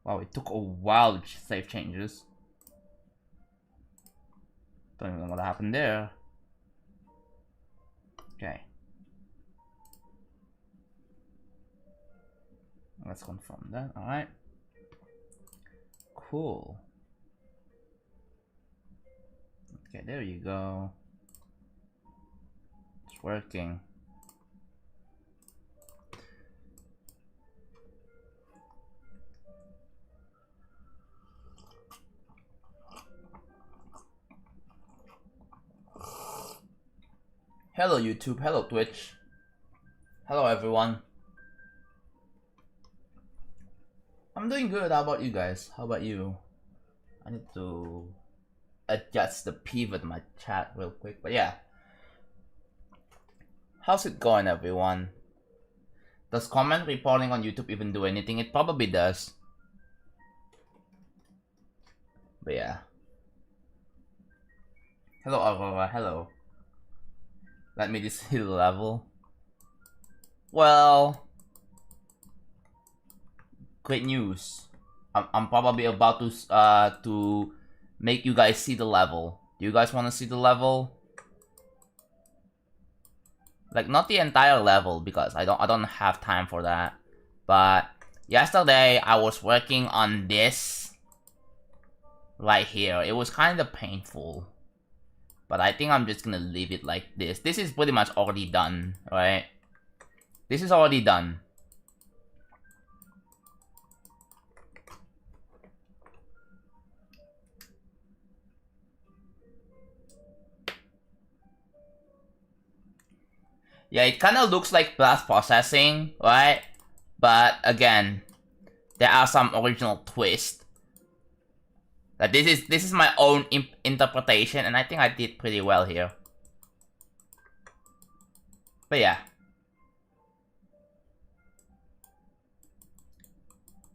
Wow, it took a while to save changes. Don't even know what happened there. Okay. Let's confirm that. Alright. Cool. Okay, there you go. It's working. Hello YouTube, hello Twitch. Hello everyone. I'm doing good, how about you guys? How about you? I need to adjust the pivot in my chat real quick, but yeah. How's it going everyone? Does comment reporting on YouTube even do anything? It probably does. But yeah. Hello Aurora, hello. Let me just hit the level. Well, great news. I'm probably about to make you guys see the level. Do you guys want to see the level? Like not the entire level because I don't have time for that. But yesterday I was working on this right here. It was kind of painful. But I think I'm just gonna leave it like this. This is pretty much already done, right? This is already done. Yeah, it kind of looks like blast processing, right? But again, there are some original twists. Like this is my own interpretation, and I think I did pretty well here. But yeah.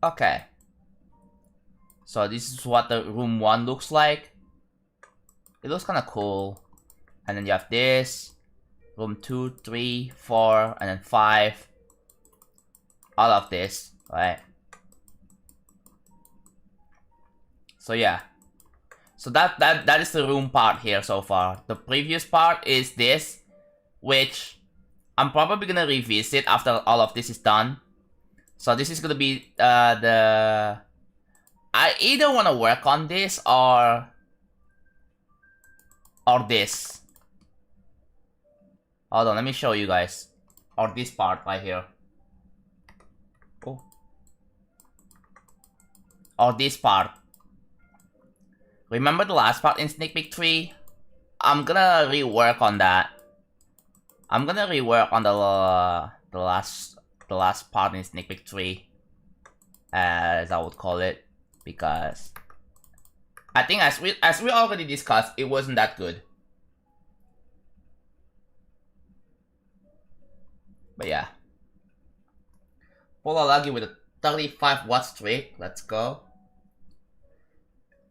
Okay. So this is what the room 1 looks like. It looks kind of cool. And then you have this. Room 2, 3, 4, and then 5. All of this, right? So yeah. So that is the room part here so far. The previous part is this, which I'm probably gonna revisit after all of this is done. So this is gonna be I either wanna work on this or this. Hold on, let me show you guys. Or this part right here. Oh. Or this part. Remember the last part in Sneak Peek 3? I'm gonna rework on that. I'm gonna rework on the last part in Sneak Peek 3, as I would call it, because I think as we already discussed, it wasn't that good. But yeah. Polar Lagi with a 35 watt streak. Let's go.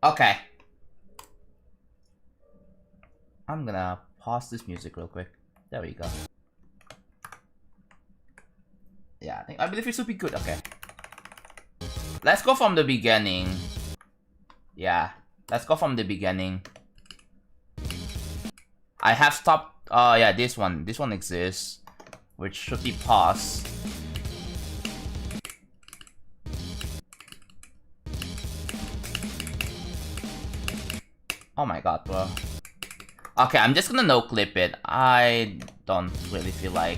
Okay. I'm gonna pause this music real quick. There we go. Yeah, I believe it should be good. Okay. Let's go from the beginning. Yeah. Let's go from the beginning. I have stopped. Oh yeah, this one. This one exists, which should be paused. Oh my god, bro. Okay, I'm just gonna no clip it. I don't really feel like.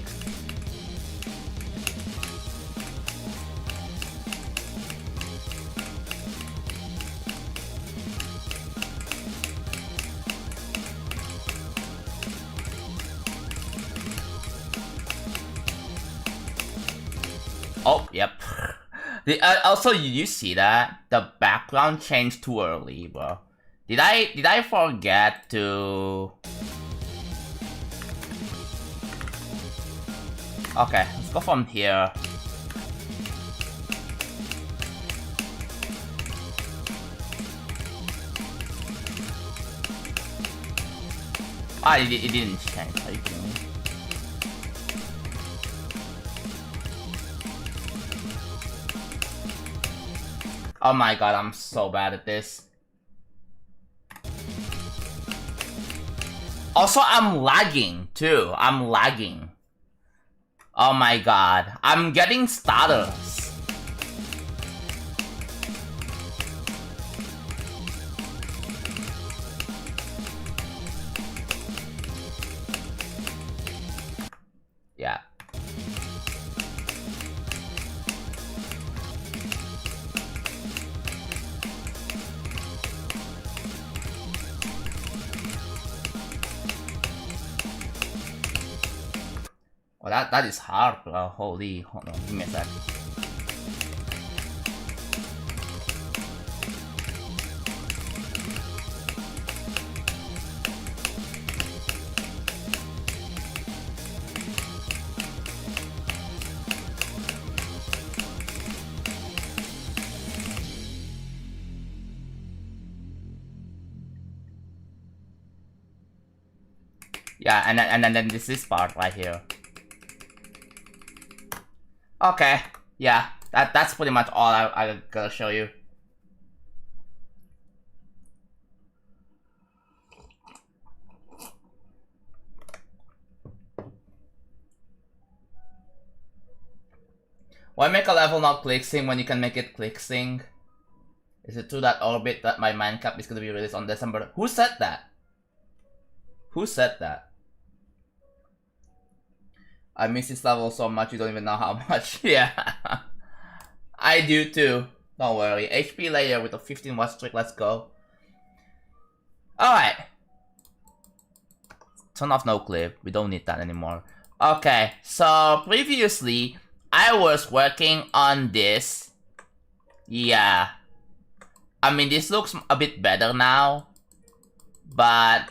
Oh, yep. Also, you see that? The background changed too early, bro. Did I forget to... Okay, let's go from here. Ah, it didn't change. Are you kidding me? Oh my god, I'm so bad at this. Also, I'm lagging too. I'm lagging. Oh my god. I'm getting stutters. Yeah. Well, that is hard, bro. Holy, hold on, give me a sec. Yeah, and then this part right here. Okay, yeah, that's pretty much all I gotta show you. Why make a level not click sync when you can make it click sync? Is it true that Orbit that my mind cap is gonna be released on December? Who said that? Who said that? I miss this level so much you don't even know how much. Yeah. I do too. Don't worry. HP layer with a 15 watt streak, let's go. Alright. Turn off no clip. We don't need that anymore. Okay, so previously I was working on this. Yeah. I mean, this looks a bit better now. But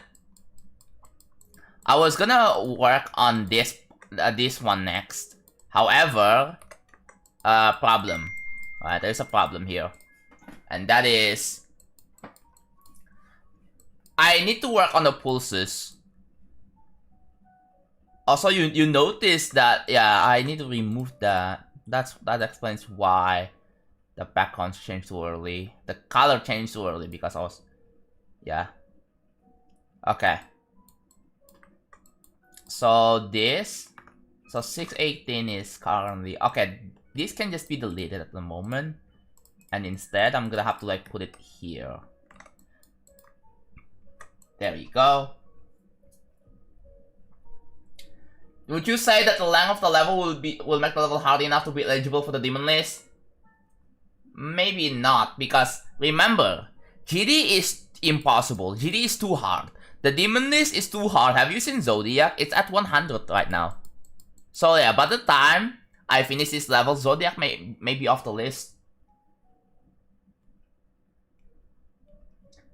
I was gonna work on this one next. However, problem. Alright, there's a problem here. And that is I need to work on the pulses. Also, you notice that, yeah, I need to remove that. That explains why the backgrounds changed too early. The color changed too early because I was, yeah. Okay. So this, so 618 is currently, okay, this can just be deleted at the moment. And instead, I'm gonna have to like put it here. There we go. Would you say that the length of the level will make the level hard enough to be eligible for the demon list? Maybe not, because remember, GD is impossible. GD is too hard. The demon list is too hard. Have you seen Zodiac? It's at 100 right now. So yeah, by the time I finish this level, Zodiac may be off the list.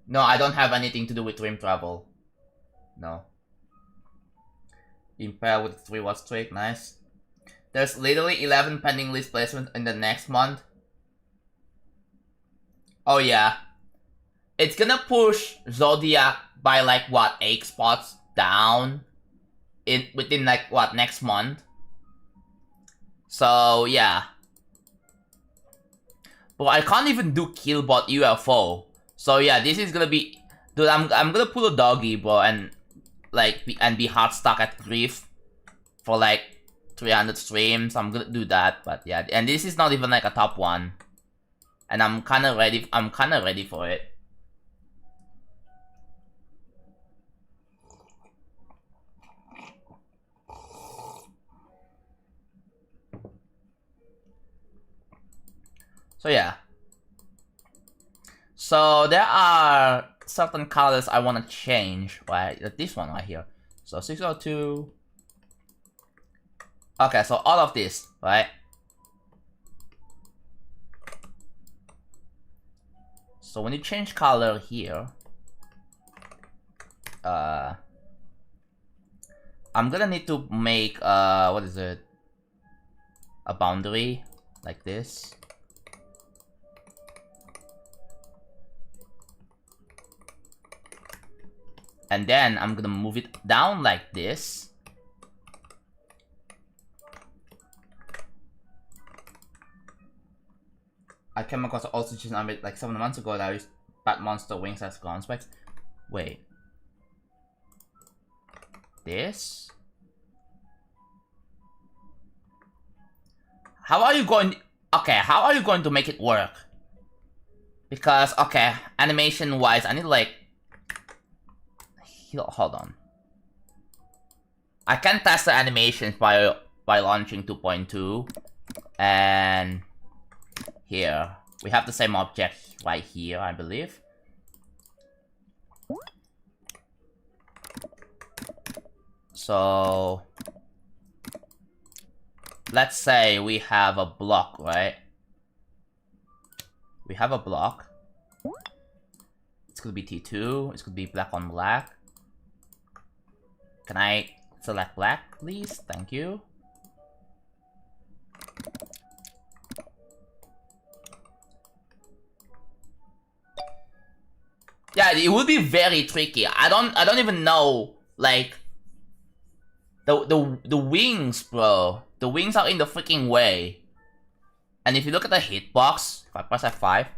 No, I don't have anything to do with dream travel. No. Impale with 3 watt streak, nice. There's literally 11 pending list placements in the next month. Oh yeah. It's gonna push Zodiac by like what, 8 spots down within like what, next month. So yeah. But I can't even do Killbot UFO. So yeah, this is gonna be, dude, I'm gonna pull a doggy, bro, and like be hard stuck at Grief for like 300 streams. I'm gonna do that, but yeah, and this is not even like a top one, and I'm kind of ready for it. So yeah. So there are certain colors I want to change, right? Like this one right here. So 602. Okay, so all of this, right? So when you change color here, I'm gonna need to make what is it? A boundary like this. And then I'm gonna move it down like this. I came across also just like 7 months ago that I used Bat Monster Wings as ground specs. Wait. This? How are you going... Okay, how are you going to make it work? Because, okay, animation-wise, I need like... Hold on. I can test the animations by launching 2.2. And... Here. We have the same object right here, I believe. So... Let's say we have a block, right? We have a block. It's gonna be T2. It's gonna be black on black. Can I select black, please? Thank you. Yeah, it would be very tricky. I don't even know, like, the wings, bro. The wings are in the freaking way. And if you look at the hitbox, if I press F5,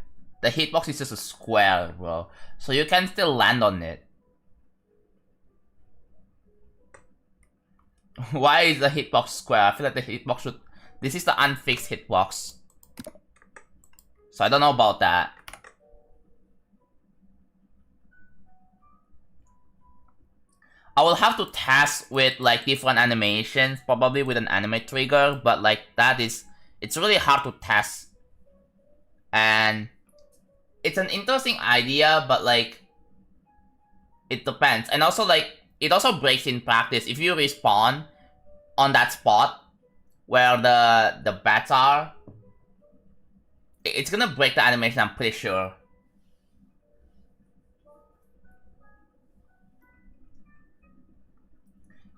the hitbox is just a square, bro. So you can still land on it. Why is the hitbox square? I feel like the hitbox should... This is the unfixed hitbox. So I don't know about that. I will have to test with like different animations, probably with an animate trigger, but like that is... It's really hard to test. And... It's an interesting idea, but like... It depends. And also like... It also breaks in practice. If you respawn on that spot where the bats are, it's gonna break the animation, I'm pretty sure.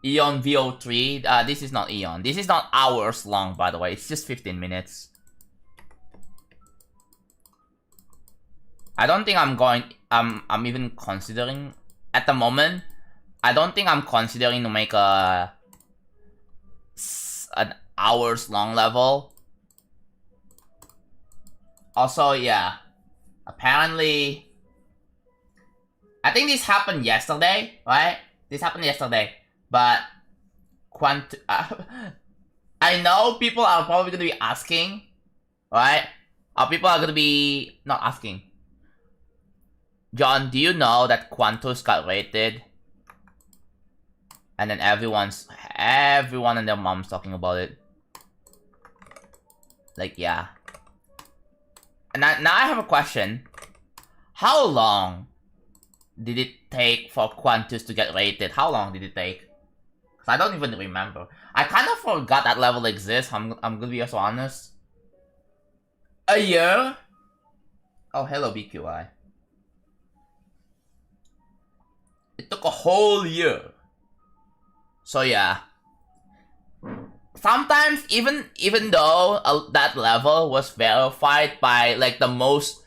Eon VO3, this is not Eon. This is not hours long, by the way. It's just 15 minutes. I don't think I'm even considering at the moment. I don't think I'm considering to make an hours long level. Also, yeah. Apparently, I think this happened yesterday, right? This happened yesterday, but I know people are probably gonna be asking, right? People are gonna be not asking. John, do you know that Quantus got rated? And then everyone and their mom's talking about it. Like, yeah. And now I have a question. How long did it take for Quantus to get rated? How long did it take? Because I don't even remember. I kind of forgot that level exists. I'm gonna be so honest. A year? Oh, hello, BQI. It took a whole year. So yeah, sometimes even though that level was verified by like the most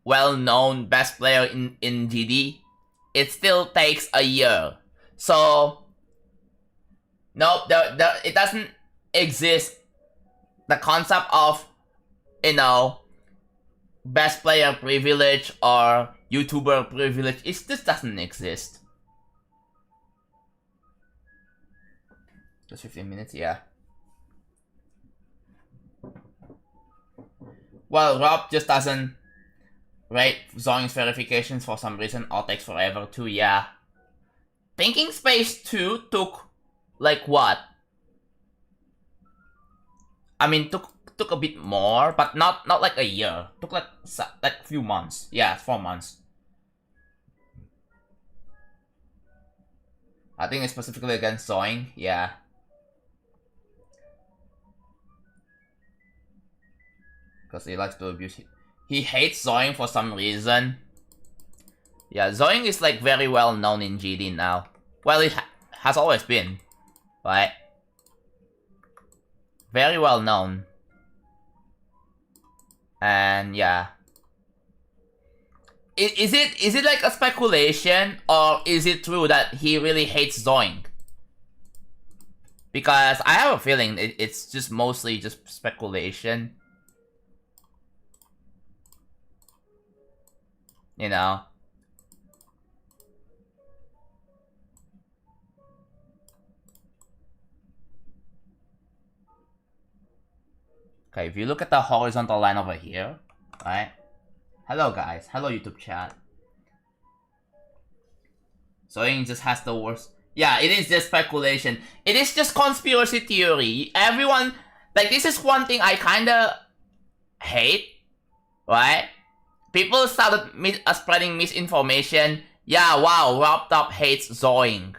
well-known best player in GD, it still takes a year. So no, it doesn't exist. The concept of, you know, best player privilege or YouTuber privilege, it just doesn't exist. Just 15 minutes, yeah. Well, Rob just doesn't rate Zoing's verifications for some reason, or takes forever too, yeah. Thinking Space 2 took, like, what? I mean, took a bit more, but not like a year. Took like a few months. Yeah, 4 months. I think it's specifically against Zoing, yeah. Because he likes to abuse. He hates Zoing for some reason. Yeah, Zoing is like very well known in GD now. Well, it has always been, right? Very well known. And yeah. Is it like a speculation, or is it true that he really hates Zoing? Because I have a feeling it's just mostly just speculation. you know. Okay, if you look at the horizontal line over here, right? Hello guys, hello YouTube chat. So it just has the worst. Yeah, it is just speculation. It is just conspiracy theory. Everyone, like, this is one thing I kinda hate, right? People started spreading misinformation. Yeah, wow, Wrapped Up hates Zoing.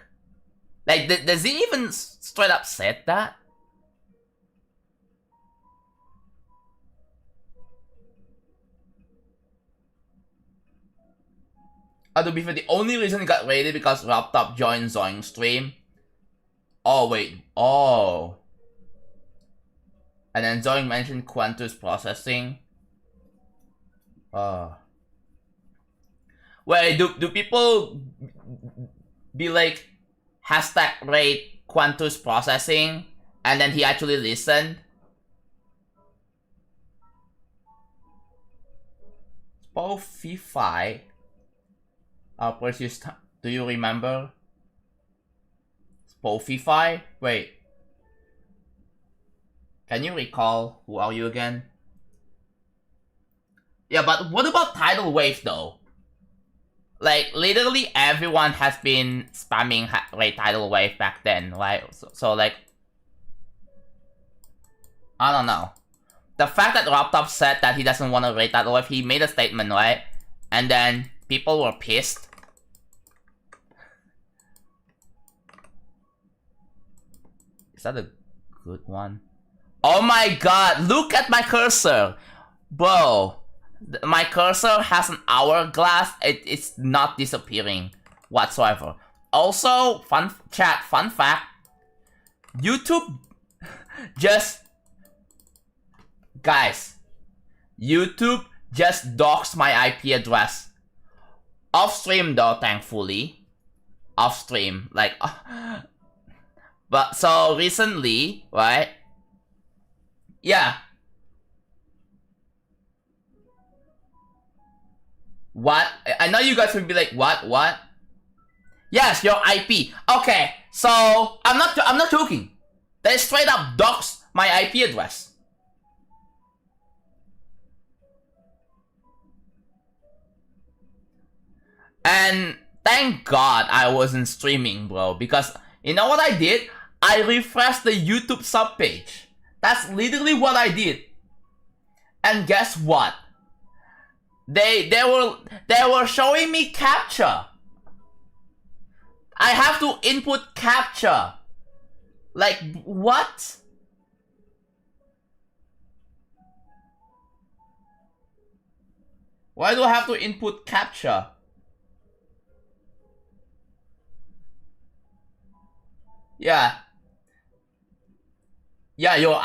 Like, does he even straight up said that? To be fair, the only reason it got raided because Wrapped Up joined Zoing stream. Oh, wait. Oh. And then Zoing mentioned Quantus processing. Wait, do people be like hashtag rate Quantus processing and then he actually listened? Spotify. Perseus, do you remember? Spotify? Wait. Can you recall who are you again? Yeah, but what about tidal wave though? Like, literally everyone has been spamming tidal wave back then, right? So like, I don't know. The fact that Raptop said that he doesn't want to rate tidal wave, he made a statement, right? And then people were pissed. Is that a good one? Oh my god, look at my cursor! Bro, my cursor has an hourglass. It's not disappearing whatsoever. Also, fun fact, YouTube just... Guys, YouTube just doxed my IP address. Off stream though, thankfully. Off stream, like... But so recently, right? Yeah. What? I know you guys will be like, what? Yes, your IP. Okay, so I'm not joking. They straight up doxed my IP address. And thank God I wasn't streaming, bro, because you know what I did? I refreshed the YouTube subpage. That's literally what I did. And guess what? They were showing me captcha. I have to input captcha. Like, what? Why do I have to input captcha? Yeah. Yeah, your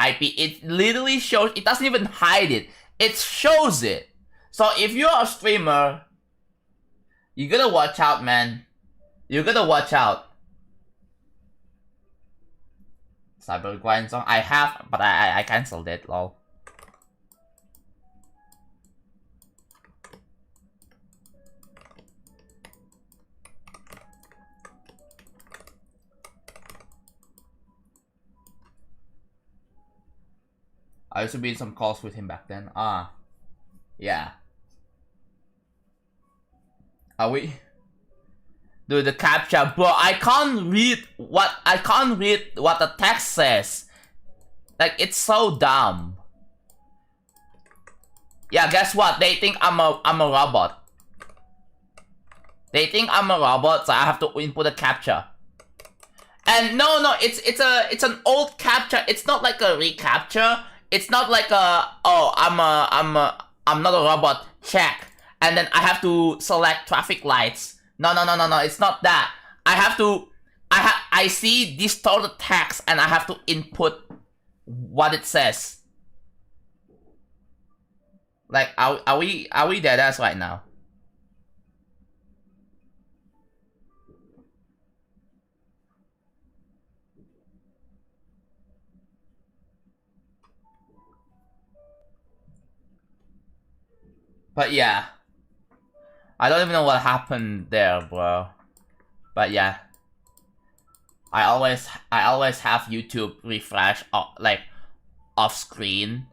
IP. It literally shows. It doesn't even hide it. It shows it. So if you're a streamer, you gotta watch out, man. You gotta watch out. Cyber Grind song. I have, but I cancelled it. Lol. I used to be in some calls with him back then. Yeah. Are we? Dude, the captcha, bro. I can't read what the text says. Like, it's so dumb. Yeah, guess what? They think I'm a robot. They think I'm a robot, so I have to input a captcha. And no, it's an old captcha. It's not like a recaptcha. It's not like a I'm not a robot. Check, and then I have to select traffic lights. No. It's not that. I see distorted text and I have to input what it says. Like, are we dead ass right now? But yeah. I don't even know what happened there, bro. But yeah. I always have YouTube refresh like off screen.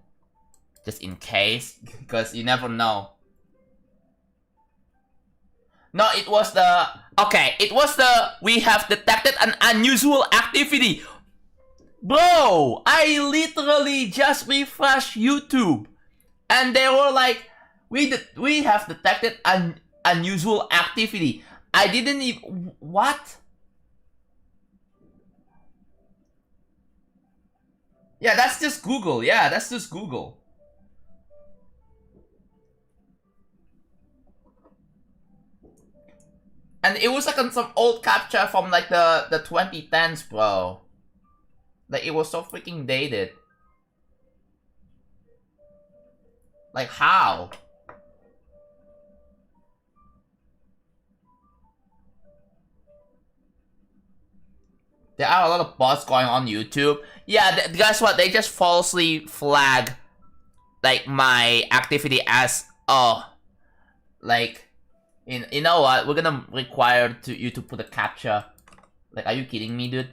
Just in case. Because you never know. No, it was the... Okay, it was the... We have detected an unusual activity. Bro, I literally just refreshed YouTube. And they were like, we have detected an unusual activity. I didn't even... What? Yeah, that's just Google. Yeah, that's just Google. And it was like on some old captcha from like the 2010s, bro. Like, it was so freaking dated. Like, how? There are a lot of bots going on YouTube. Yeah, guess what? They just falsely flag, like, my activity as, oh, like, you know what? We're gonna require you to put a captcha. Like, are you kidding me, dude?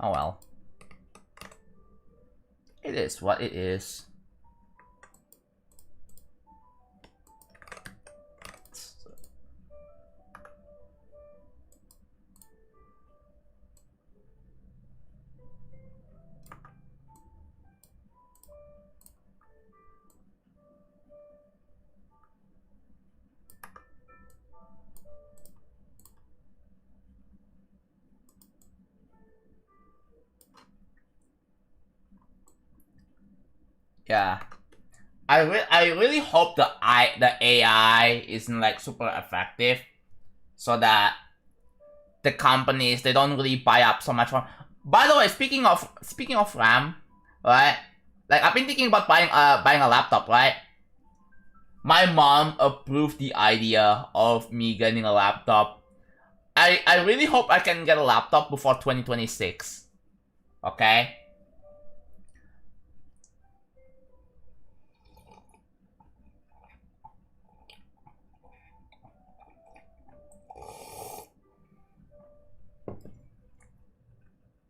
Oh well. It is what it is. Yeah. I really hope the AI isn't like super effective, so that the companies, they don't really buy up so much RAM. By the way, speaking of RAM, right? Like, I've been thinking about buying a laptop, right? My mom approved the idea of me getting a laptop. I really hope I can get a laptop before 2026. Okay?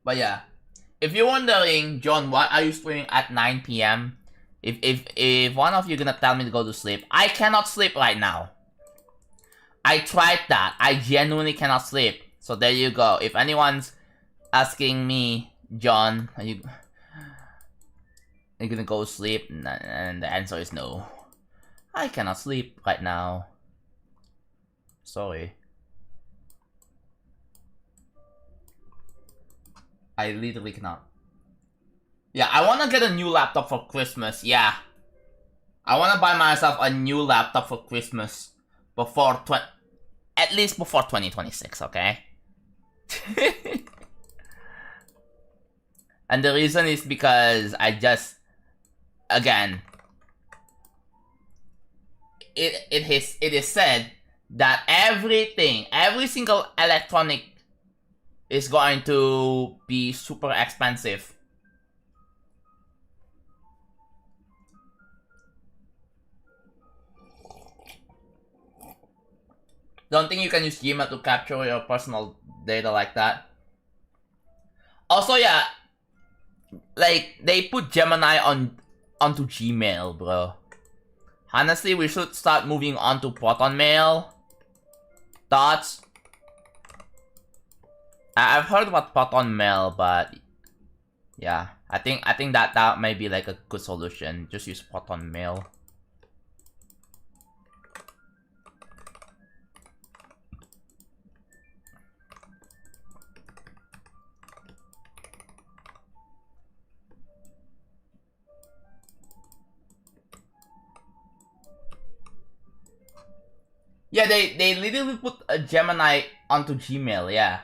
But yeah, if you're wondering, John, what are you streaming at 9 p.m? If one of you gonna tell me to go to sleep, I cannot sleep right now. I tried that. I genuinely cannot sleep. So there you go. If anyone's asking me, John, are you gonna go sleep? And the answer is no. I cannot sleep right now. Sorry. I literally cannot. Yeah, I wanna get a new laptop for Christmas, yeah. I wanna buy myself a new laptop for Christmas before at least before 2026, okay? And the reason is because I just, again, it is said that every single electronic is going to be super expensive. Don't think you can use Gmail to capture your personal data like that. Also, yeah, like, they put Gemini onto Gmail, bro. Honestly, we should start moving on to Proton Mail. Thoughts? I've heard about Proton Mail, but yeah, I think that may be like a good solution. Just use Proton Mail. Yeah, they literally put a Gemini onto Gmail, yeah.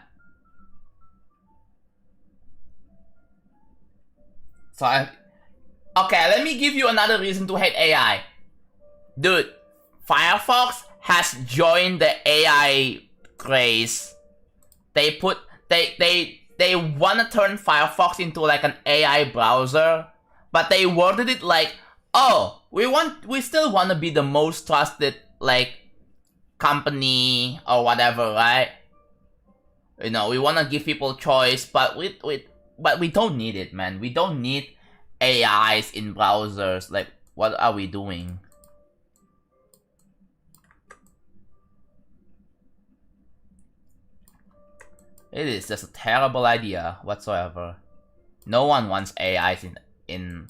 So okay, let me give you another reason to hate AI. Dude, Firefox has joined the AI craze. They wanna turn Firefox into like an AI browser, but they worded it like, oh, we still want to be the most trusted, like, company or whatever, right? You know, we want to give people choice, but we don't need it, man. We don't need AIs in browsers. Like, what are we doing? It is just a terrible idea whatsoever. No one wants AIs in.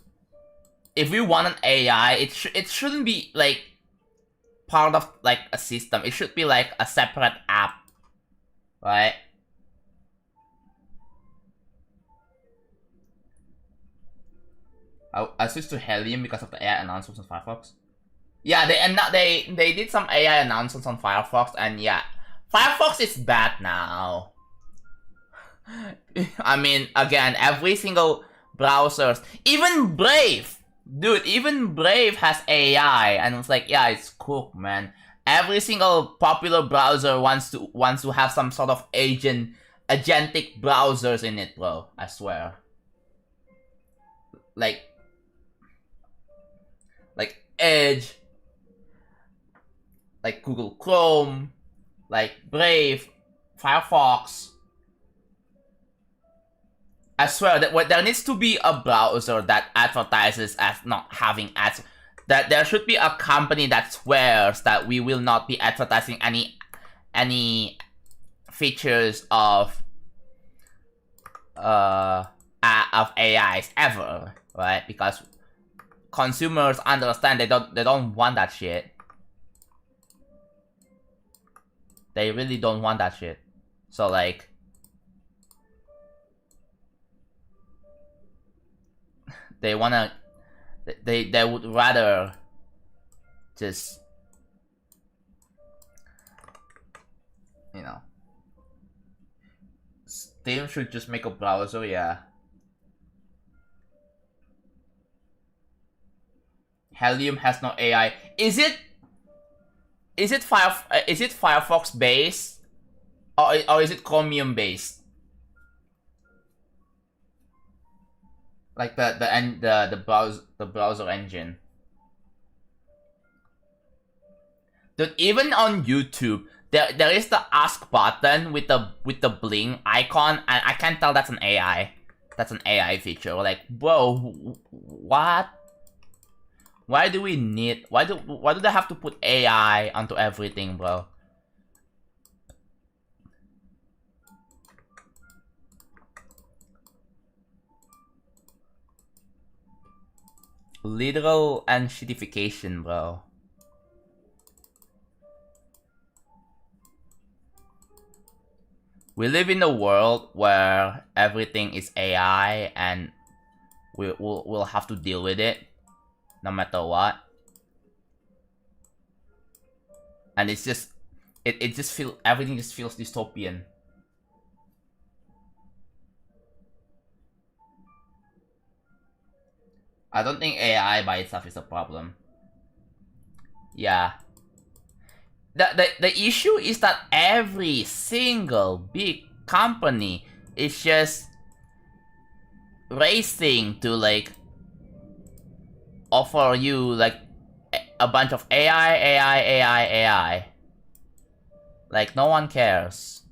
If we want an AI, it shouldn't be like part of like a system. It should be like a separate app, right? I switched to Helium because of the AI announcements on Firefox. Yeah, they did some AI announcements on Firefox, and yeah, Firefox is bad now. I mean, again, every single browser, even Brave, dude, even Brave has AI, and it's like, yeah, it's cool, man. Every single popular browser wants to have some sort of agentic browsers in it, bro. I swear. Like Edge, like Google Chrome, like Brave, Firefox. I swear that there needs to be a browser that advertises as not having ads. That there should be a company that swears that we will not be advertising any features of AIs ever, right? Because consumers understand they don't want that shit. They really don't want that shit. So like, they wanna, they would rather just, you know, Steam should just make a browser, yeah. Helium has no AI. Is it Firefox based, or is it Chromium based? Like the browser engine. Dude, even on YouTube, there is the ask button with the bling icon, and I can't tell that's an AI. That's an AI feature. Like, bro, what? Why do we need? Why do they have to put AI onto everything, bro? Literal and shitification, bro. We live in a world where everything is AI, and we'll have to deal with it no matter what. And it's just everything just feels dystopian. I don't think AI by itself is a problem. Yeah. The issue is that every single big company is just racing to like offer you like a bunch of AI. Like, no one cares.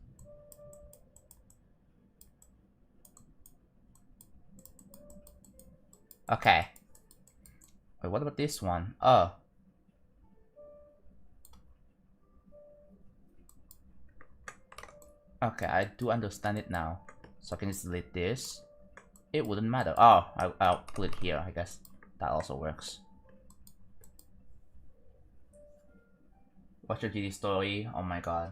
Okay. Wait, what about this one? Oh. Okay, I do understand it now. So I can just delete this. It wouldn't matter. Oh, I'll put it here, I guess. That also works. What's your GD story? Oh my god.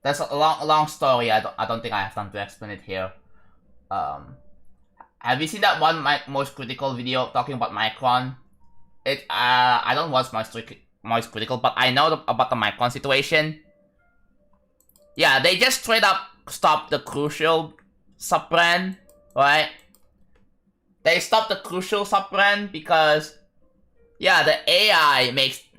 That's a long story. I don't think I have time to explain it here. Have you seen that one most critical video talking about Micron? I don't watch most critical, but I know about the Micron situation. Yeah, they just straight up stopped the Crucial sub-brand, right? They stopped the Crucial sub-brand because, yeah, the AI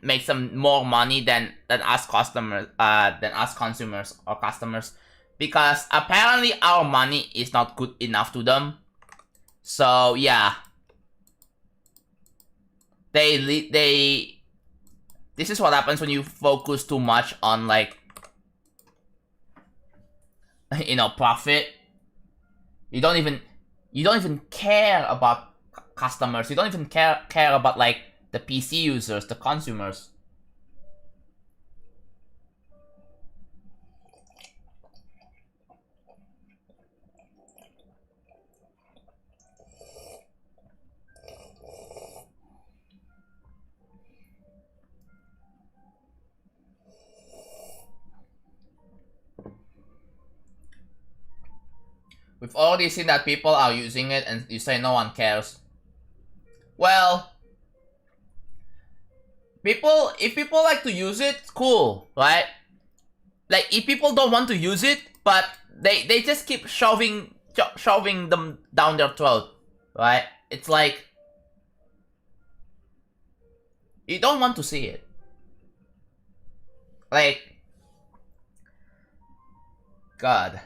makes them more money than us customers, than us consumers or customers, because apparently our money is not good enough to them. So yeah, they. This is what happens when you focus too much on like, you know, profit. You don't even care about customers. You don't even care about like the PC users, the consumers. We've already seen that people are using it and you say no one cares. Well, if people like to use it, cool, right? Like, if people don't want to use it, but they just keep shoving them down their throat, right? It's like, you don't want to see it. Like, God.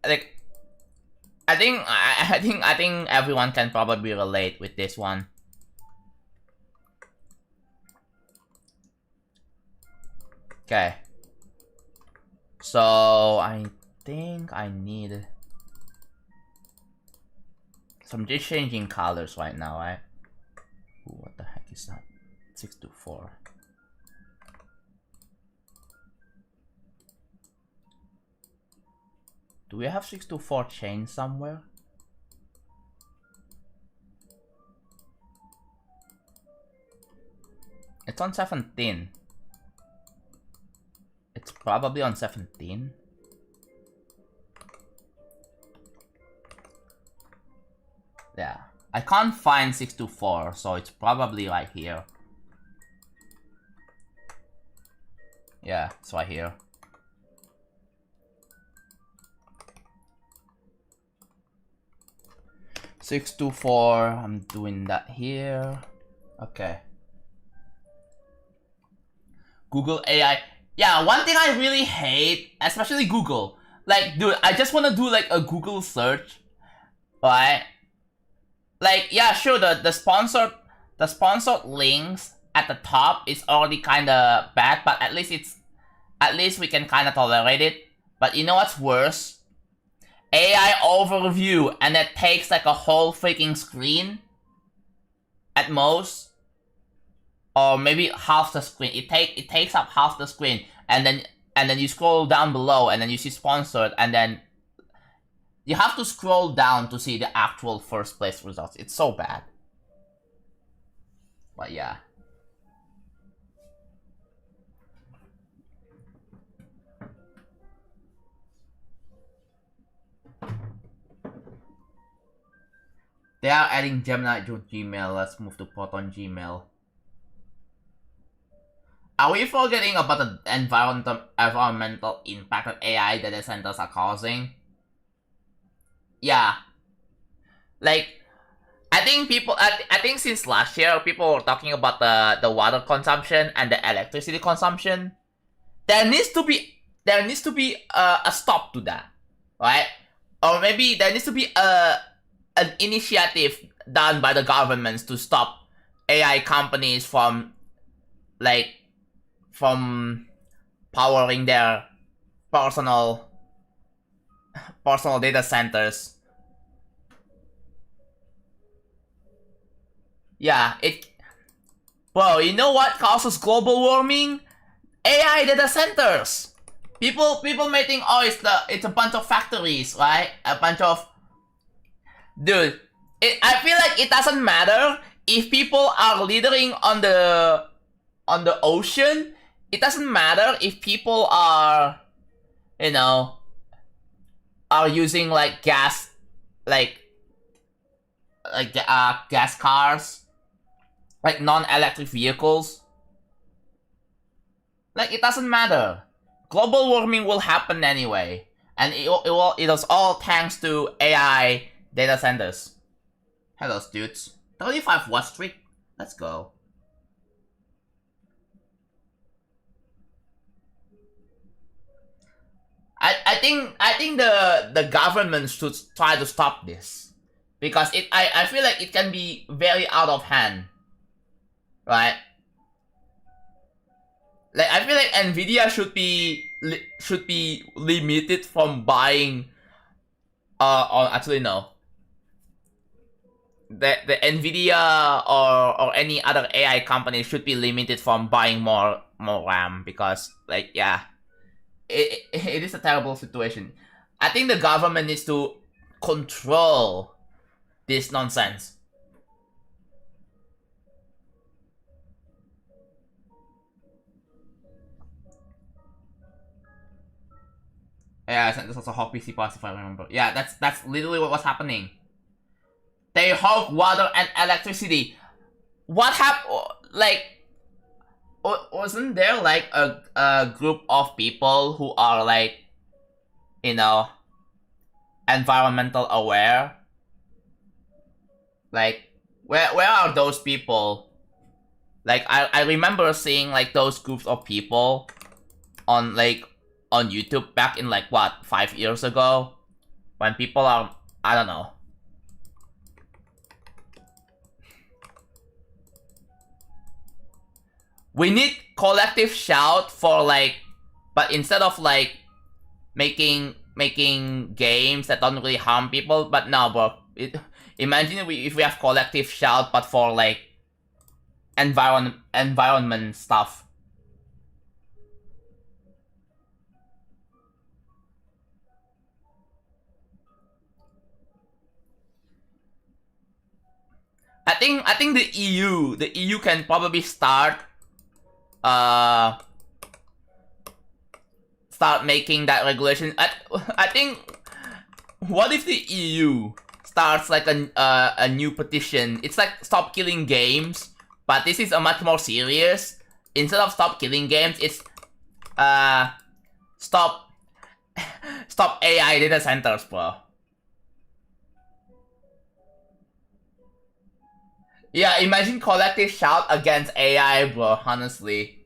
Like, I think everyone can probably relate with this one. Okay. So I think I need. So I'm just changing colors right now, right? Ooh, what the heck is that? 624. Do we have 624 chain somewhere? It's on 17. It's probably on 17. Yeah. I can't find 624, so it's probably right here. Yeah, it's right here. Six two four. I'm doing that here. Okay. Google AI. Yeah, one thing I really hate, especially Google. Like, dude, I just want to do like a Google search, right? Like, yeah, sure, the sponsored links at the top is already kind of bad, but at least we can kind of tolerate it. But you know what's worse? AI overview, and it takes like a whole freaking screen at most, or maybe half the screen. It takes up half the screen, and then you scroll down below, and then you see sponsored, and then you have to scroll down to see the actual first place results. It's so bad. But yeah. They are adding Gemini to Gmail. Let's move to Proton Gmail. Are we forgetting about the environmental impact that AI data centers are causing? Yeah. Like, I think since last year, people were talking about the water consumption and the electricity consumption. There needs to be a stop to that, right? Or maybe there needs to be an initiative done by the governments to stop AI companies from powering their personal data centers. Yeah, bro, you know what causes global warming? AI data centers. People may think, oh, it's a bunch of factories, right? A bunch of, dude. I feel like it doesn't matter if people are littering on the ocean. It doesn't matter if people are, you know, are using like gas, like gas cars, like non-electric vehicles. Like, it doesn't matter. Global warming will happen anyway, and it was all thanks to AI data centers. Hello, dudes. 35 watch streak. Let's go. I think the government should try to stop this, because I feel like it can be very out of hand, right? Like, I feel like Nvidia should be limited from buying. Or actually no. The Nvidia or any other AI company should be limited from buying more RAM, because, like, yeah, it is a terrible situation. I think the government needs to control this nonsense. Yeah, this was a hog PC pass, if I remember. Yeah, that's literally what was happening. They hog water and electricity. What happened? Like, wasn't there like a group of people who are, like, you know, environmental aware? Like, where are those people? Like, I remember seeing, like, those groups of people on, like, on YouTube back in, like, what, 5 years ago, when people are, I don't know. We need collective shout for, like, but instead of, like, making games that don't really harm people, but no, bro. Imagine if we have collective shout, but for, like, environment stuff. I think the EU can probably start making that regulation. I think, what if the EU starts, like, a new petition? It's like stop killing games, but this is a much more serious. Instead of stop killing games, it's stop AI data centers, bro. Yeah, imagine collective shout against AI, bro, honestly.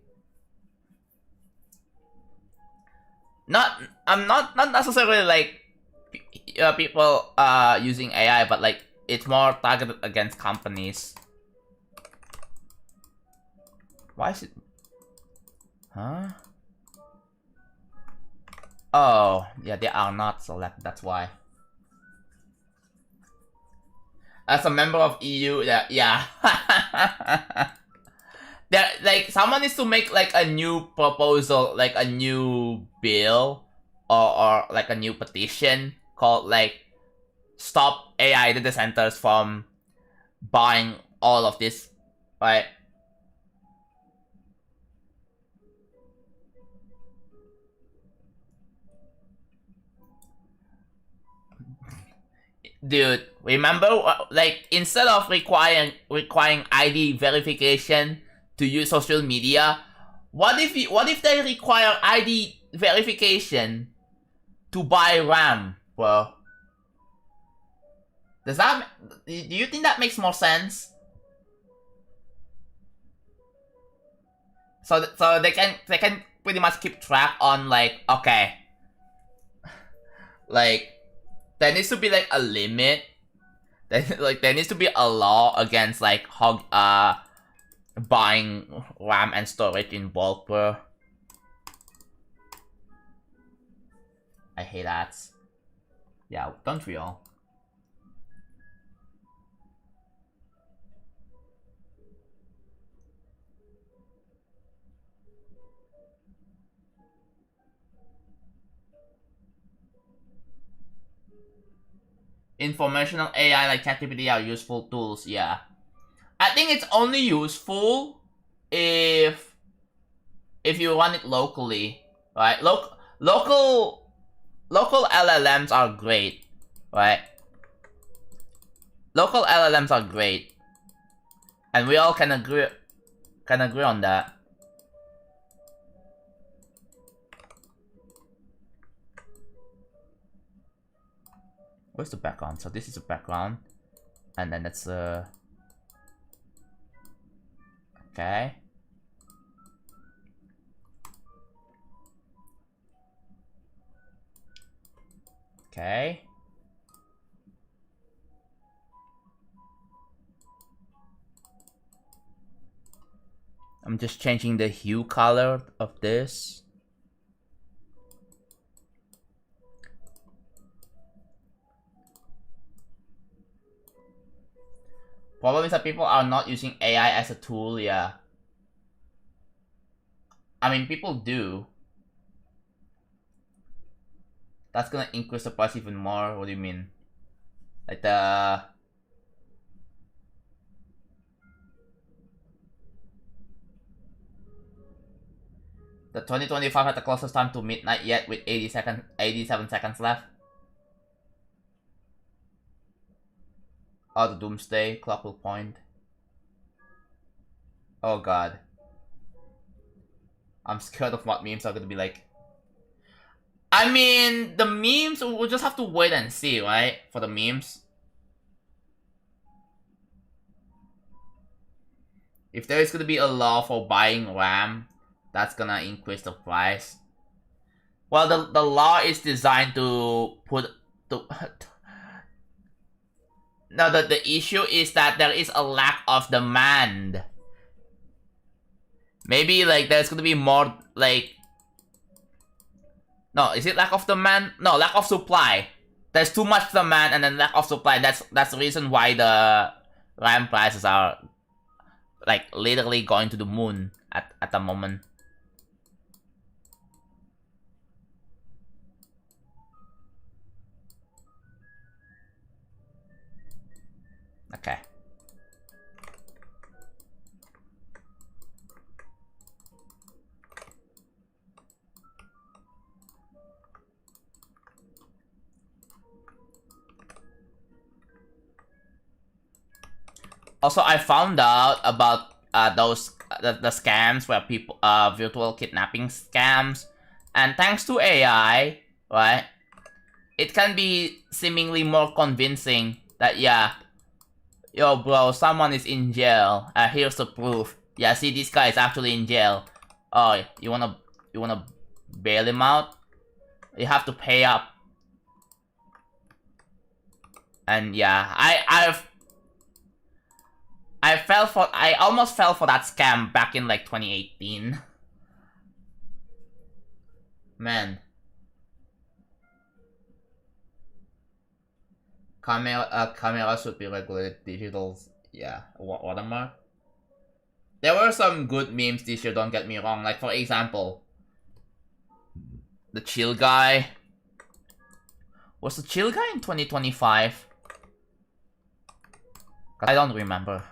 I'm not necessarily, like, people using AI, but, like, it's more targeted against companies. Why is it? Huh? Oh, yeah, they are not selected, that's why. As a member of EU, yeah. There, like, someone needs to make, like, a new proposal, like a new bill, or like a new petition called, like, stop AI data centers from buying all of this, right? Dude, remember, like, instead of requiring ID verification to use social media, what if they require ID verification to buy RAM, bro? Do you think that makes more sense? So they can pretty much keep track on, like, okay, like, there needs to be, like, a limit. Like, there needs to be a law against, like, buying RAM and storage in bulk, bro. I hate ads. Yeah, don't we all? Informational AI like ChatGPT are useful tools, yeah. I think it's only useful if you run it locally, right? Local LLMs are great, right? Local LLMs are great, and we all can agree on that. Where's the background? So this is the background, and then it's okay. Okay. I'm just changing the hue color of this. Probably some people are not using AI as a tool, yeah. I mean, people do. That's gonna increase the price even more. What do you mean? Like the 2025 had the closest time to midnight yet with 87 seconds left. Oh, the doomsday clock will point. Oh god. I'm scared of what memes are gonna be like. I mean, the memes, we'll just have to wait and see, right? For the memes. If there is gonna be a law for buying RAM, that's gonna increase the price. Well, the law is designed to put... No, the issue is that there is a lack of demand. Maybe, like, there's gonna be more, like... No, is it lack of demand? No, lack of supply. There's too much demand and then lack of supply. That's the reason why the RAM prices are, like, literally going to the moon at the moment. Okay. Also, I found out about those the scams where people virtual kidnapping scams, and thanks to AI, right? It can be seemingly more convincing that yeah, yo bro, someone is in jail. Here's the proof. Yeah, see, this guy is actually in jail. Oh, you wanna bail him out? You have to pay up. And yeah, I almost fell for that scam back in like 2018. Man. Camera should be regulated digitals. Yeah, watermark. There were some good memes this year, don't get me wrong. Like, for example, the chill guy. Was the chill guy in 2025? I don't remember.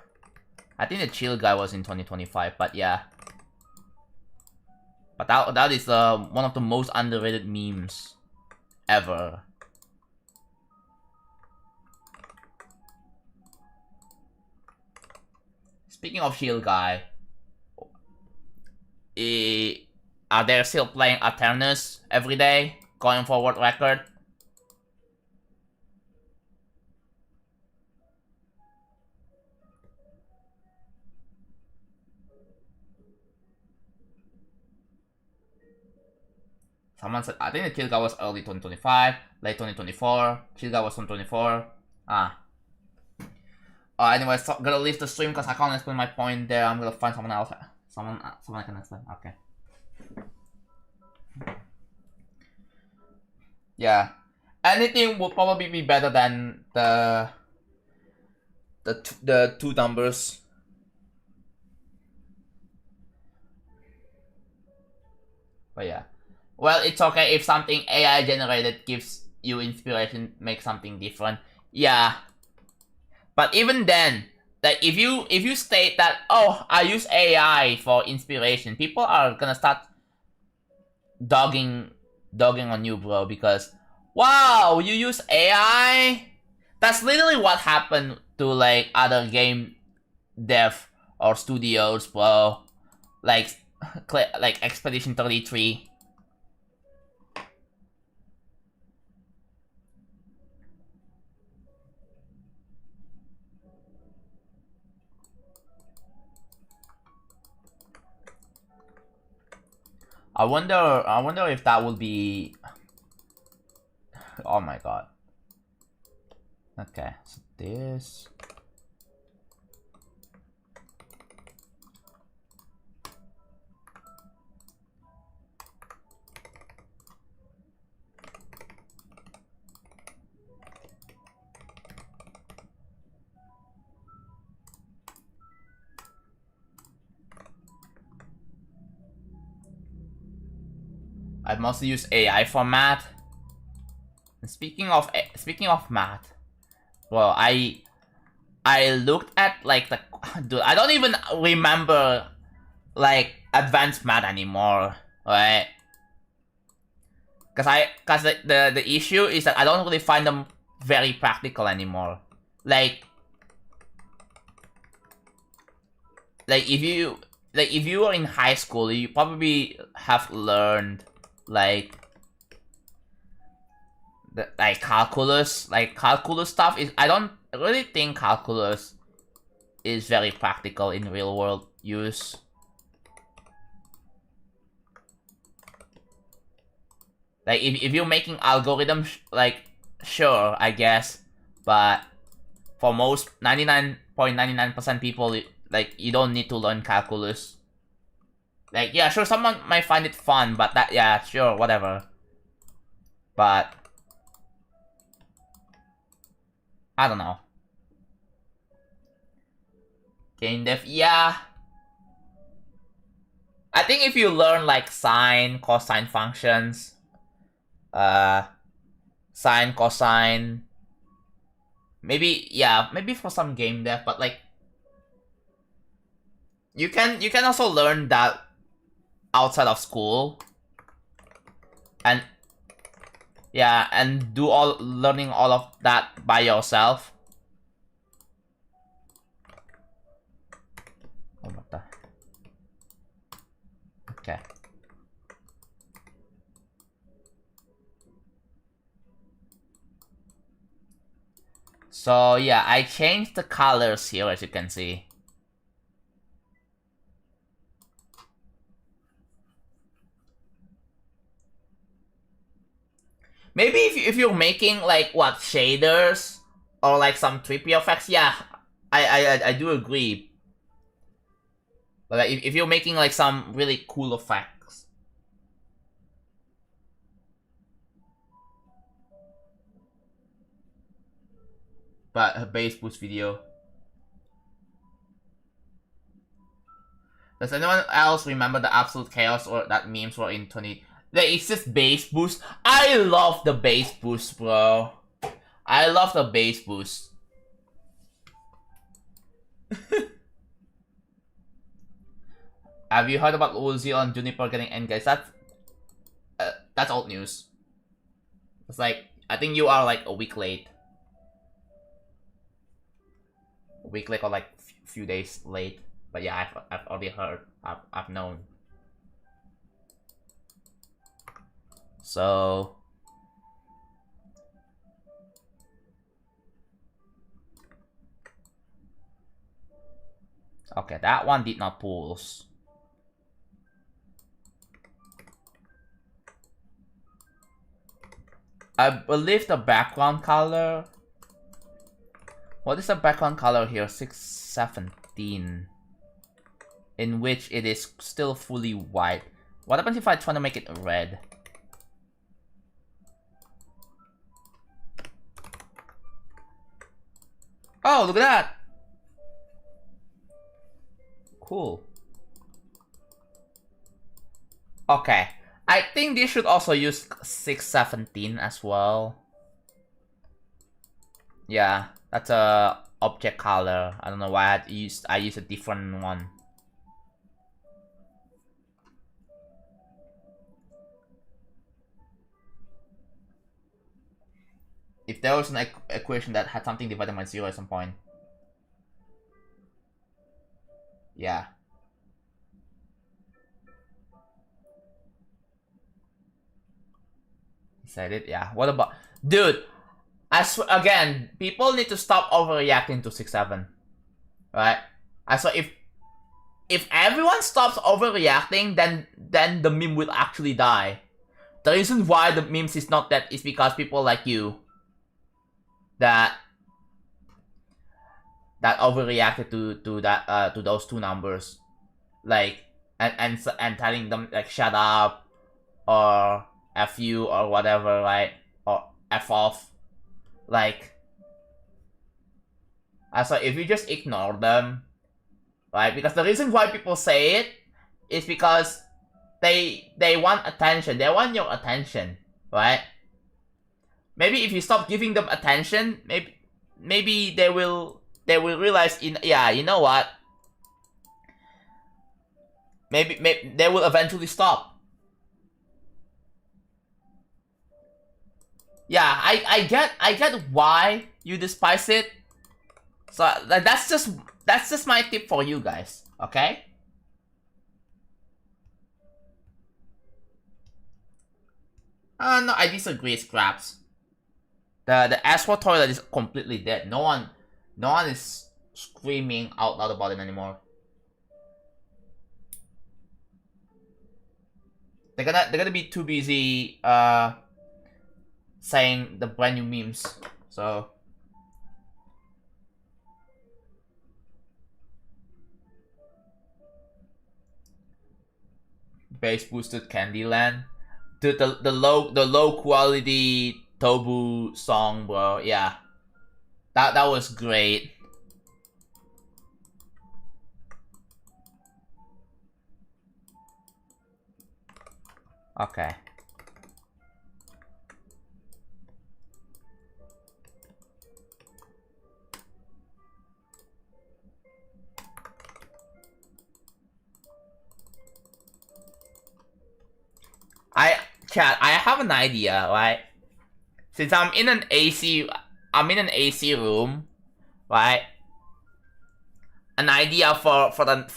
I think the chill guy was in 2025, but yeah. But that is one of the most underrated memes ever. Speaking of chill guy, are they still playing Aternus every day, going for world record? Someone said, I think the chill guy was early 2025, late 2024, chill guy was 2024. Anyway, so gonna leave the stream because I can't explain my point there. I'm gonna find someone else. Someone I can explain. Okay. Yeah. Anything would probably be better than the two numbers. But yeah. Well, it's okay if something AI generated gives you inspiration, make something different. Yeah. But even then, like if you state that, oh, I use AI for inspiration, people are gonna start dogging on you, bro, because wow, you use AI? That's literally what happened to like other game dev or studios, bro. Like Expedition 33. I wonder if that will be Oh my god. Okay, so this. I mostly use AI for math. And speaking of math, well, I looked at like the dude. I don't even remember like advanced math anymore, right? Cause the issue is that I don't really find them very practical anymore. Like if you were in high school, you probably have learned like calculus stuff. Is I don't really think calculus is very practical in real world use. Like if you're making algorithms, like sure, I guess, but for most 99.99% people, like you don't need to learn calculus. Like yeah, sure, someone might find it fun, but that yeah, sure, whatever. But I don't know. Game dev, yeah. I think if you learn like sine, cosine functions, sine, cosine, maybe yeah, maybe for some game dev, but like you can also learn that outside of school, and yeah, and do learning all of that by yourself. Oh, what the? Okay. So yeah, I changed the colors here, as you can see. Maybe if you're making like what shaders or like some trippy effects, yeah, I do agree. But like, if you're making like some really cool effects, but a bass boost video. Does anyone else remember the absolute chaos or that memes were in 20? Like, it's just bass boost. I love the bass boost, bro. I love the bass boost. Have you heard about Uzi and Juniper getting engaged? That's old news. It's like, I think you are like a week late. A week late or like few days late. But yeah, I've already heard. I've known. So okay, that one did not pulse. I believe the background color. What is the background color here? 617. In which it is still fully white. What happens if I try to make it red? Oh, look at that! Cool. Okay. I think this should also use 617 as well. Yeah, that's a object color. I don't know why I used a different one. If there was an equation that had something divided by 0 at some point. Yeah. Said it, yeah. What about... Dude! Again, people need to stop overreacting to 6-7. Right? I swear, if everyone stops overreacting, then the meme will actually die. the reason why the memes is not that is because people like you that overreacted to that to those two numbers, like and telling them like shut up or F you or whatever, right? Or F off, like. So if you just ignore them, right? Because the reason why people say it is because they want attention. They want your attention, right? Maybe if you stop giving them attention, maybe they will realize yeah, you know what? Maybe they will eventually stop. Yeah, I get why you despise it. So that's just my tip for you guys, okay? No, I disagree, Scraps. The asphalt toilet is completely dead. No one is screaming out loud about it anymore. They're gonna be too busy saying the brand new memes. So bass boosted Candyland. Dude, the low quality Tobu song, bro. Yeah. That was great. Okay. I have an idea, right? Since I'm in an AC room, right? An idea for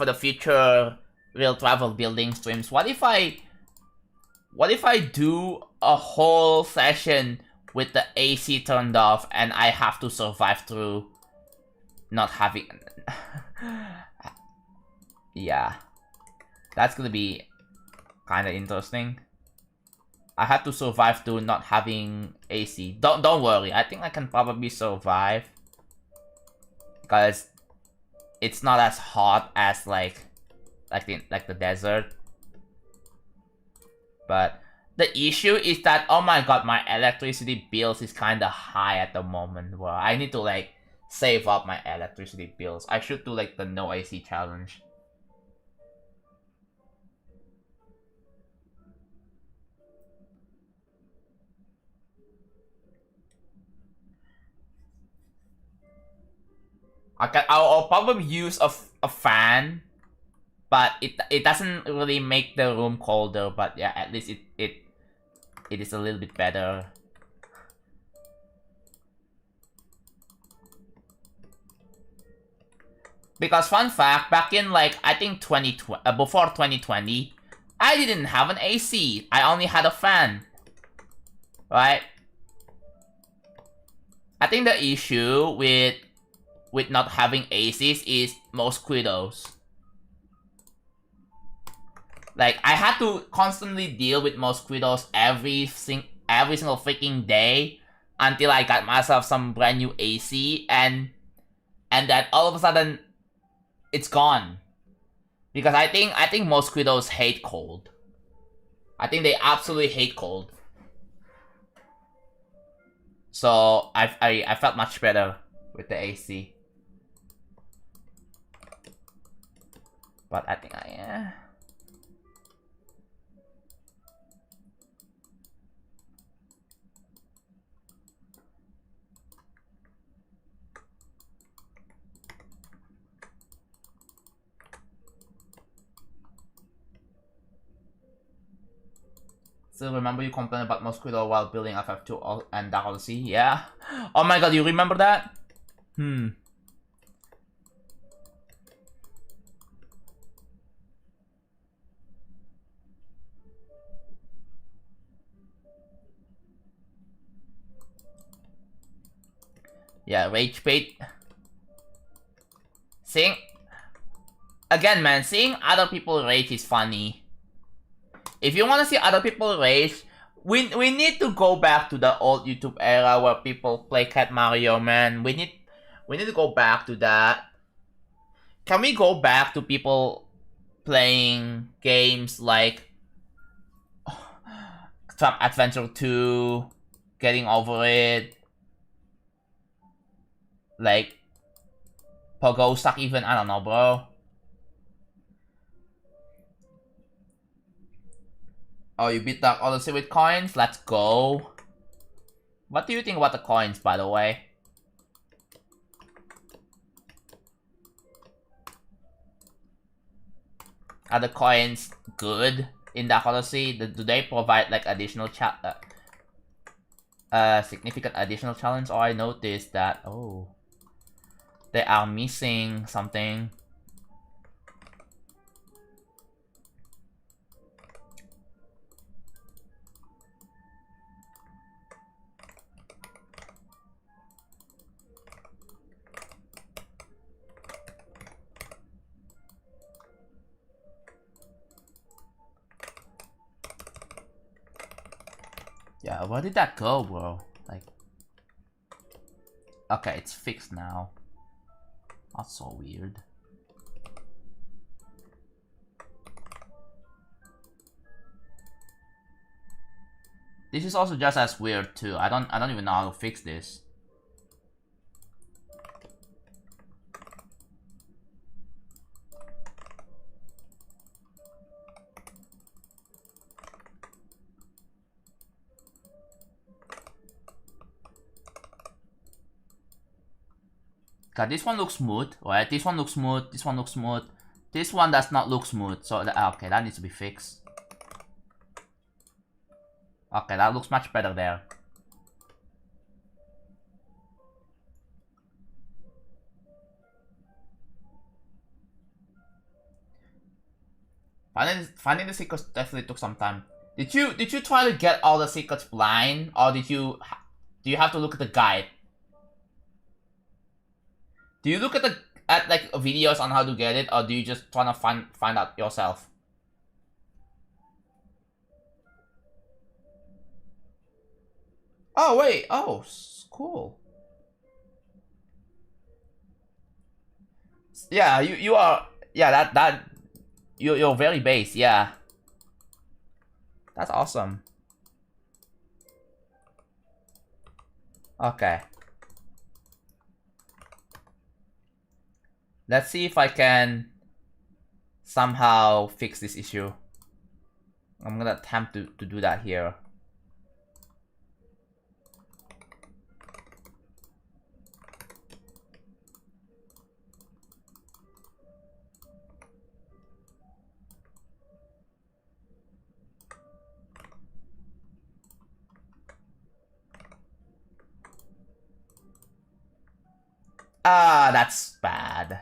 the future real travel building streams. What if I do a whole session with the AC turned off and I have to survive through not having yeah. That's gonna be kinda interesting. I have to survive through not having AC. Don't worry, I think I can probably survive. Because it's not as hot as like the desert. But the issue is that, oh my god, my electricity bills is kinda high at the moment. Well, I need to like save up my electricity bills. I should do like the no AC challenge. I'll probably use a fan, but it doesn't really make the room colder. But yeah, at least it is a little bit better. Because fun fact, back in like I think before 2020, I didn't have an AC. I only had a fan. Right? I think the issue with not having ACs is mosquitoes. Like, I had to constantly deal with mosquitoes every single freaking day until I got myself some brand new AC, and then all of a sudden it's gone. Because I think mosquitoes hate cold. I think they absolutely hate cold. So I felt much better with the AC. But I think Still remember you complained about mosquito while building FF2 and Dark Odyssey? Yeah. Oh my god, you remember that? Yeah, rage bait. Seeing other people rage is funny. If you want to see other people rage, we need to go back to the old YouTube era where people play Cat Mario, man. We need to go back to that. Can we go back to people playing games like Truck Adventure 2, Getting Over It, like Pogo Stuck even? I don't know, bro. Oh, you beat Dark Odyssey with coins? Let's go. What do you think about the coins, by the way? Are the coins good in Dark Odyssey? Do they provide like additional significant additional challenge? Oh, I noticed that. Oh, they are missing something. Yeah, where did that go, bro? Like, okay, it's fixed now. That's so weird. This is also just as weird too. I don't even know how to fix this. God, this one looks smooth, right? This one looks smooth, this one looks smooth. This one does not look smooth, so okay, that needs to be fixed. Okay, that looks much better there. Finding the secrets definitely took some time. Did you try to get all the secrets blind, or do you have to look at the guide? Do you look at like videos on how to get it, or do you just try to find out yourself? Oh wait, oh cool. Yeah, you are, yeah, you're very base, yeah. That's awesome. Okay. Let's see if I can somehow fix this issue. I'm gonna attempt to do that here. Ah, that's bad.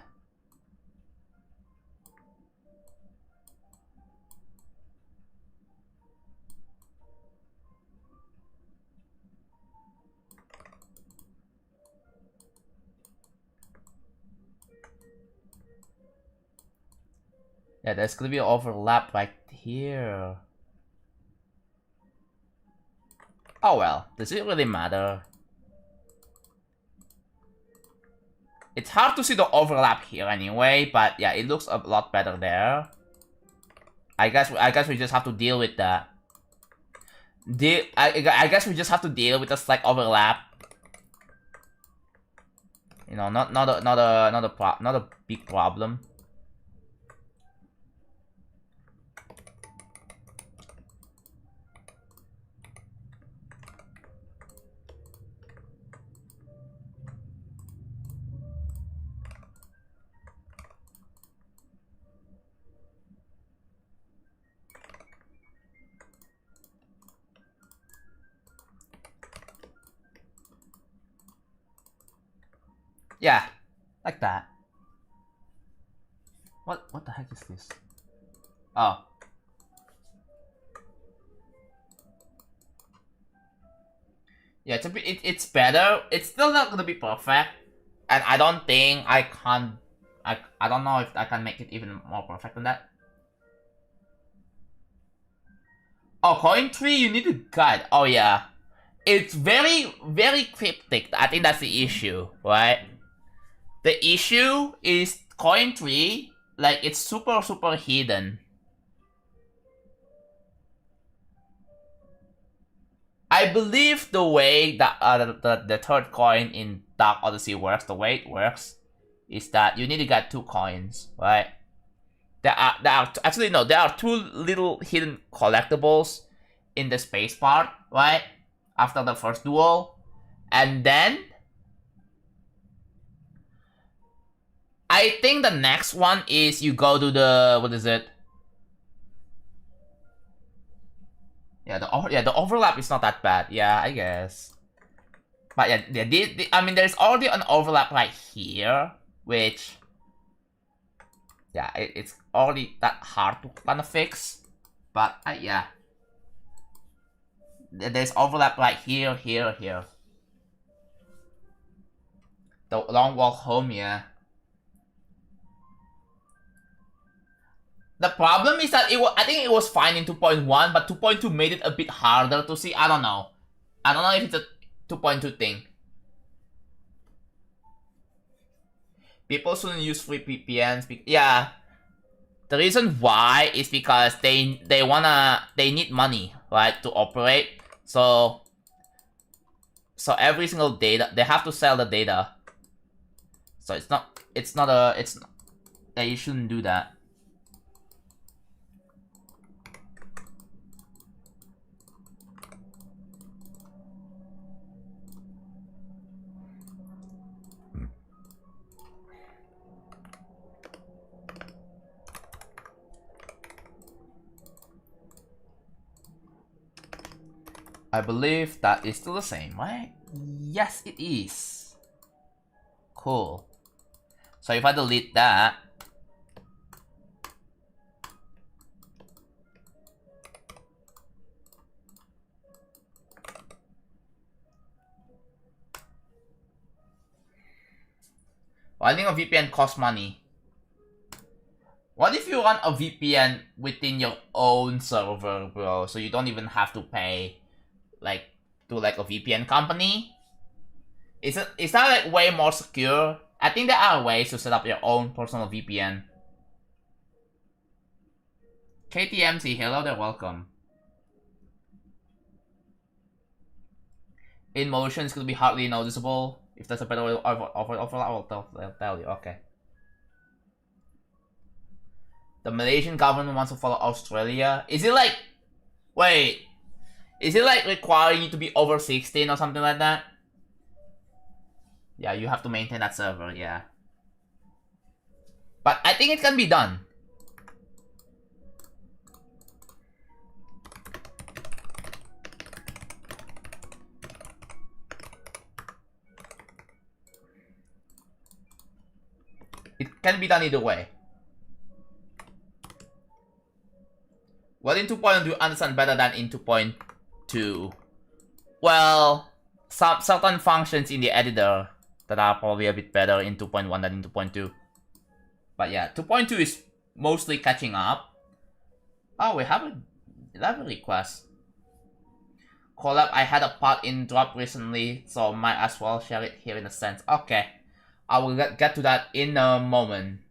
Yeah, there's gonna be an overlap right here. Oh well, does it really matter? It's hard to see the overlap here anyway, but yeah, it looks a lot better there. I guess we just have to deal with that. I guess we just have to deal with the slight overlap. You know, not a big problem. Yeah, like that. What the heck is this? Oh. Yeah, it's better. It's still not gonna be perfect, and I don't think I can. I don't know if I can make it even more perfect than that. Oh, coin tree, you need a guide. Oh yeah. It's very, very cryptic. I think that's the issue, right? The issue is coin tree, like it's super, super hidden. I believe the way that the third coin in Dark Odyssey works, the way it works, is that you need to get 2 coins, right? There are actually no, there are 2 little hidden collectibles in the space part, right? After the first duel, and then I think the next one is you go to the what is it? Yeah, the overlap is not that bad. Yeah, I guess. But yeah, I mean, there's already an overlap right here, which yeah, it's already that hard to kind of fix. But yeah, there's overlap right here, here. The long walk home, yeah. The problem is that I think it was fine in 2.1, but 2.2 made it a bit harder to see. I don't know. I don't know if it's a 2.2 thing. People shouldn't use free VPNs. Yeah, the reason why is because they need money, right, to operate. So every single data they have to sell the data. So you shouldn't do that. I believe that is still the same, right? Yes, it is. Cool. So if I delete that, well, I think a VPN costs money. What if you run a VPN within your own server, bro? So you don't even have to pay, like, to like a VPN company? Is that like way more secure? I think there are ways to set up your own personal VPN. KTMC, hello there, welcome. In motion is gonna be hardly noticeable. If that's a better way to overlap, I'll tell you. Okay. The Malaysian government wants to follow Australia. Is it like, wait, is it like requiring you to be over 16 or something like that? Yeah, you have to maintain that server, yeah. But I think it can be done. It can be done either way. What in 2.0 do you understand better than in 2.2? Well, some certain functions in the editor that are probably a bit better in 2.1 than in 2.2. But yeah, 2.2 is mostly catching up. Oh, we have a request. Collab, I had a part in drop recently, so might as well share it here in a sense. Okay, I will get to that in a moment.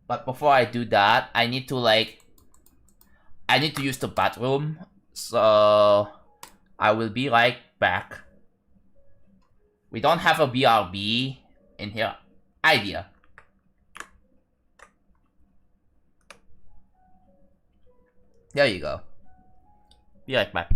But before I do that, I need to use the bathroom. So I will be right back. We don't have a BRB in here. Idea. There you go. Be right back.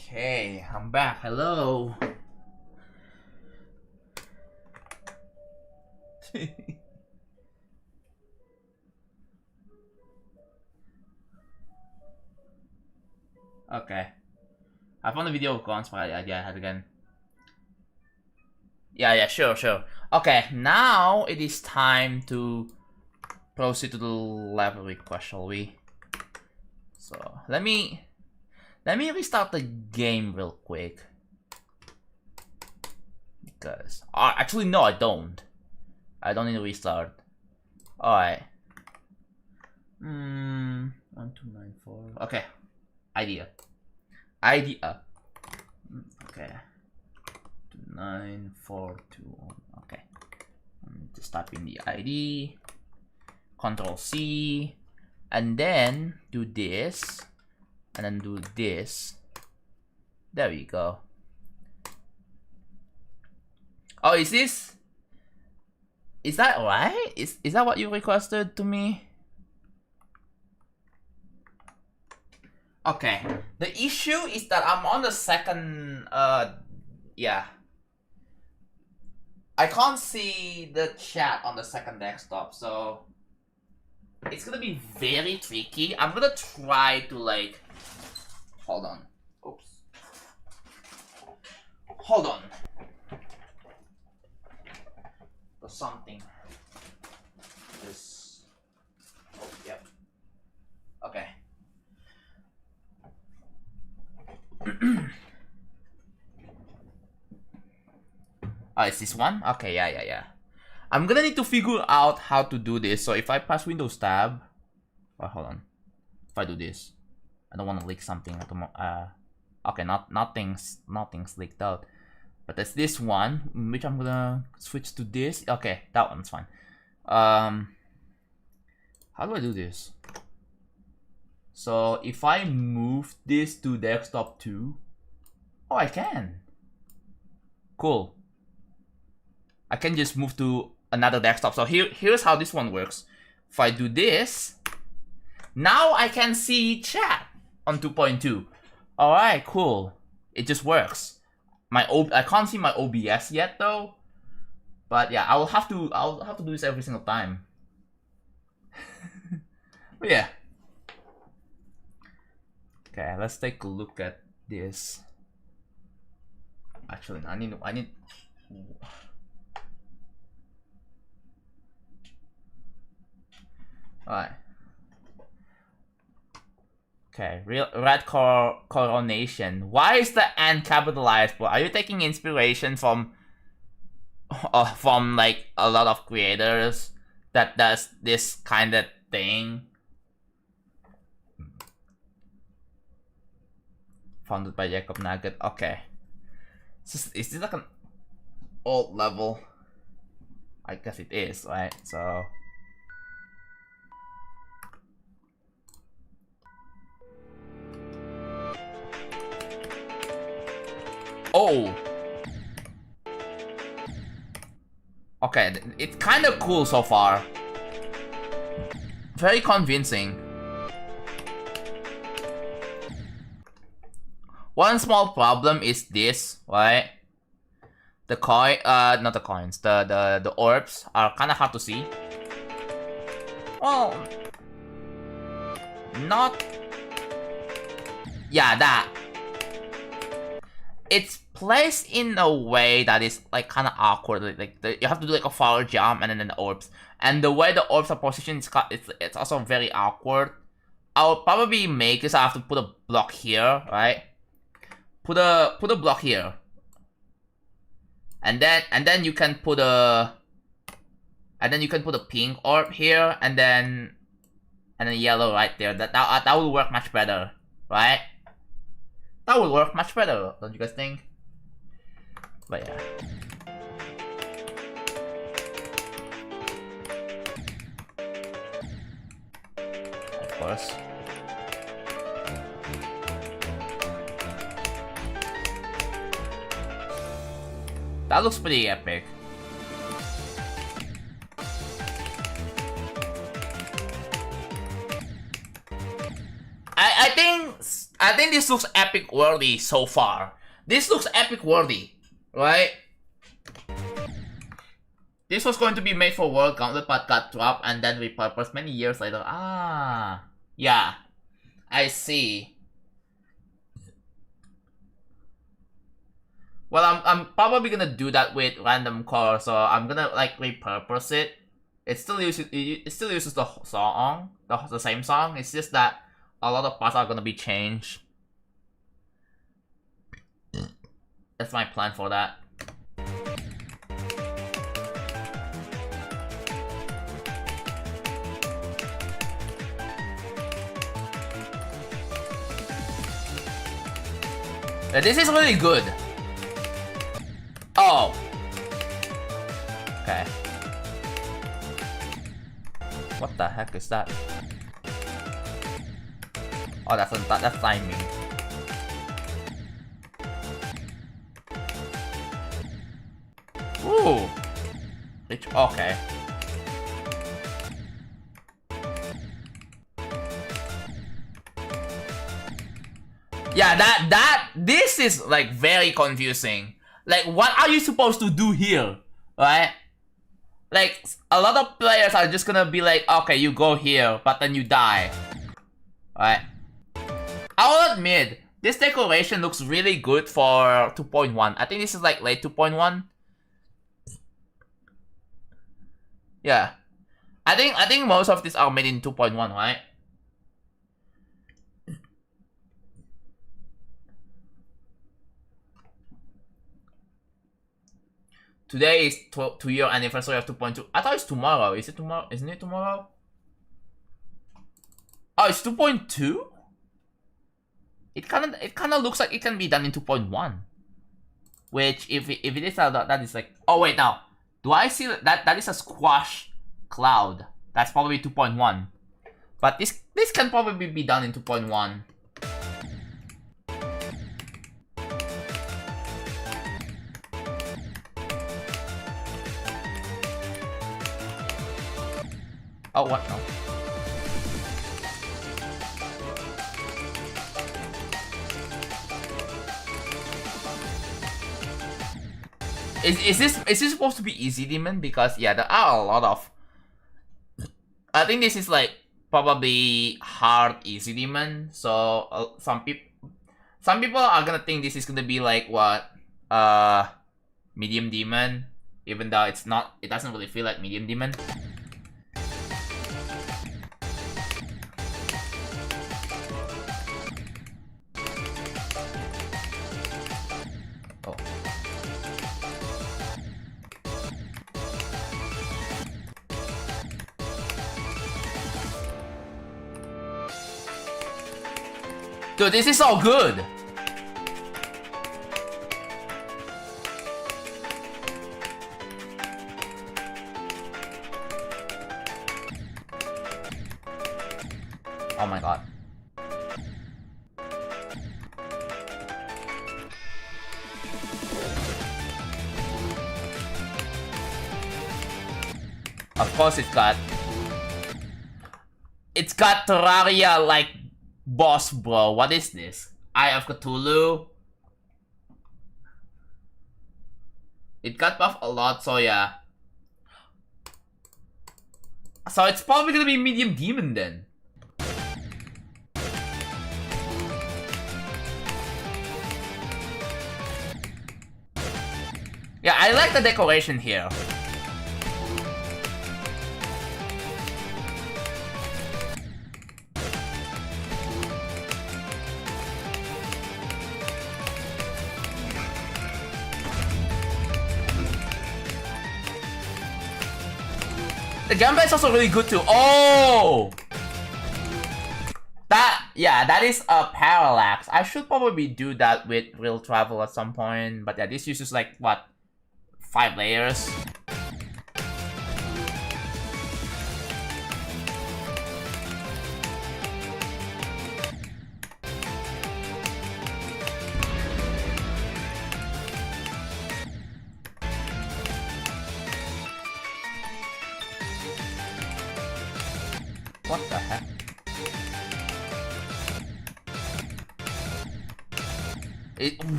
Okay, I'm back. Hello. Okay. I found the video of cons, but yeah, I had again. Yeah, sure. Okay, now it is time to proceed to the level request, shall we? So let me restart the game real quick. Because actually no, I don't. I don't need to restart. Alright. 1294. Okay. Idea. Okay. 2942. Okay. Just type in the ID. Control C. And then do this. And then do this. There we go. Oh, is that right? Is that what you requested to me? Okay. The issue is that I'm on the second yeah. I can't see the chat on the second desktop, so it's gonna be very tricky. I'm gonna try to like hold on. Oops. Hold on. Or something. This. Oh, yep. Okay. Oh, is this one? Okay, yeah. I'm gonna need to figure out how to do this. So if I press Windows Tab, oh, hold on. If I do this, I don't want to leak something. Okay, nothing's leaked out. But there's this one, which I'm gonna switch to this. Okay, that one's fine. How do I do this? So if I move this to desktop 2, oh, I can. Cool. I can just move to another desktop. So here's how this one works. If I do this, now I can see chat on 2.2. All right, cool. It just works. I can't see my OBS yet though. But yeah, I'll have to do this every single time. But yeah. Okay, let's take a look at this. Actually, I need. Alright. Okay, red coronation. Why is the N capitalized? Bro? Are you taking inspiration from like a lot of creators that does this kind of thing? Founded by Jacob Nugget. Okay. Is this like an old level? I guess it is, right? So. Oh. Okay, it's kind of cool so far. Very convincing. One small problem is this, right? The not the coins, the orbs are kind of hard to see. Well, not. Yeah, that. It's placed in a way that is like kind of awkward. Like you have to do like a forward jump and then the orbs. And the way the orbs are positioned, it's also very awkward. I'll probably make this. I have to put a block here, right? Put a block here. And then you can put a pink orb here, and then yellow right there. That will work much better, right? That would work much better, don't you guys think? But yeah. Of course. That looks pretty epic. I think this looks epic worthy so far. This looks epic worthy, right? This was going to be made for World Gauntlet but got dropped and then repurposed many years later. Ah, yeah, I see. Well, I'm probably gonna do that with Random Core, so I'm gonna like repurpose it. It still uses the song, the same song. It's just that a lot of parts are gonna be changed. That's my plan for that. This is really good. Oh. Okay. What the heck is that? Oh, that's timing. Ooh. Okay. Yeah, this is like very confusing. Like, what are you supposed to do here, right? Like, a lot of players are just gonna be like, okay, you go here, but then you die, right? I will admit, this decoration looks really good for 2.1. I think this is like late 2.1. Yeah, I think most of these are made in 2.1, right? Today is 2-year anniversary of 2.2. I thought it's tomorrow. Is it tomorrow? Isn't it tomorrow? Oh, it's 2.2? It kinda looks like it can be done in 2.1. Which if it is that is like, oh wait, now do I see that is a squash cloud? That's probably 2.1. But this can probably be done in 2.1. Oh, what? No. Is this supposed to be easy demon? Because yeah, there are a lot of. I think this is like probably hard easy demon. So some people are gonna think this is gonna be like what medium demon, even though it's not. It doesn't really feel like medium demon. Dude, this is so good! Oh my god. Of course it's got Terraria like boss, bro. What is this? Eye of Cthulhu. It got buffed a lot, so yeah. So it's probably gonna be medium demon then. Yeah, I like the decoration here. The gameplay is also really good too. Oh! That is a parallax. I should probably do that with real travel at some point. But yeah, this uses like, what? 5 layers? What the heck?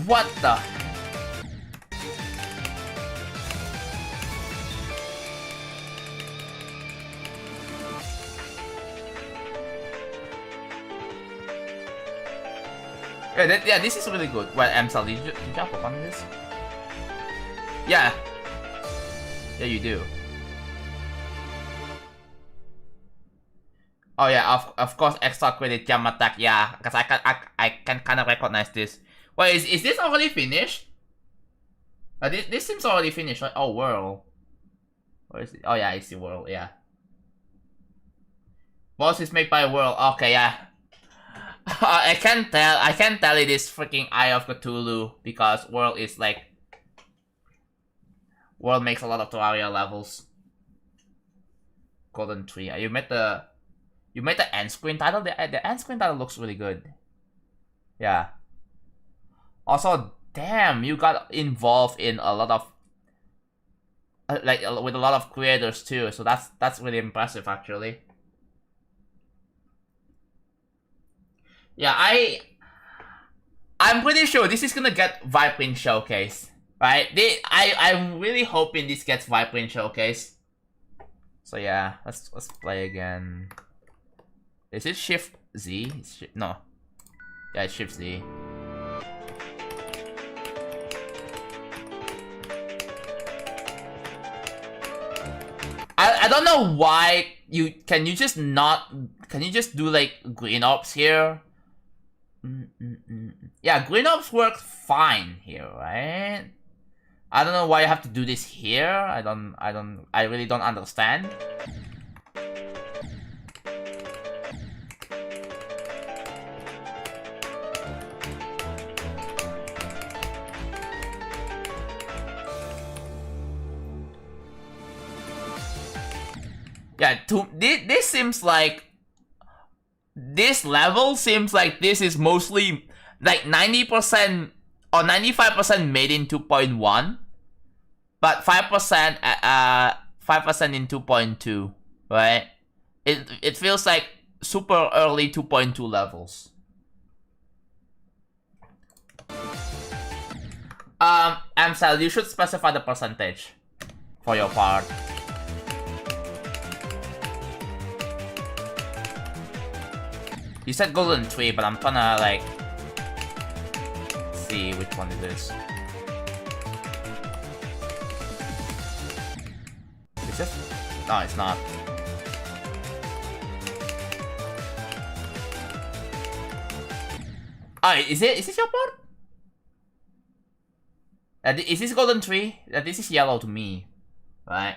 What the? Yeah, this is really good. Well, Amsal, did you have fun with this? Yeah. Yeah, you do. Oh yeah, of course, extra credit jump attack. Yeah, because I can kind of recognize this. Wait, is this already finished? This seems already finished, right? Oh, world. Where is it? Oh yeah, it's the world. Yeah. Boss is made by world. Okay, yeah. I can tell it is freaking Eye of Cthulhu because world is like world makes a lot of Terraria levels. Golden Tree. You made the end screen title. The end screen title looks really good. Yeah. Also, damn, you got involved in a lot of with a lot of creators too. So that's really impressive actually. Yeah, I'm pretty sure this is gonna get Viprint Showcase, right? I'm really hoping this gets Viprint Showcase. So yeah, let's play again. Is it Shift Z? No. Yeah, it's Shift Z. I don't know why can you just do like green ops here? Yeah, green ops works fine here, right? I don't know why you have to do this here. I really don't understand. Yeah, this seems like this level seems like this is mostly like 90% or 95% made in 2.1, but 5% 5% in 2.2, right? It feels like super early 2.2 levels. Amsal, you should specify the percentage for your part. You said Golden Tree, but I'm trying to like see which one it is. Is it? No, it's not. Oh, is this your part? Is this Golden Tree? This is yellow to me, right?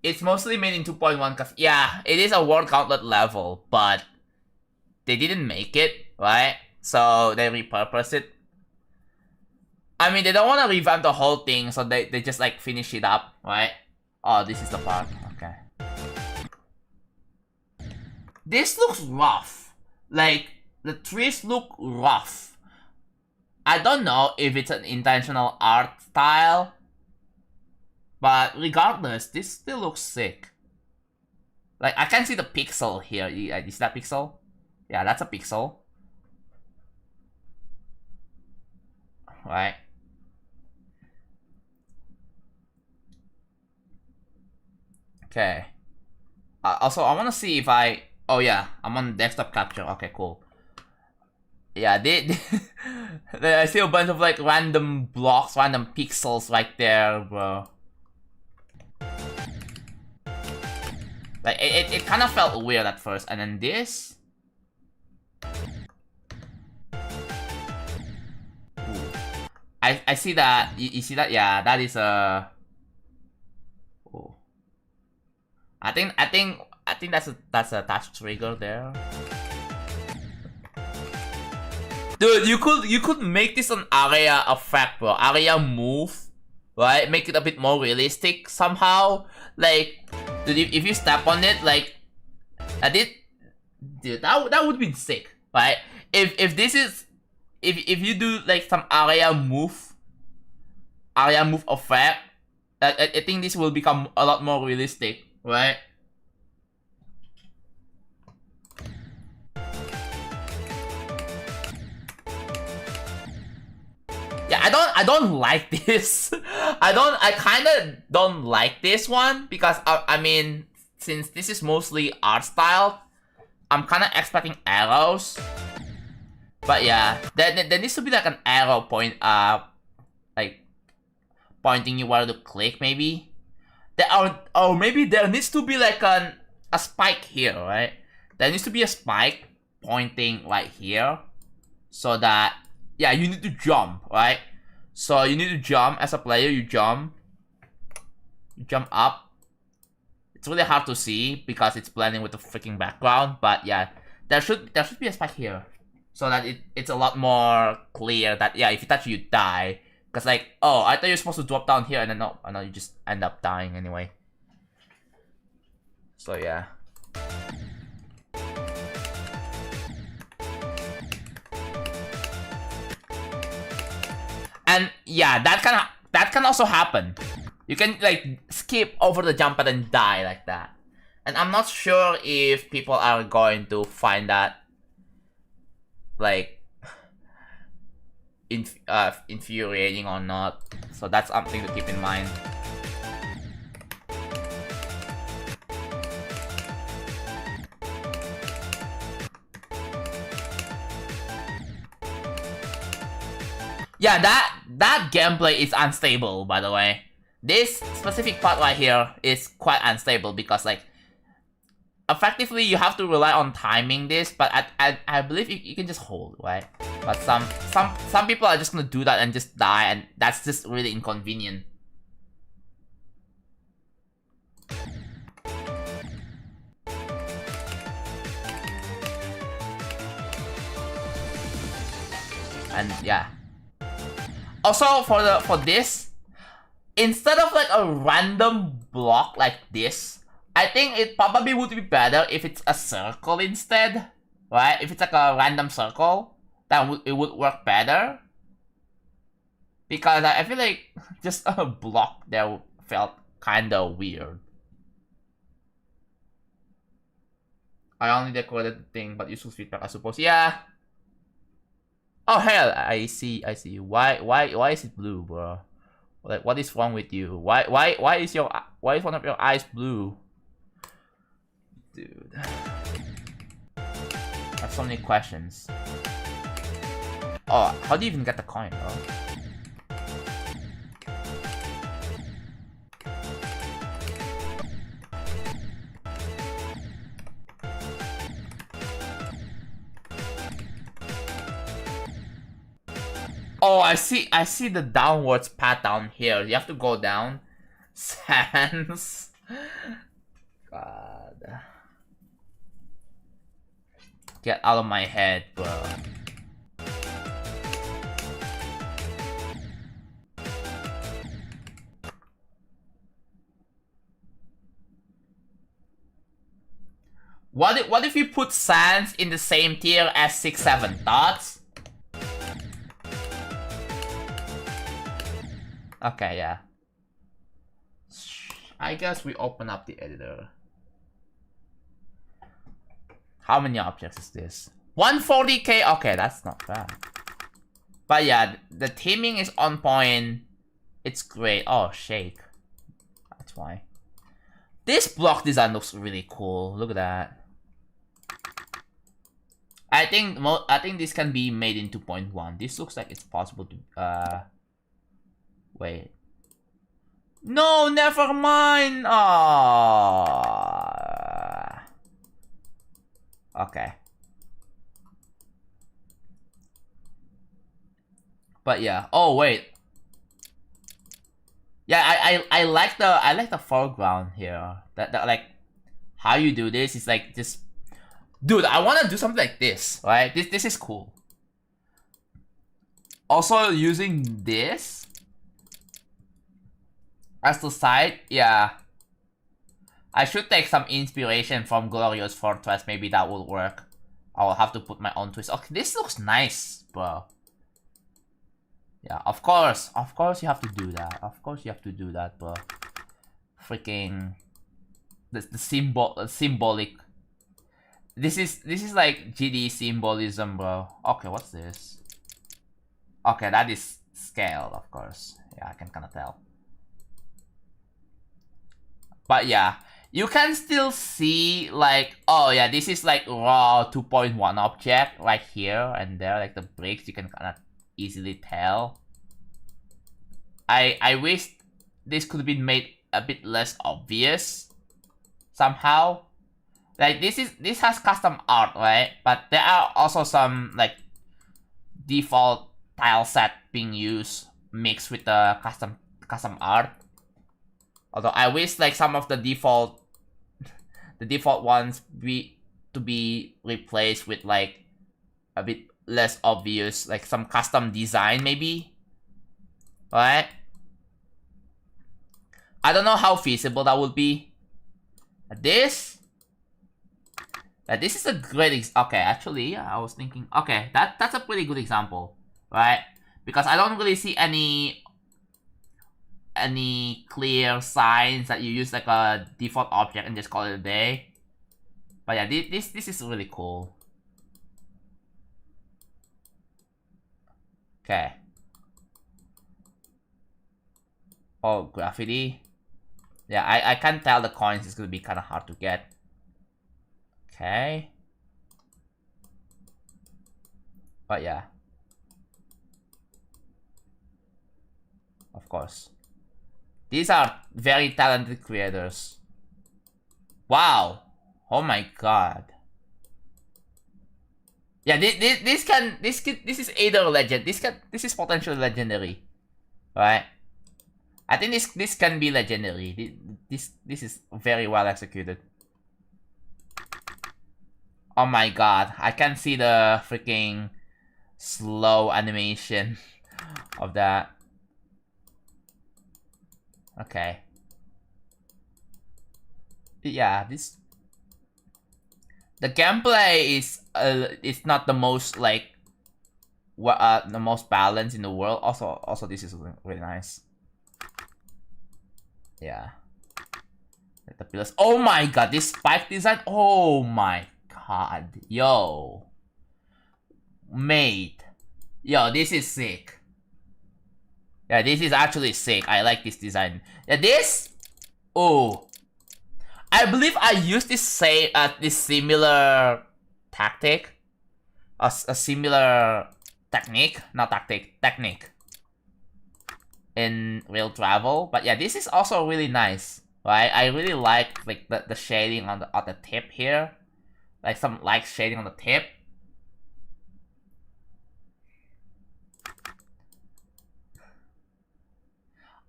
It's mostly made in 2.1 because, yeah, it is a World Gauntlet level, but they didn't make it, right? So they repurposed it. I mean, they don't want to revamp the whole thing, so they just like finish it up, right? Oh, this is the part. Okay. This looks rough. Like, the trees look rough. I don't know if it's an intentional art style, but regardless, this still looks sick. Like, I can see the pixel here. Is that pixel? Yeah, that's a pixel. Right. Okay. Also, I want to see if I... Oh yeah, I'm on desktop capture. Okay, cool. Yeah, I see a bunch of like random blocks, random pixels right there, bro. Like, it kind of felt weird at first, and then this... Ooh. I see that, you see that? Yeah, that is a... Ooh. I think that's a touch trigger there. Dude, you could make this an area effect, bro. Area move, right? Make it a bit more realistic somehow. Like, dude, if you step on it, like, dude, that would be sick, right? If this is, if you do like some area move effect, I think this will become a lot more realistic, right? I don't like this. I kind of don't like this one because I mean, since this is mostly art style, I'm kind of expecting arrows. But yeah, there needs to be like an arrow point, like pointing you where to click maybe. Or maybe there needs to be like a spike here, right? There needs to be a spike pointing right here, so that yeah, you need to jump, right? So you need to jump as a player. You jump up. It's really hard to see because it's blending with the freaking background. But yeah, there should be a spike here, so that it's a lot more clear that yeah, if you touch it, you die. Cause like, oh, I thought you're supposed to drop down here, and then no, you just end up dying anyway. So yeah. And yeah, that can also happen. You can like skip over the jump and then die like that. And I'm not sure if people are going to find that like infuriating or not. So that's something to keep in mind. Yeah, that gameplay is unstable, by the way. This specific part right here is quite unstable because like effectively you have to rely on timing this, but I believe you can just hold, right? But some people are just gonna do that and just die, and that's just really inconvenient. And yeah. Also for this, instead of like a random block like this, I think it probably would be better if it's a circle instead, right? If it's like a random circle, then it would work better. Because I feel like just a block there felt kinda weird. I only decorated the thing, but useful feedback, I suppose. Yeah. Oh hell, I see. Why is it blue, bro? Like, what is wrong with you? Why is one of your eyes blue? Dude. I have so many questions. Oh, how do you even get the coin, bro? Oh, I see the downwards path down here. You have to go down. Sans. God. Get out of my head, bro. What if you put Sans in the same tier as 6-7? Thoughts? Okay, yeah. I guess we open up the editor. How many objects is this? 140k? Okay, that's not bad. But yeah, the theming is on point. It's great. Oh, shake. That's why. This block design looks really cool. Look at that. I think this can be made in 2.1. This looks like it's possible to wait. No, never mind. Okay. But yeah. Oh wait. Yeah, I like the foreground here. That like how you do this is like just, dude, I want to do something like this, right? This is cool. Also using this as the side, yeah. I should take some inspiration from Glorious Fortress. Maybe that will work. I will have to put my own twist. Okay, this looks nice, bro. Yeah, of course you have to do that. Of course you have to do that, bro. Freaking the symbolic. This is like GD symbolism, bro. Okay, what's this? Okay, that is scaled, of course. Yeah, I can kind of tell. But yeah, you can still see like, oh yeah, this is like raw 2.1 object right here and there, like the bricks, you can kind of easily tell. I wish this could have been made a bit less obvious somehow. Like this has custom art, right? But there are also some like default tile set being used mixed with the custom art. Although I wish like some of the default ones to be replaced with like a bit less obvious, like some custom design maybe. Right? I don't know how feasible that would be. This is a great okay, actually, yeah, I was thinking, okay, that's a pretty good example, right? Because I don't really see any clear signs that you use like a default object and just call it a day. But yeah, this is really cool. Okay. Oh, graffiti. Yeah, I can tell the coins is gonna be kind of hard to get. Okay. But yeah. Of course. These are very talented creators. Wow. Oh my god. Yeah, this is either a legend. This is potentially legendary. Right? I think this can be legendary. This is very well executed. Oh my god, I can see the freaking slow animation of that. Okay. Yeah, the gameplay is not the most like the most balanced in the world. Also this is really nice. Yeah. The pillars. Oh my god, this spike design. Oh my god. Yo. Mate. Yo, this is sick. Yeah, this is actually sick. I like this design. Yeah, this. Oh. I believe I used this similar tactic. A similar technique. Not tactic. Technique. In real travel. But yeah, this is also really nice. Right? I really like the shading on the tip here. Like some light shading on the tip.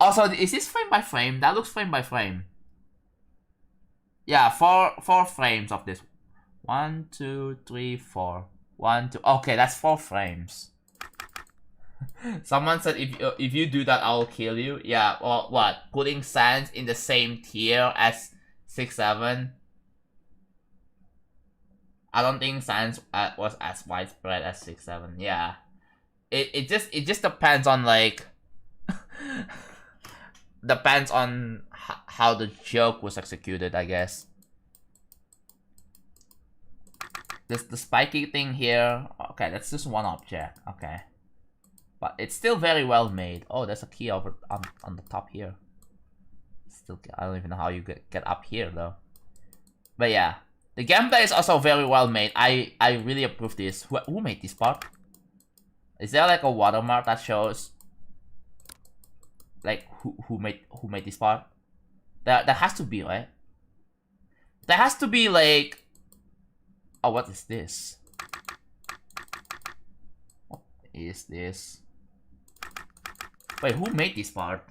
Also, is this frame by frame? That looks frame by frame. Yeah, four frames of this. 1, 2, 3, 4. 1, 2. Okay, that's 4 frames. Someone said if you do that, I'll kill you. Yeah. Well, what? Putting Sans in the same tier as 6, 7. I don't think Sans was as widespread as 6, 7. Yeah. It just depends on like. Depends on how the joke was executed, I guess. The spiky thing here. Okay, that's just one object. Okay. But it's still very well made. Oh, there's a key over on the top here. Still, I don't even know how you get up here though. But yeah, the gameplay is also very well made. I really approve this. Who made this part? Is there like a watermark that shows like who made this part? There has to be, right? There has to be like. Oh, what is this? What is this? Wait, who made this part?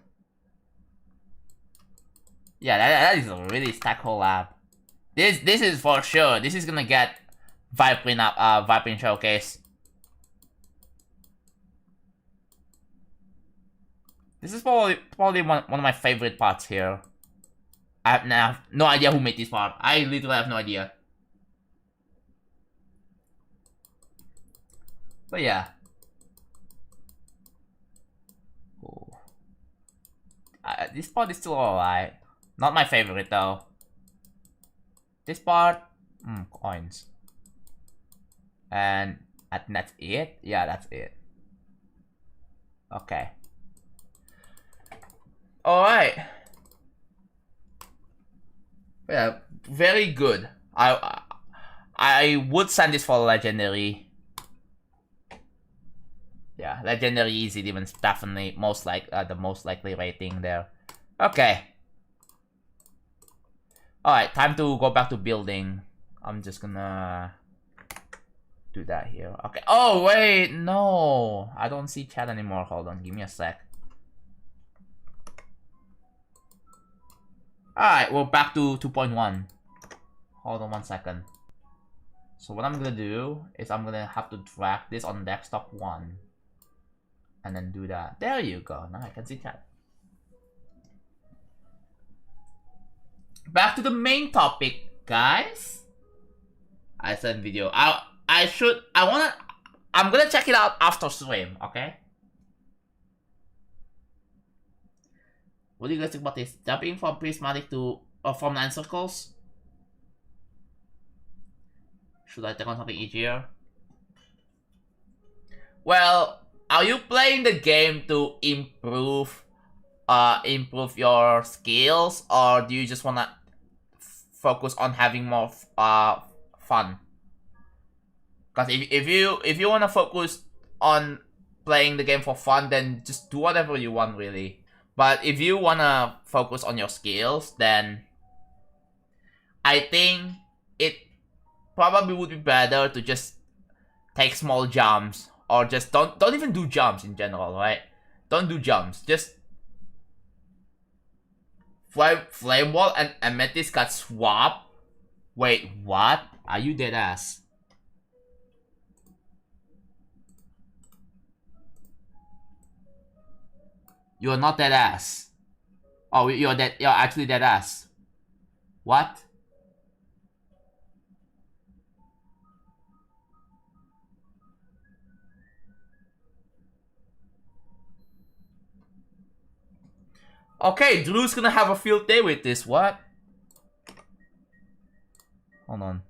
Yeah, that is a really stack collab. This is for sure. This is gonna get Vibrant Showcase. This is probably one of my favorite parts here. I have no idea who made this part. I literally have no idea. But yeah. Oh. This part is still alright. Not my favorite though. This part, coins. And that's it? Yeah, that's it. Okay. Alright. Yeah, very good. I would send this for legendary. Yeah, legendary is even definitely the most likely rating there. Okay. Alright, time to go back to building. I'm just gonna do that here. Okay. Oh wait, no. I don't see chat anymore. Hold on, give me a sec. Alright, we're back to 2.1. Hold on 1 second. So what I'm gonna do is I'm gonna have to drag this on desktop 1. And then do that. There you go. Now I can see chat. Back to the main topic, guys. I sent video. I'm gonna check it out after stream, okay? What do you guys think about this? Jumping from prismatic to from 9 circles? Should I take on something easier? Well, are you playing the game to improve your skills, or do you just wanna focus on having more fun? Because if you wanna focus on playing the game for fun, then just do whatever you want, really. But if you wanna focus on your skills, then I think it probably would be better to just take small jumps, or just don't even do jumps in general, right? Don't do jumps. Just Flame Wall and Amethyst got swapped. Wait, what? Are you dead ass? You're not dead ass. Oh, you're dead. You're actually dead ass. What? Okay, Drew's gonna have a field day with this. What? Hold on.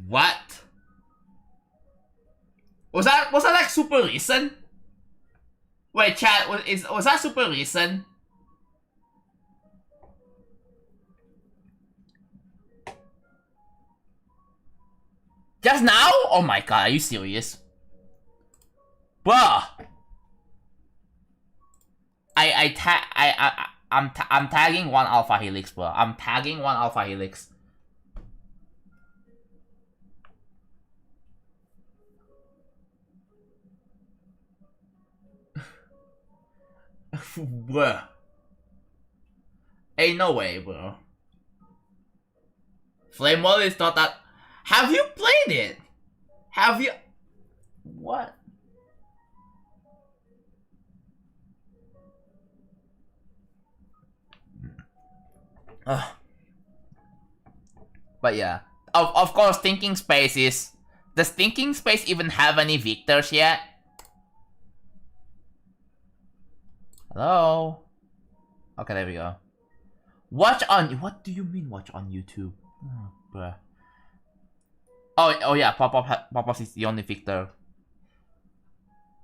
What? Was that like super recent? Wait, chat, was that super recent? Just now? Oh my god, are you serious? Bruh. I'm tagging one Alpha Helix, bro. I'm tagging one Alpha Helix. Bruh. Ain't no way, bro. Flame Wall is not that. Have you played it? Have you? What? But yeah, of course, Thinking Space is. Does Thinking Space even have any victors yet? Hello. Okay, there we go. Watch on. What do you mean watch on YouTube? Oh, bruh. Oh yeah, Pop-Up is the only victor.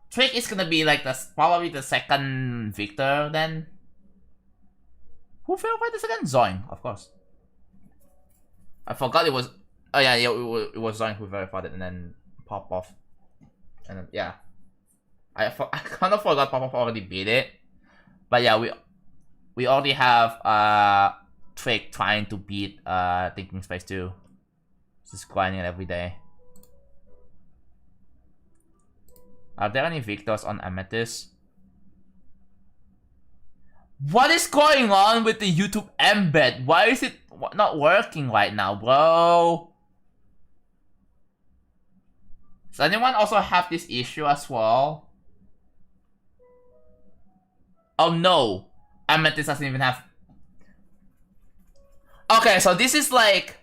Trick is gonna be like probably the second victor then. Who failed by the second? Zoin, of course. I forgot it was. Oh yeah, it was Zoin who verified it, and then Pop-Off, and then yeah. I kind of forgot Pop-Off already beat it, but yeah, we already have Trick trying to beat Thinking Space too. Just grinding it every day. Are there any victors on Amethyst? What is going on with the YouTube embed? Why is it not working right now, bro? Does anyone also have this issue as well? Oh no, Amethyst doesn't even have. Okay, so this is like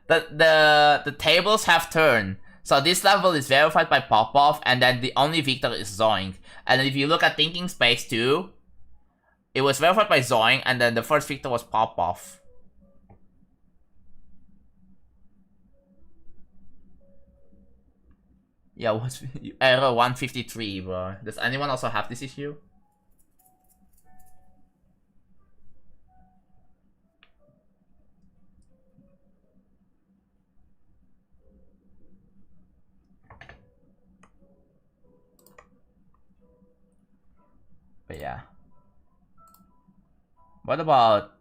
the tables have turned. So this level is verified by Popov, and then the only victor is Zoink. And then if you look at Thinking Space 2, it was verified by Zoink, and then the first victor was Popov. Yeah, what's error 153, bro? Does anyone also have this issue? But yeah. What about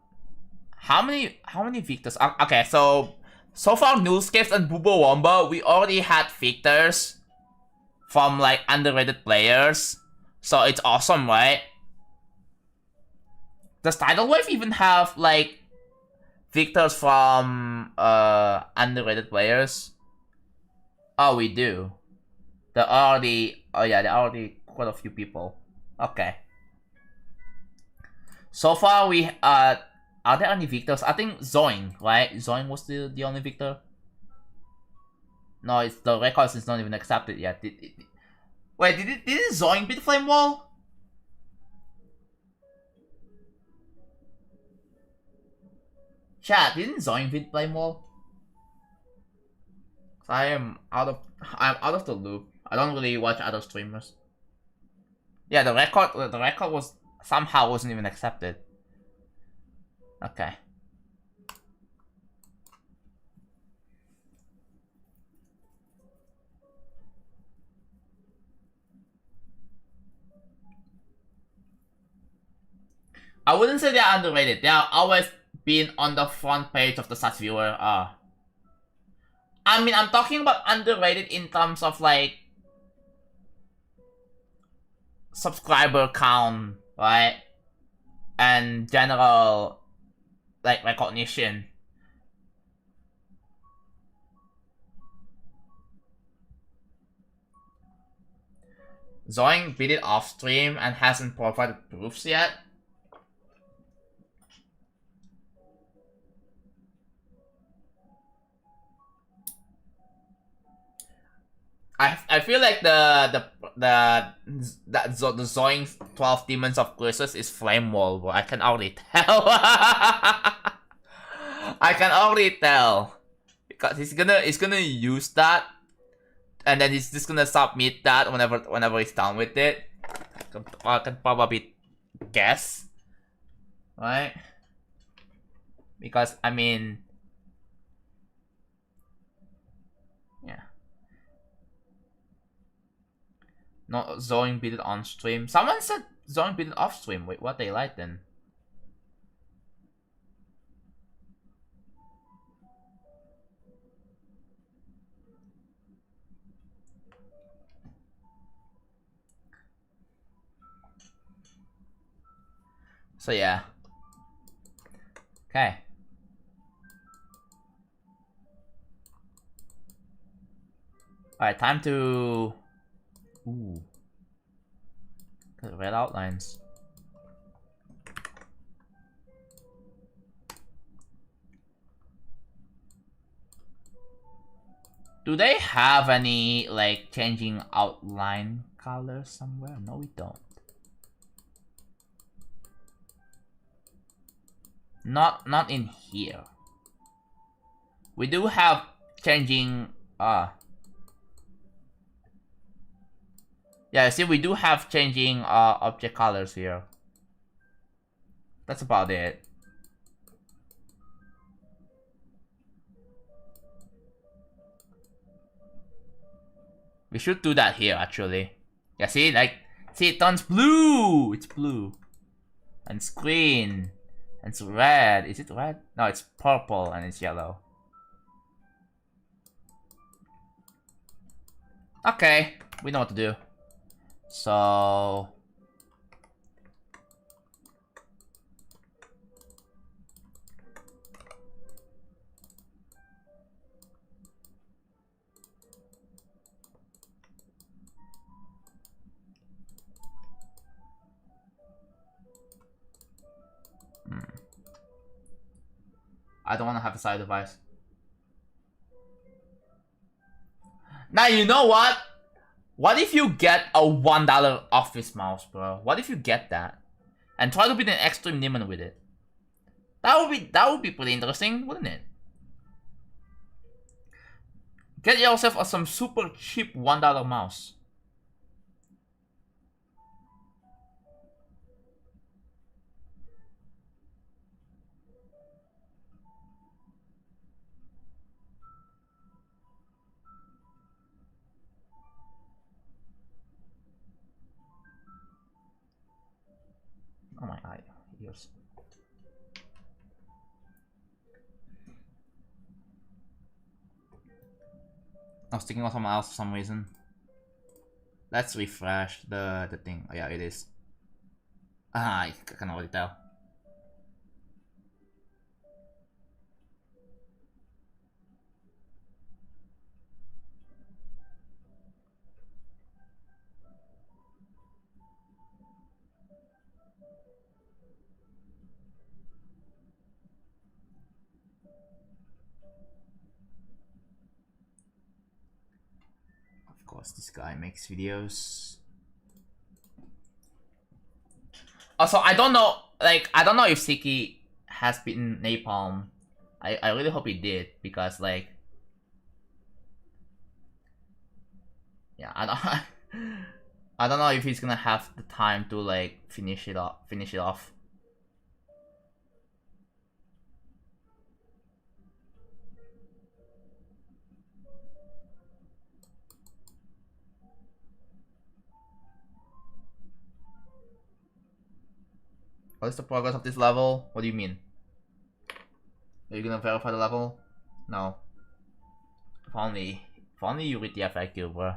how many victors? Okay, so far Newscapes and Bubawamba, we already had victors from like underrated players. So it's awesome, right? Does Tidal Wave even have like victors from underrated players? Oh, we do. There are already there are already quite a few people. Okay. So far we are there any victors? I think Zoing, right? Zoing was the only victor. No, it's the records is not even accepted yet. Wait, did Zoing beat Flame Wall? Chat, didn't Zoing beat Flame Wall? I'm out of the loop. I don't really watch other streamers. Yeah, the record was somehow wasn't even accepted. Okay. I wouldn't say they're underrated. They are always been on the front page of the search viewer. I mean, I'm talking about underrated in terms of like subscriber count, right? And general like recognition. Zoing beat it off stream and hasn't provided proofs yet. I feel like the Zoing 12 Demons of Curses is Flame Wall, bro. I can already tell. I can already tell. Because he's gonna use that, and then he's just gonna submit that whenever he's done with it. I can probably guess. Right? Because I mean, yeah. Not Zoing beat it on stream. Someone said Zoing beat it off stream. Wait, what they like then? So yeah. Okay. Alright, time to... Ooh. Red outlines. Do they have any, like, changing outline colors somewhere? No, we don't. Not in here. We do have changing, yeah, see, we do have changing object colors here. That's about it. We should do that here, actually. Yeah, see, like, see, it turns blue. It's blue. And it's green. And it's red. Is it red? No, it's purple and it's yellow. Okay, we know what to do. So... I don't want to have a side device. Now you know what? What if you get a $1 office mouse, bro? What if you get that and try to be an extreme Neiman with it? That would be pretty interesting, wouldn't it? Get yourself some super cheap $1 mouse. Oh my ears. I was thinking of someone else for some reason. Let's refresh the thing. Oh yeah, it is. Ah, I can already tell. Of course, this guy makes videos. Also, I don't know, like, I don't know if Siki has beaten Napalm. I really hope he did, because, like, yeah, I don't know if he's gonna have the time to, like, finish it off. What is the progress of this level? What do you mean? Are you gonna verify the level? No. If only you read the FAQ, bro.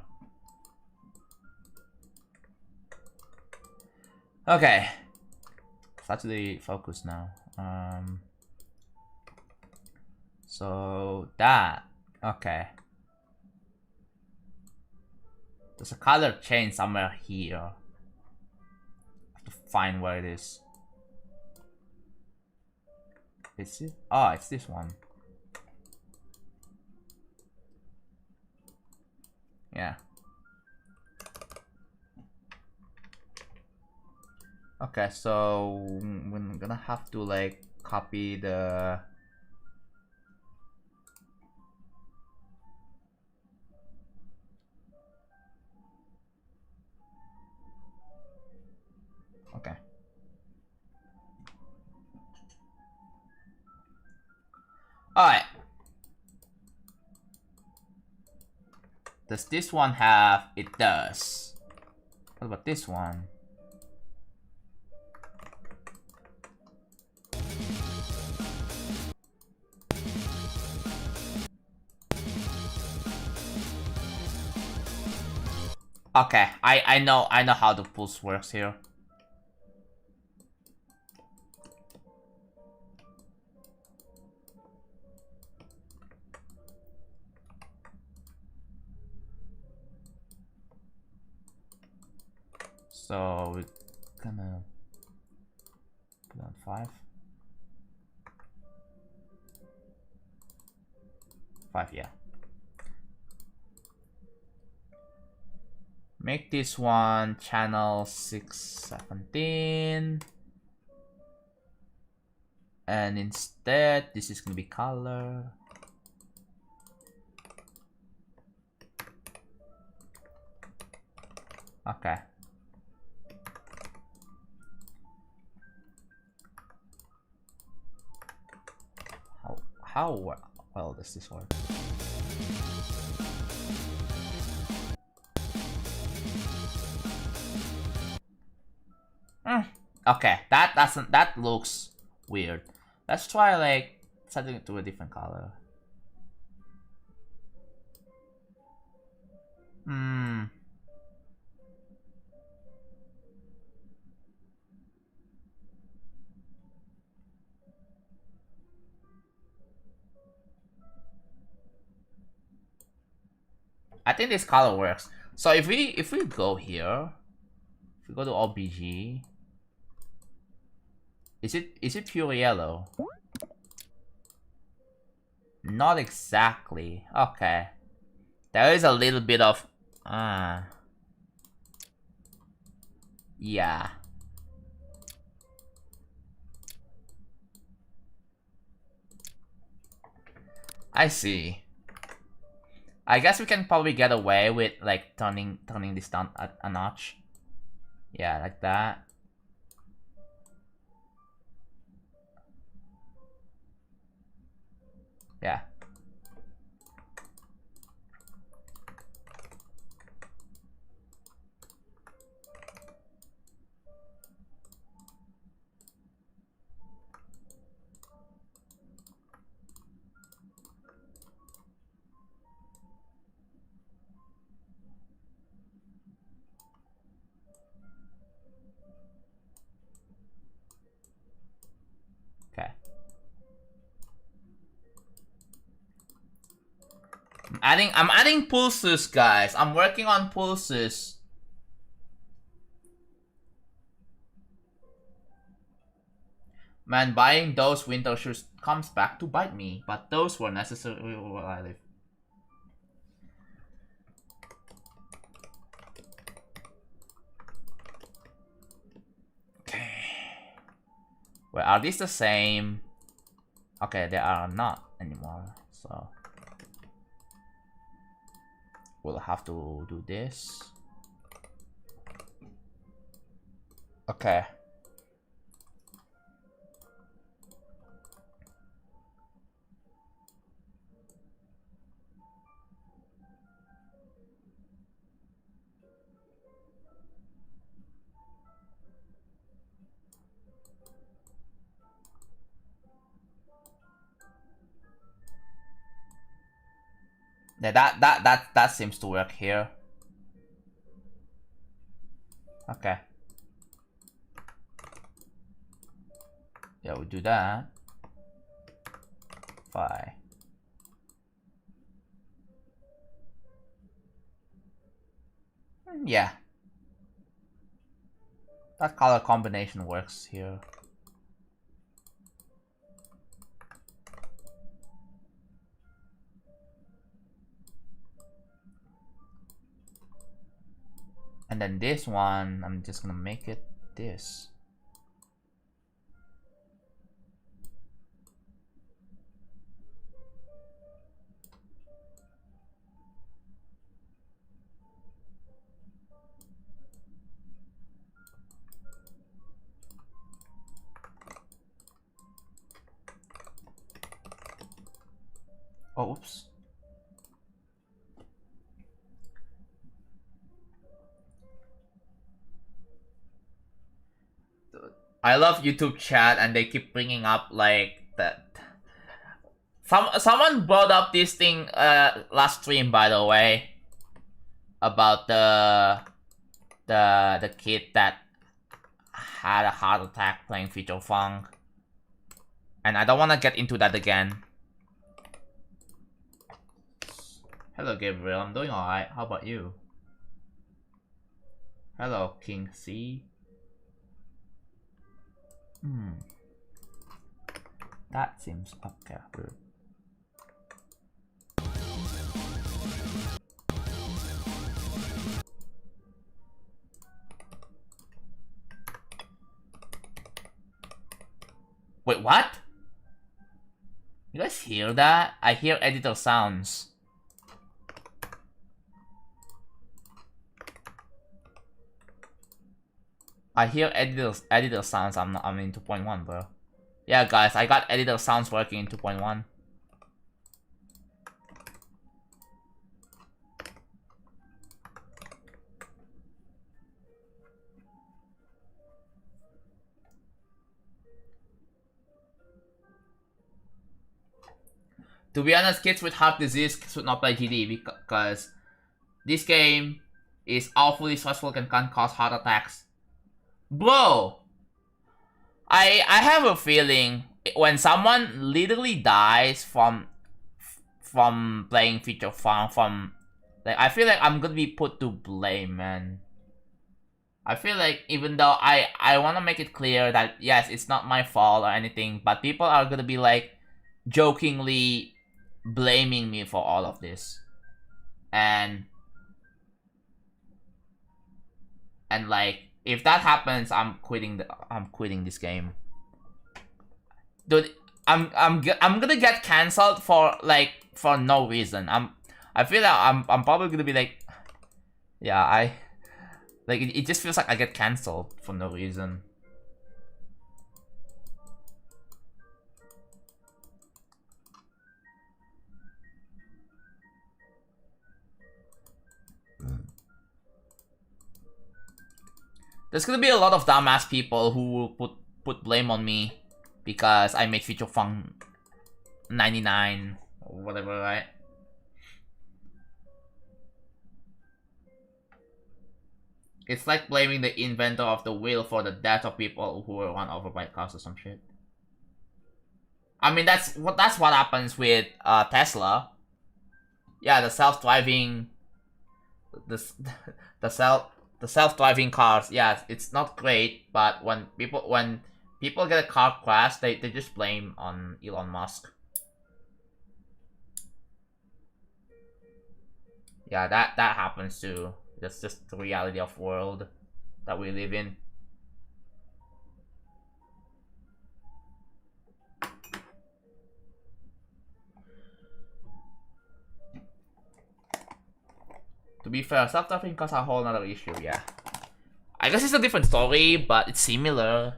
Okay. Let's actually focus now. So that, okay. There's a color change somewhere here. I have to find where it is. Is it? Oh, it's this one. Yeah. Okay, so we're gonna have to like copy the okay. Alright. Does this one have? It does. What about this one? Okay, I know how the pulse works here. So we're gonna put on 5. 5, yeah. Make this one channel 617. And instead, this is gonna be color. Okay. How well does this work? Okay, that looks weird. Let's try like setting it to a different color. I think this color works. So if we go here, if we go to OBG, is it pure yellow? Not exactly. Okay. There is a little bit of... yeah. I see. I guess we can probably get away with like turning this down a notch. Yeah, like that. Yeah. Okay. I'm adding pulses, guys. I'm working on pulses. Man, buying those winter shoes comes back to bite me, but those were necessary where I live. Okay. Well, are these the same? Okay, they are not anymore, so we'll have to do this. Okay. Yeah, that seems to work here. Okay. Yeah, we do that. 5. Yeah. That color combination works here. And then this one, I'm just gonna make it this. Oh, oops. I love YouTube chat and they keep bringing up like that. Someone brought up this thing last stream, by the way, about the kid that had a heart attack playing Feature Funk, and I don't want to get into that again. Hello, Gabriel. I'm doing alright. How about you? Hello, King C. That seems okay. Wait, what? You guys hear that? I hear editor sounds. I hear editor sounds. I'm in 2.1, bro. Yeah, guys, I got editor sounds working in 2.1. To be honest, kids with heart disease should not play GD because this game is awfully stressful and can cause heart attacks. Bro, I have a feeling when someone literally dies from playing Feature Funk, like, I feel like I'm gonna be put to blame, man. I feel like even though I want to make it clear that yes, it's not my fault or anything, but people are gonna be like jokingly blaming me for all of this, and like, if that happens, I'm quitting this game, dude. I'm gonna get cancelled for no reason. I feel like I'm probably gonna be like, yeah, it just feels like I get cancelled for no reason. There's gonna be a lot of dumbass people who will put blame on me because I made Feature Funk 99 or whatever, right? It's like blaming the inventor of the wheel for the death of people who were run over by cars or some shit. I mean, that's what happens with Tesla. Yeah, the self-driving, the self-driving cars. Yeah, it's not great, but when people get a car crash, they just blame on Elon Musk. Yeah, that happens too. That's just the reality of the world that we live in. To be fair, self-driving cars are a whole nother issue, yeah. I guess it's a different story, but it's similar.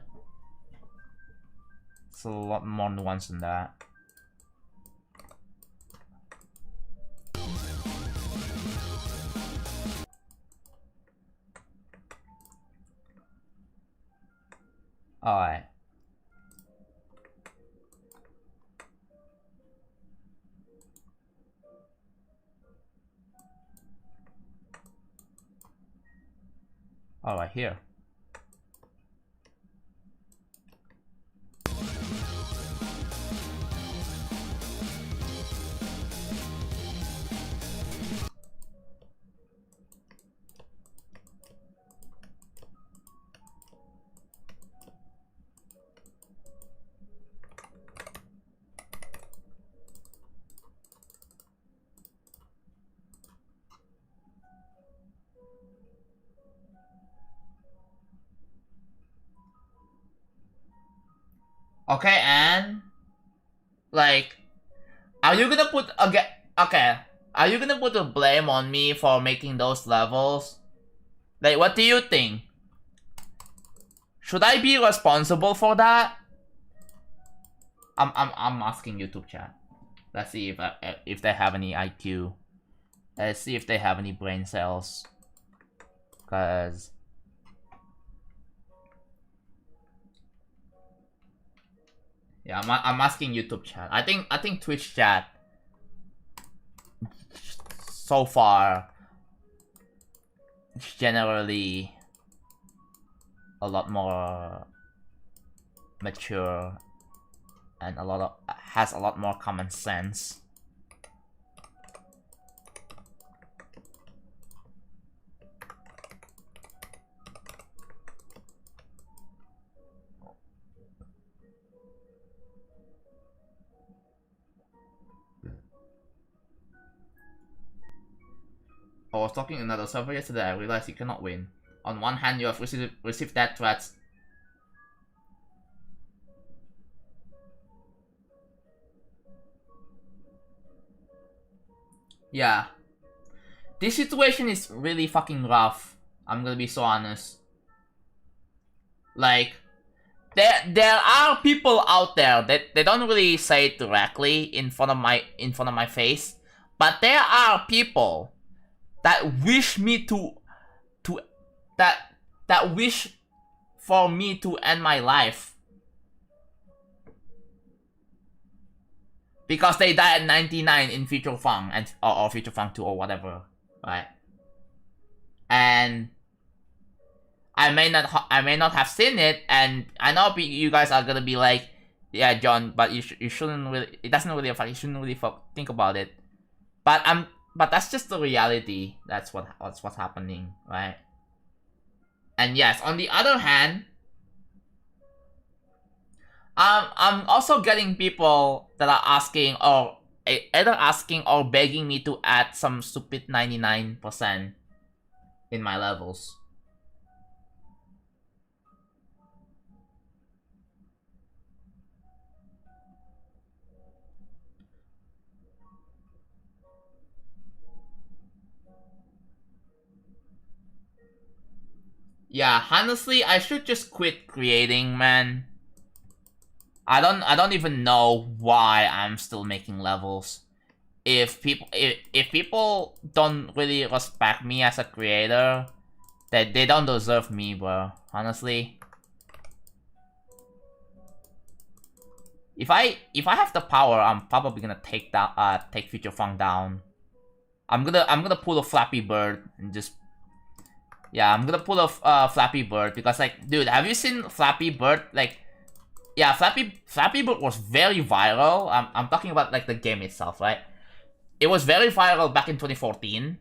It's a lot more nuanced than that. Alright. Alright, here. Okay, and like, are you gonna put are you gonna put the blame on me for making those levels? Like, what do you think? Should I be responsible for that? I'm asking YouTube chat. Let's see if they have any IQ. Let's see if they have any brain cells. Cause yeah, I'm asking YouTube chat. I think Twitch chat so far is generally a lot more mature and has a lot more common sense. I was talking in another server yesterday. I realized you cannot win. On one hand, you have received death threats. Yeah. This situation is really fucking rough. I'm gonna be so honest. Like, there are people out there that they don't really say it directly in front of my face, but there are people that wish me that wish for me to end my life because they died at 99 in Feature Funk or Feature Funk 2 or whatever, right? And I may not have seen it, and I know you guys are gonna be like, yeah, John, but you shouldn't really. It doesn't really affect. You shouldn't really think about it. But that's just the reality. That's what's happening, right? And yes, on the other hand, I'm also getting people that are asking, oh, either asking or begging me to add some stupid 99% in my levels. Yeah, honestly, I should just quit creating, man. I don't even know why I'm still making levels. If people don't really respect me as a creator, that they don't deserve me, bro. Honestly. If I have the power, I'm probably gonna take Future Funk down. I'm gonna pull a Flappy Bird and just, yeah, I'm gonna pull a Flappy Bird because, like, dude, have you seen Flappy Bird? Like, yeah, Flappy Bird was very viral. I'm talking about, like, the game itself, right? It was very viral back in 2014,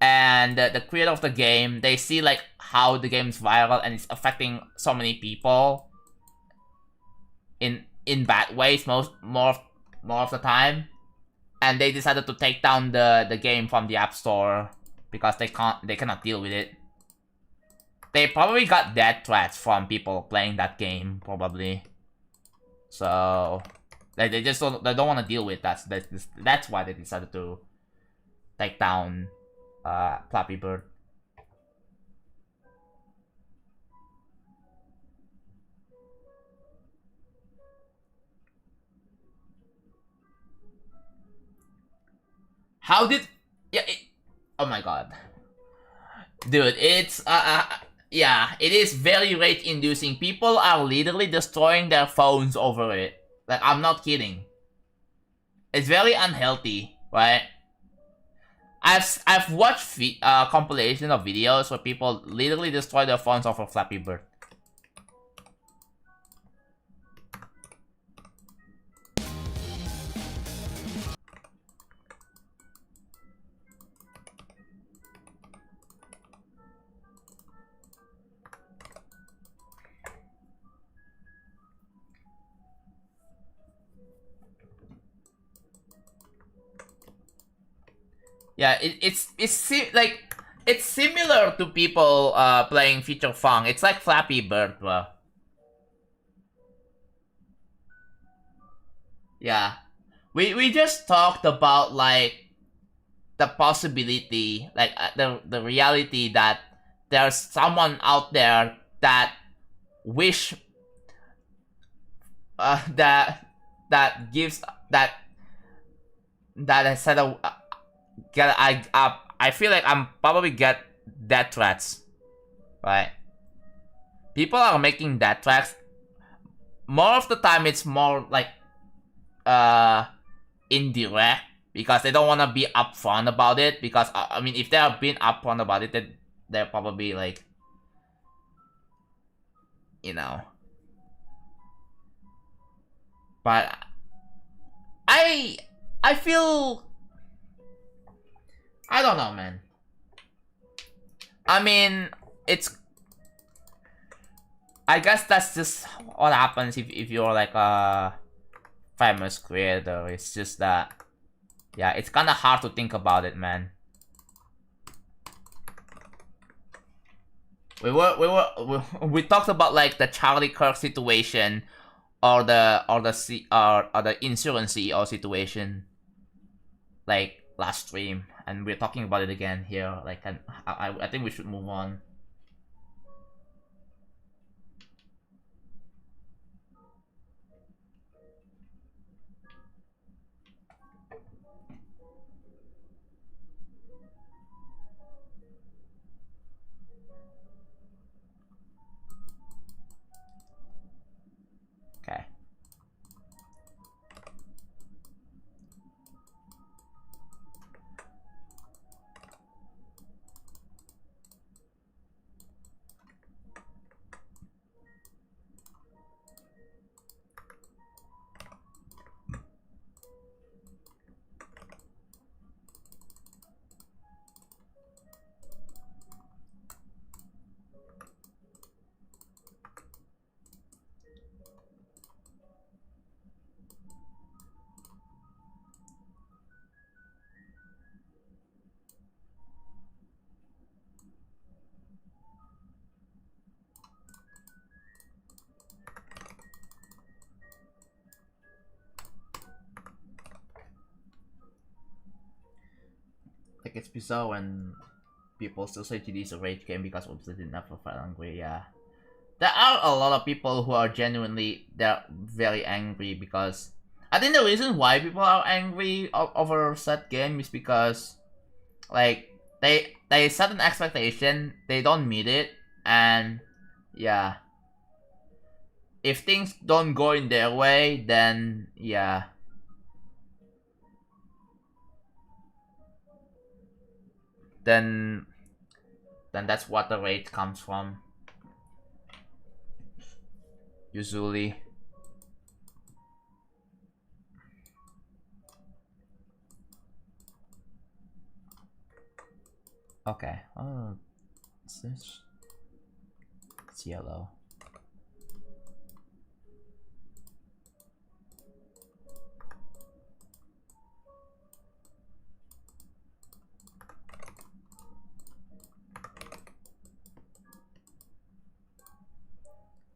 and the creator of the game, they see, like, how the game's viral and it's affecting so many people in bad ways more of the time, and they decided to take down the game from the App Store because they cannot deal with it. They probably got death threats from people playing that game, probably. So they don't want to deal with that. So that's why they decided to take down Flappy Bird. How did? Yeah. Oh my god, dude! It's yeah, it is very rage inducing. People are literally destroying their phones over it. Like, I'm not kidding. It's very unhealthy, right? I've watched compilation of videos where people literally destroy their phones over Flappy Bird. Yeah, like, it's similar to people playing Future Funk. It's like Flappy Bird, bro. Yeah. We just talked about, like, the possibility, like, the reality that there's someone out there that wish that gives that has said get I feel like I'm probably get death threats, right? People are making death threats. More of the time, it's more like uh indirect because they don't want to be upfront about it. Because I mean, if they are being upfront about it, then they're probably, like, you know. But I I feel, I don't know, man. I mean, it's, I guess that's just what happens if you're, like, a famous creator. It's just that, yeah, it's kind of hard to think about it, man. We talked about, like, the Charlie Kirk situation, or the insurance CEO situation, like, last stream, and we're talking about it again here. Like, and I think we should move on. Okay. like it's bizarre when people still say GD is a rage game because obviously they never felt angry. Yeah, there are a lot of people who are they're very angry because I think the reason why people are angry over said game is because like they set an expectation, they don't meet it, and yeah, if things don't go in their way, then yeah. Then that's what the rage comes from. Usually. Okay. Oh, what's this? It's yellow.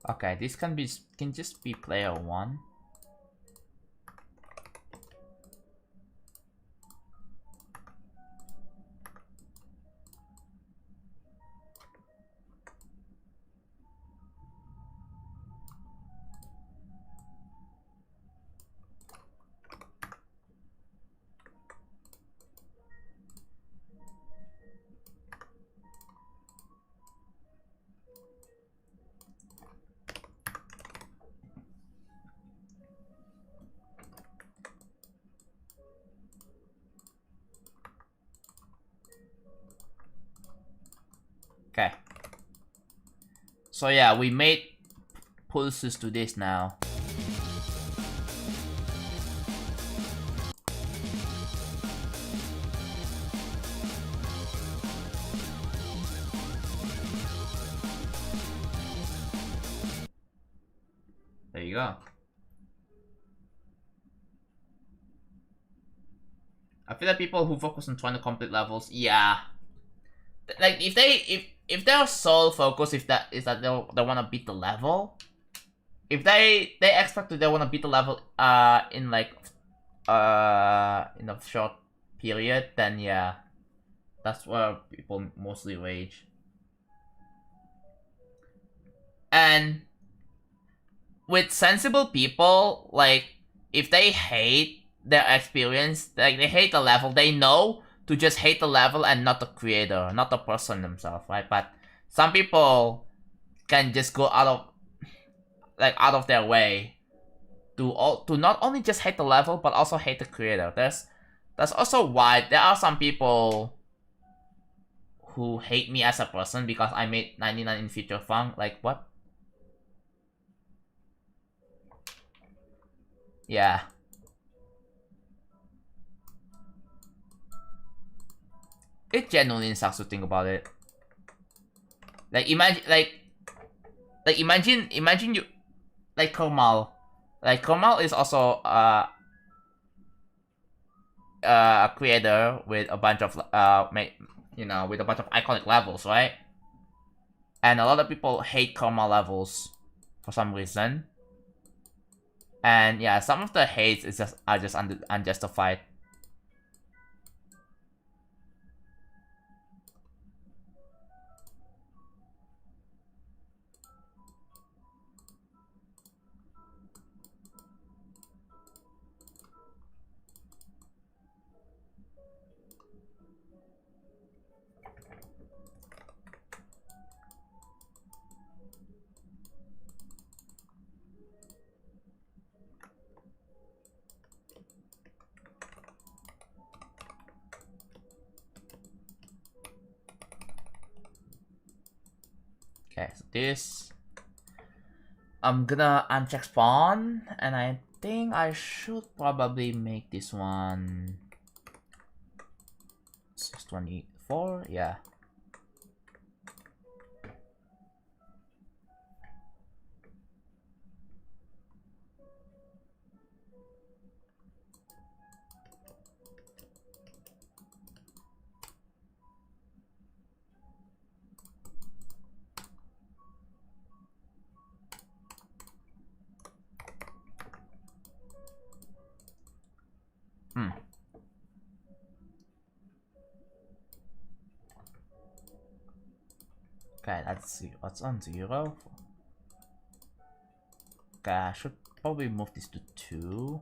Okay, this can just be player 1. Okay. So yeah, we made pulses to this now. There you go. I feel like people who focus on trying to complete levels, yeah. Like if their sole focus if that is that they wanna beat the level, if they expect that they wanna beat the level in like in a short period, then yeah, that's where people mostly rage. And with sensible people, like if they hate their experience, like they hate the level, they know to just hate the level and not the creator, not the person themselves, right? But some people can just go out of their way to not only just hate the level but also hate the creator. That's also why there are some people who hate me as a person because I made 99 in Future Funk. Like what? Yeah. It genuinely sucks to think about it. Like imagine you like Komal. Like Komal is also a creator with a bunch of with a bunch of iconic levels, right? And a lot of people hate Komal levels for some reason. And yeah, some of the hates are just unjustified. Okay, so this I'm gonna uncheck spawn, and I think I should probably make this one 624, yeah. Okay, that's what's on 0. Okay, I should probably move this to 2.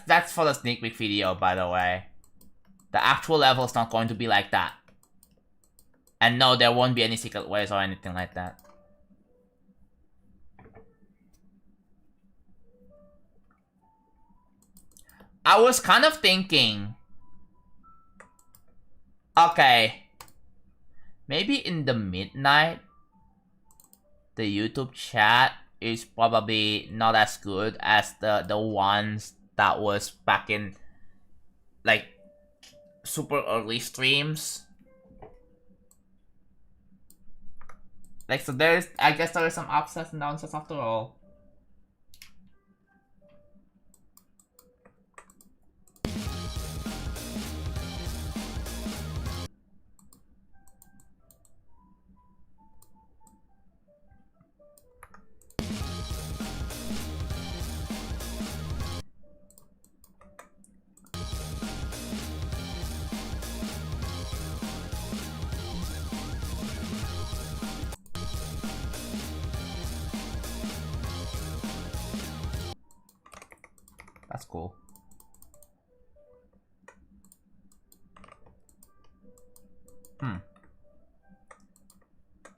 That's for the sneak peek video, by the way. The actual level is not going to be like that. And no, there won't be any secret ways or anything like that. I was kind of thinking... Okay. Maybe in the midnight, the YouTube chat is probably not as good as the ones that was back in, like, super early streams. Like, so I guess there is some upsides and downsides after all. That's cool.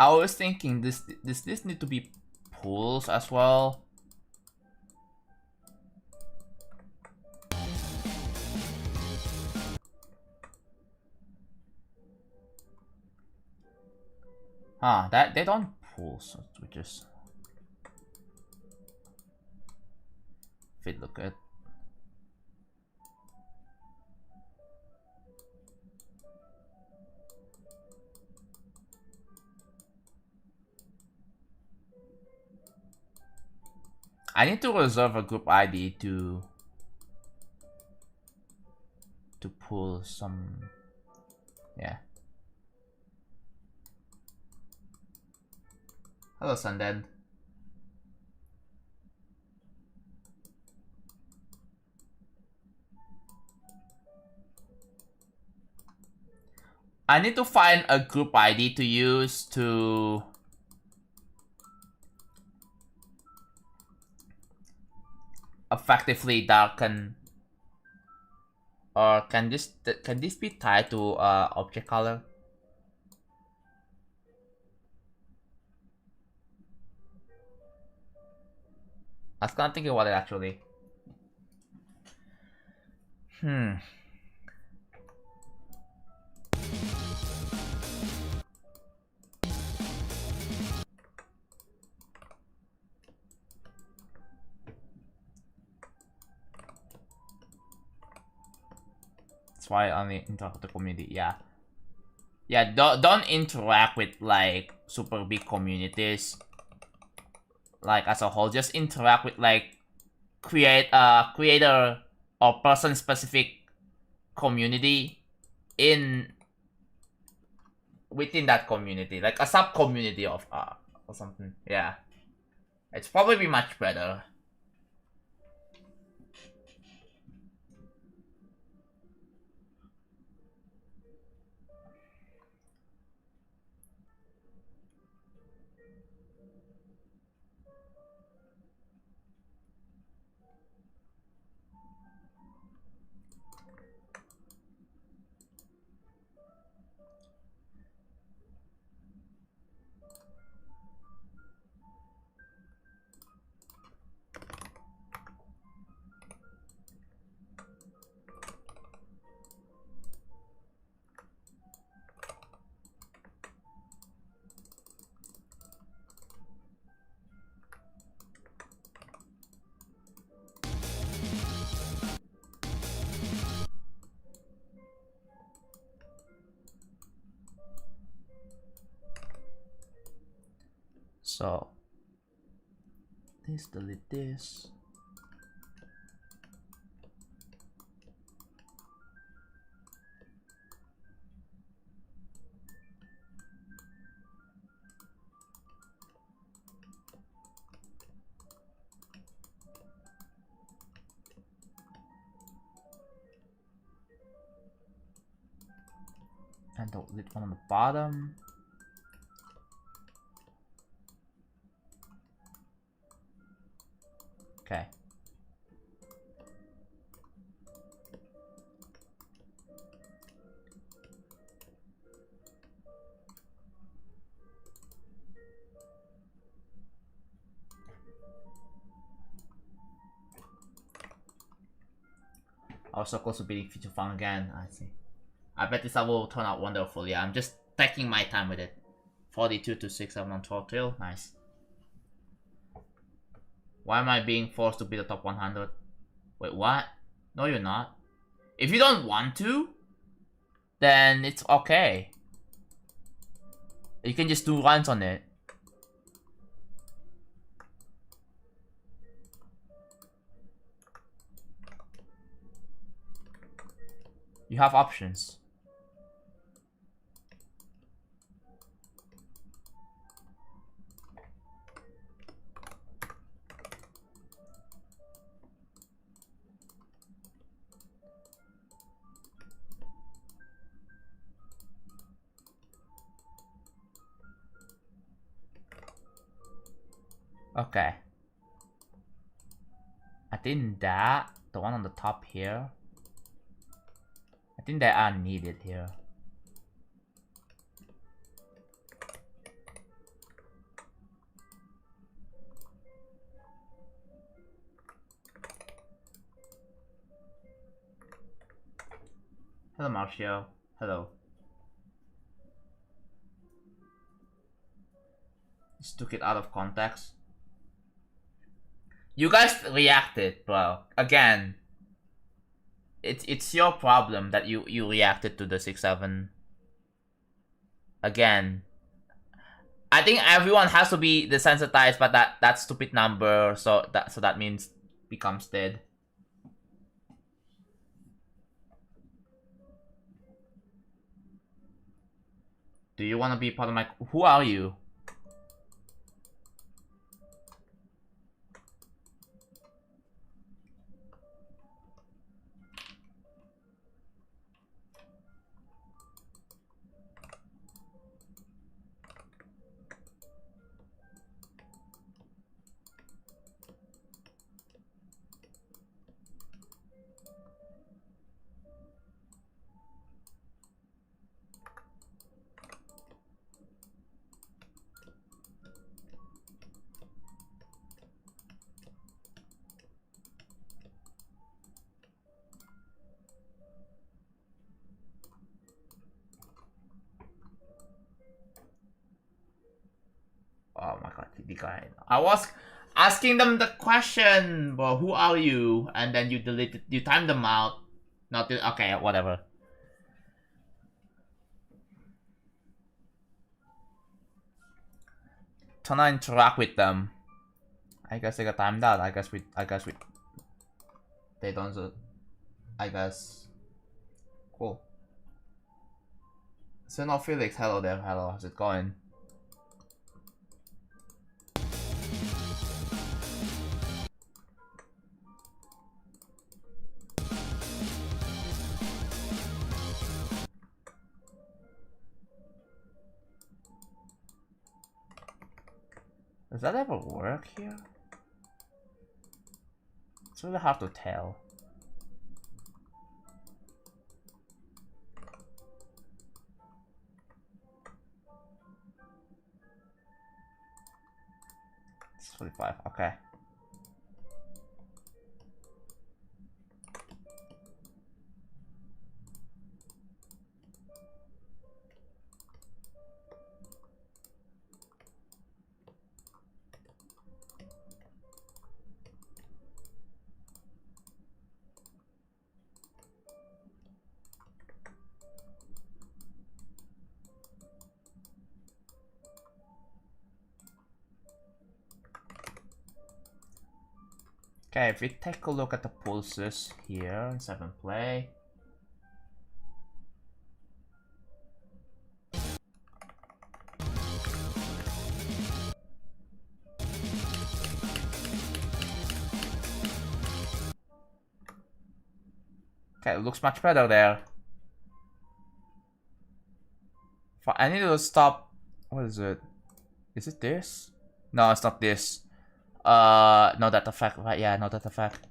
I was thinking this need to be pools as well. That they don't pool, so we just fit look good. I need to reserve a group ID to pull some, yeah. Hello, Sundad. I need to find a group ID to use to effectively darken. Or can this be tied to object color? I was kind of thinking about it actually. That's why I only interact with the community. Yeah. Yeah, don't interact with like super big communities. Like as a whole, just interact with like creator or person specific community within that community, like a sub community of or something. Yeah, it's probably much better. So this, delete this. And delete one on the bottom. Okay. I was so close to beating feature fun again. I see. I bet this will turn out wonderfully. I'm just taking my time with it. 42 to 6, 7 on 12 tail. Nice. Why am I being forced to be the top 100? Wait, what? No, you're not. If you don't want to, then it's okay. You can just do runs on it. You have options. Okay. I think that, the one on the top here, I think they are needed here. Hello, Marcio. Hello. Just took it out of context. You guys reacted, bro. Again, it's your problem that you reacted to the 6-7. Again, I think everyone has to be desensitized by that stupid number, so that means becomes dead. Do you want to be part of my... Who are you? Oh my god, the guy. I was asking them the question, but who are you? And then you deleted, you timed them out. Not okay, whatever. Trying to interact with them. I guess they got timed out. I guess we they don't. I guess. Cool. So now Felix, hello there, hello. How's it going? Does that ever work here? It's really hard to tell. It's 45, okay. Okay, if we take a look at the pulses here in 7 play. Okay, it looks much better there. I need to stop. What is it? Is it this? No, it's not this. No, that effect, right? Yeah, no, that effect.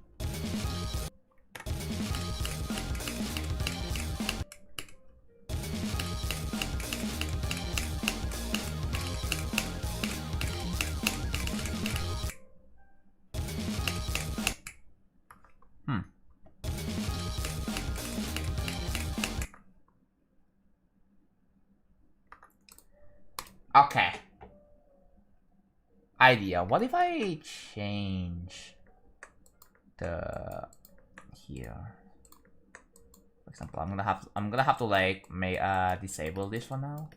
Okay. Idea. What if I change the here? For example, I'm gonna have to like make disable this for now.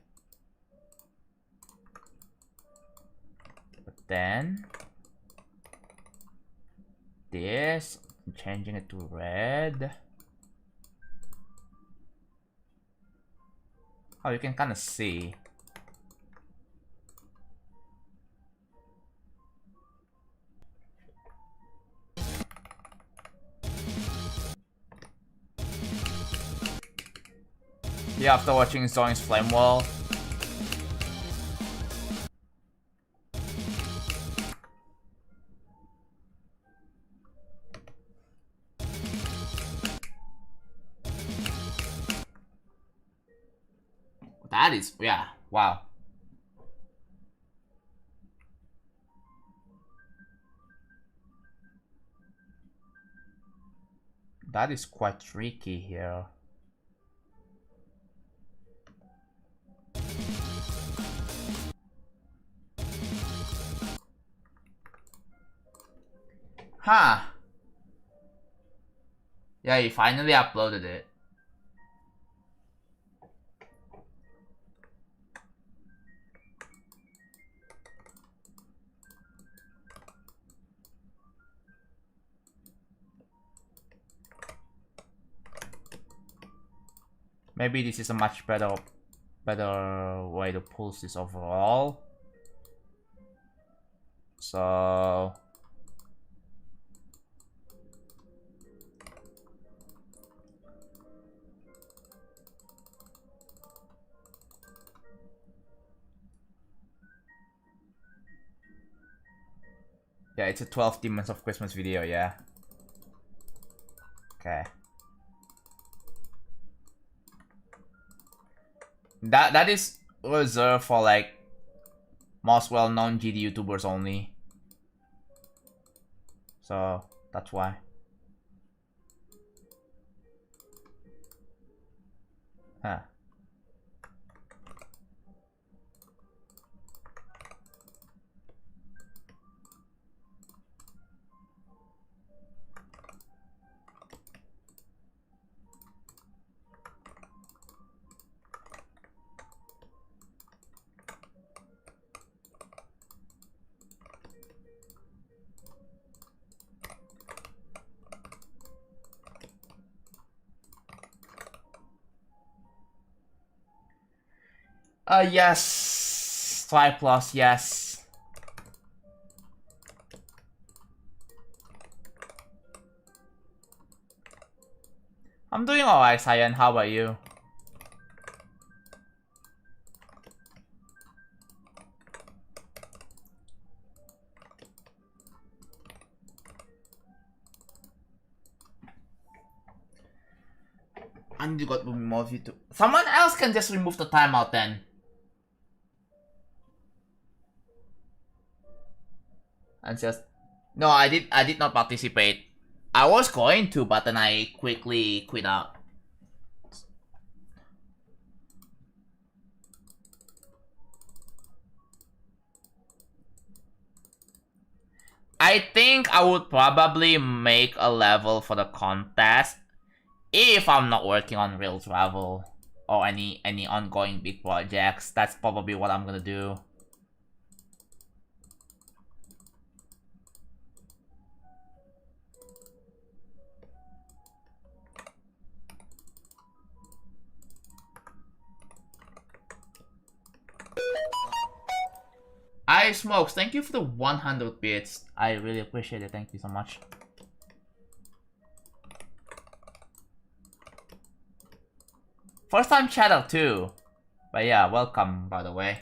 But then this, I'm changing it to red. Oh, you can kind of see. Yeah, after watching Zoin's Flame Wall. That is, yeah, wow. That is quite tricky here. Huh. Yeah, he finally uploaded it. Maybe this is a much better way to pulse this overall. So yeah, it's a 12 Demons of Christmas video, yeah. Okay. That is reserved for like most well-known GD YouTubers only. So that's why. Huh. Yes. Try plus, yes. I'm doing alright, Cyan. How about you? And you got to remove YouTube. Someone else can just remove the timeout then. And just no, I did not participate. I was going to, but then I quickly quit out. I think I would probably make a level for the contest if I'm not working on real travel or any ongoing big projects. That's probably what I'm gonna do. Hi Smokes, thank you for the 100 bits. I really appreciate it. Thank you so much. First time chatter too. But yeah, welcome by the way.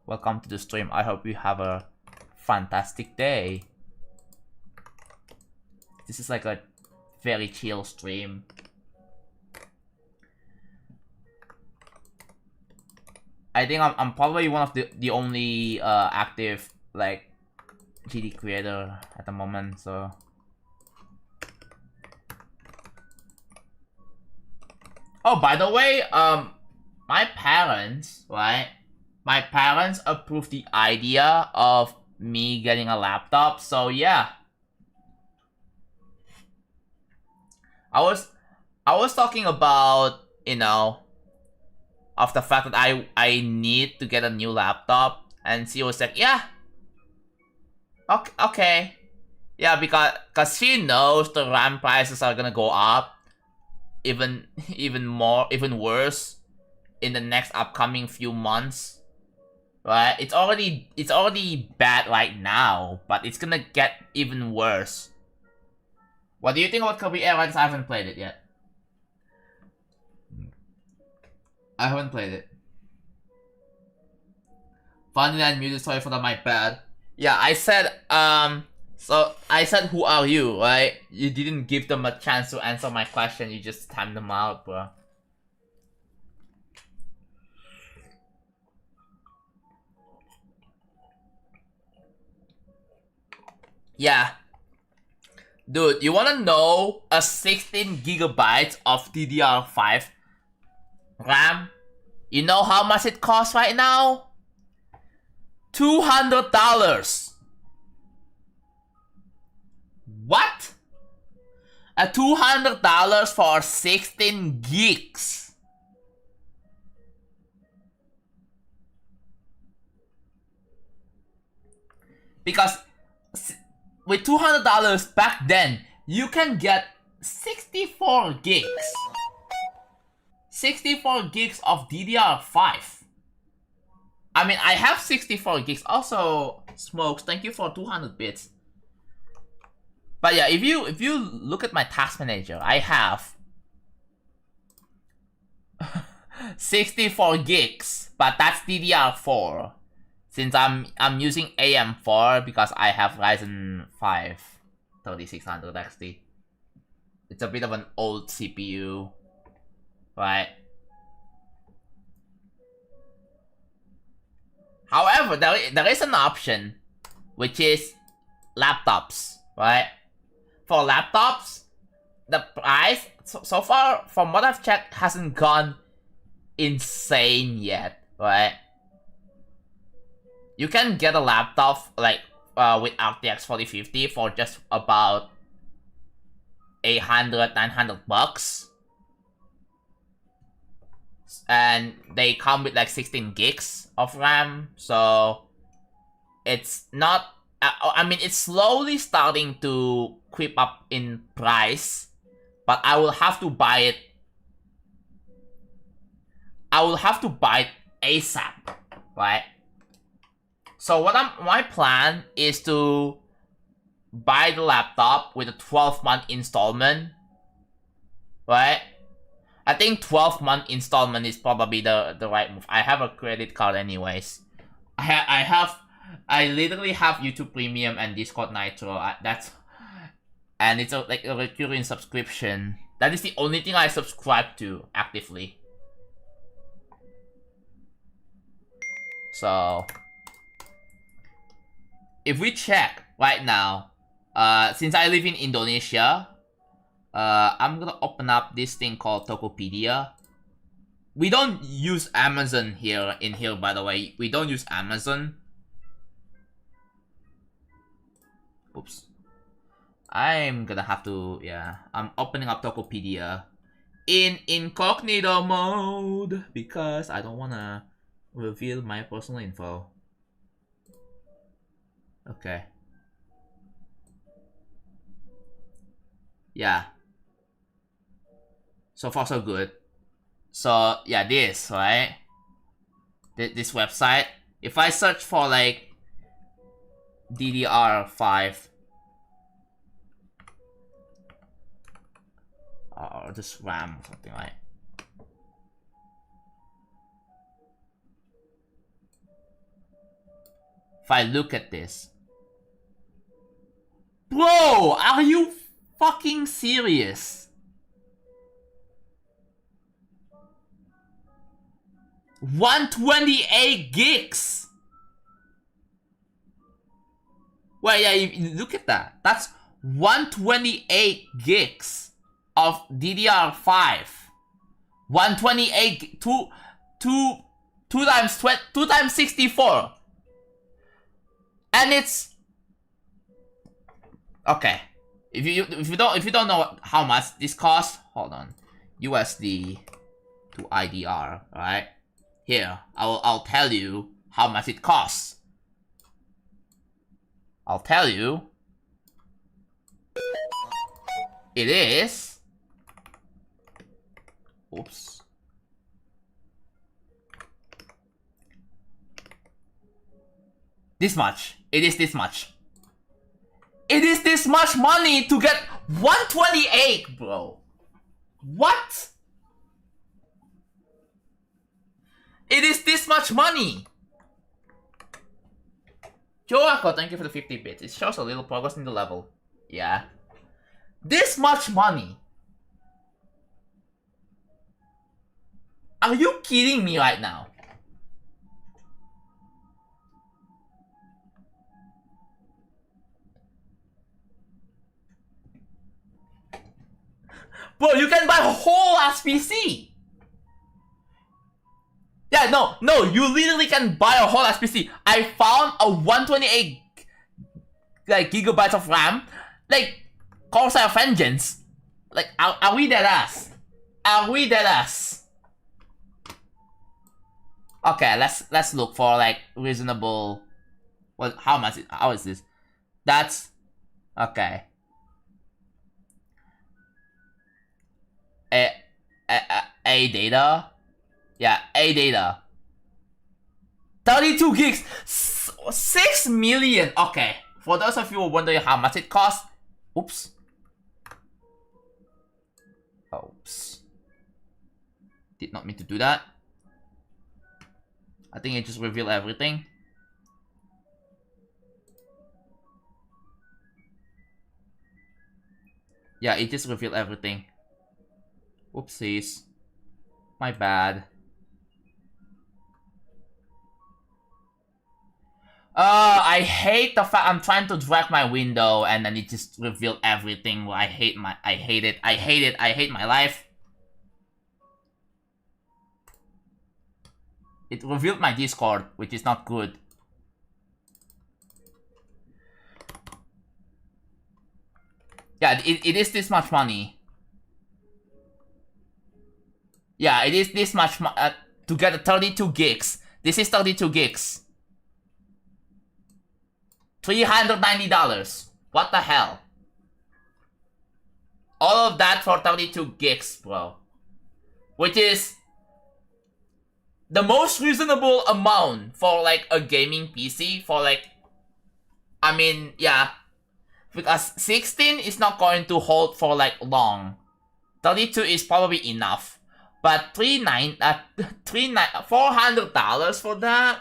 Welcome to the stream. I hope you have a fantastic day. This is like a very chill stream. I think I'm probably one of the only active like GD creator at the moment, so oh, by the way, my parents, right? My parents approved the idea of me getting a laptop, so yeah. I was talking about, you know, of the fact that I need to get a new laptop, and she was like, yeah. Okay. Yeah, because she knows the RAM prices are gonna go up even worse in the next upcoming few months. Right? It's already bad right now, but it's gonna get even worse. What do you think about Kirby Airlines? I haven't played it yet. I haven't played it. Finally unmuted, sorry for that, my bad. Yeah, I said, so I said, who are you, right? You didn't give them a chance to answer my question, you just timed them out, bro. Yeah. Dude, you wanna know a 16 gigabytes of DDR5 RAM? You know how much it costs right now? $200. What? A $200 for 16 gigs. Because with $200 back then, you can get 64 gigs. 64 gigs of DDR5. I mean, I have 64 gigs. Also, Smokes, thank you for 200 bits. But yeah, if you look at my task manager, I have 64 gigs, but that's DDR4. Since I'm using AM4 because I have Ryzen 5 3600 XT. It's a bit of an old CPU, right? However, there is an option, which is laptops, right? For laptops, the price so far, from what I've checked, hasn't gone insane yet, right? You can get a laptop like with RTX 4050 for just about 800-900 bucks, and they come with like 16 gigs of RAM, so it's not. I mean, it's slowly starting to creep up in price, but I will have to buy it. I will have to buy it ASAP, right? So my plan is to buy the laptop with a 12-month installment, right? I think 12-month installment is probably the right move. I have a credit card anyways. I literally have YouTube Premium and Discord Nitro. And it's like a recurring subscription. That is the only thing I subscribe to actively. So if we check right now, since I live in Indonesia, I'm gonna open up this thing called Tokopedia. We don't use Amazon here, by the way. We don't use Amazon. Oops. I'm gonna have to, yeah. I'm opening up Tokopedia in incognito mode because I don't wanna reveal my personal info. Okay. Yeah. So far so good. So yeah, this, right? this website. If I search for like DDR5 or just RAM or something like. If I look at this, bro, are you fucking serious? 128 gigs. Well, yeah, you look at that. That's 128 gigs of DDR5. 128 two times 64. And it's okay. If you don't know how much this costs, hold on. USD to IDR, right? Here, I'll tell you how much it costs. I'll tell you. It is. Oops. This much. It is this much. It is this much money to get 128, bro. What? It is this much money. Joako, thank you for the 50 bits. It shows a little progress in the level. Yeah. This much money. Are you kidding me right now? Bro, you can buy a whole ass PC. Yeah, no, you literally can buy a whole ass PC. I found a 128 like gigabytes of RAM, like Corsair Vengeance. Like, are we dead ass? Are we dead ass? Okay, let's look for like reasonable. What? How much? How is this? That's okay. A data. Yeah, A data. 32 gigs. 6 million. Okay. For those of you who are wondering how much it costs. Oops. Oops. Did not mean to do that. I think it just revealed everything. Yeah, it just revealed everything. Oopsies. My bad. I hate the fact I'm trying to drag my window and then it just revealed everything. I hate it. I hate my life. It revealed my Discord, which is not good. Yeah, it is this much money. Yeah, it is this much to get a 32 gigs. This is 32 gigs. $390. What the hell? All of that for 32 gigs, bro. Which is the most reasonable amount for like a gaming PC for like, I mean, yeah. Because 16 is not going to hold for like long. 32 is probably enough. But $400 for that?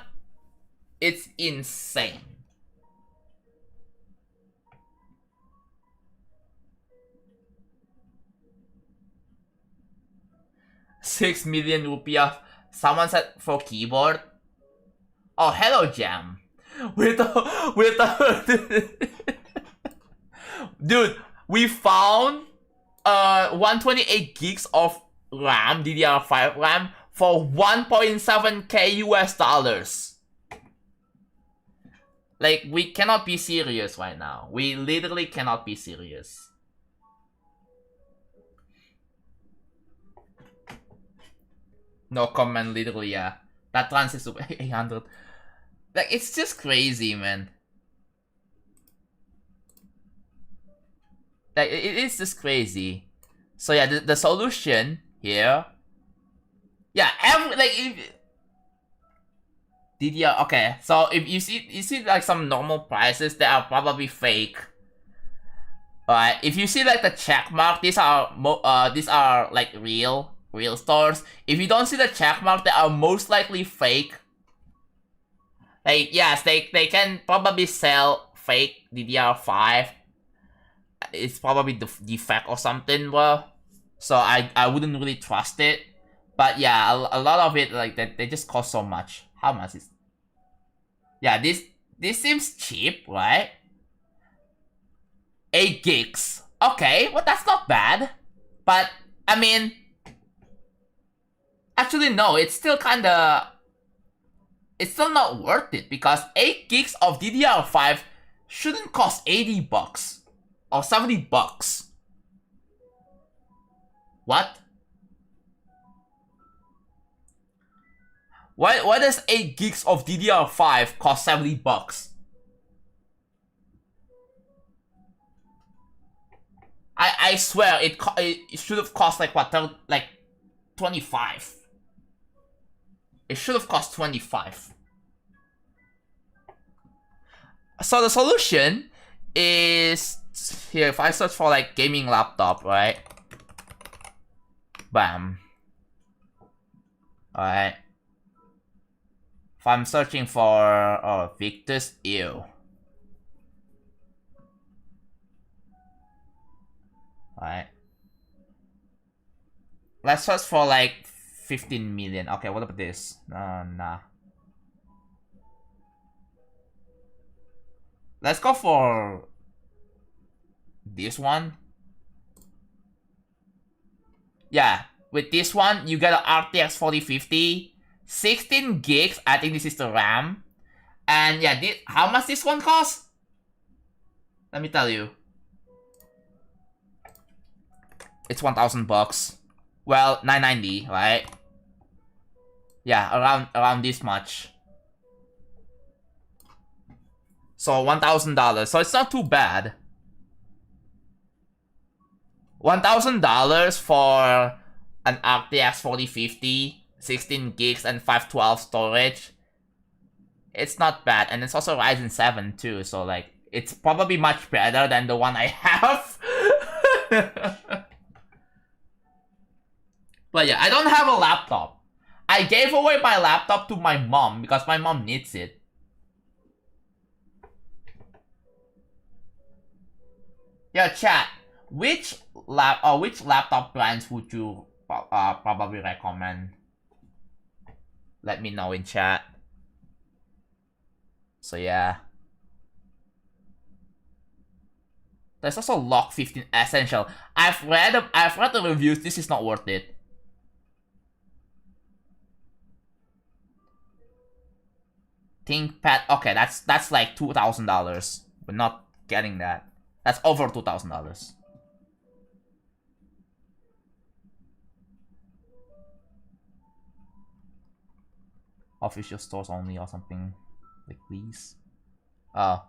It's insane. $6 million rupiah. Someone said for keyboard. Oh, hello, Jam. Dude, we found 128 gigs of RAM, DDR5 RAM, for 1.7k US dollars. Like, we cannot be serious right now. We literally cannot be serious. No comment, literally, yeah. That translates to 800. Like, it's just crazy, man. Like, it is just crazy. So yeah, the solution here. Yeah, DDR. Okay, so if you see like some normal prices that are probably fake. Alright, if you see like the check mark, these are like real stores. If you don't see the check mark, they are most likely fake. Like yes, they can probably sell fake DDR5. It's probably the defect or something, bro. So I wouldn't really trust it. But yeah, a lot of it like that they just cost so much. How much is? Yeah, this seems cheap, right? 8 gigs. Okay, well that's not bad. But I mean, actually no, it's still kinda, it's still not worth it because 8 gigs of DDR5 shouldn't cost 80 bucks or 70 bucks. What? Why does 8 gigs of DDR5 cost 70 bucks? I swear it should have cost like what, like 25. It should have cost 25. So the solution is here. If I search for like gaming laptop, right? Bam. Alright. If I'm searching for Victor's ew. Alright. Let's search for like 15 million. Okay, what about this? Nah. Let's go for this one. Yeah, with this one, you get an RTX 4050, 16 gigs. I think this is the RAM. And yeah, how much this one costs? Let me tell you. It's 1,000 bucks. Well, 990, right? Yeah, around this much. So $1,000. So it's not too bad. $1,000 for an RTX 4050, 16 gigs, and 512 storage. It's not bad, and it's also Ryzen 7 too. So like, it's probably much better than the one I have. But yeah, I don't have a laptop. I gave away my laptop to my mom because my mom needs it. Yeah, chat. Which laptop brands would you probably recommend? Let me know in chat. So yeah. There's also Lock 15 Essential. I've read the reviews. This is not worth it. ThinkPad. Okay, that's like $2,000. We're not getting that. That's over $2,000. Official stores only or something like these. Oh.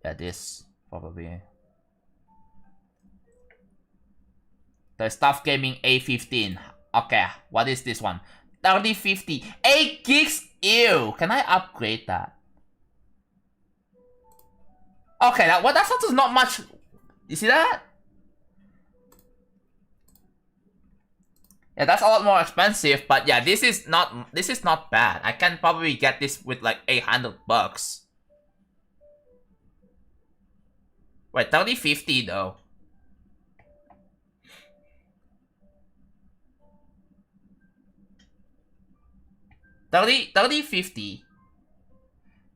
Yeah, this probably. The Stuff Gaming A15. Okay, what is this one? 3050. 8 gigs? Ew. Can I upgrade that? Okay, that's not much. You see that? Yeah, that's a lot more expensive, but yeah, this is not bad. I can probably get this with like 800 bucks. Wait, 3050 though. $3050.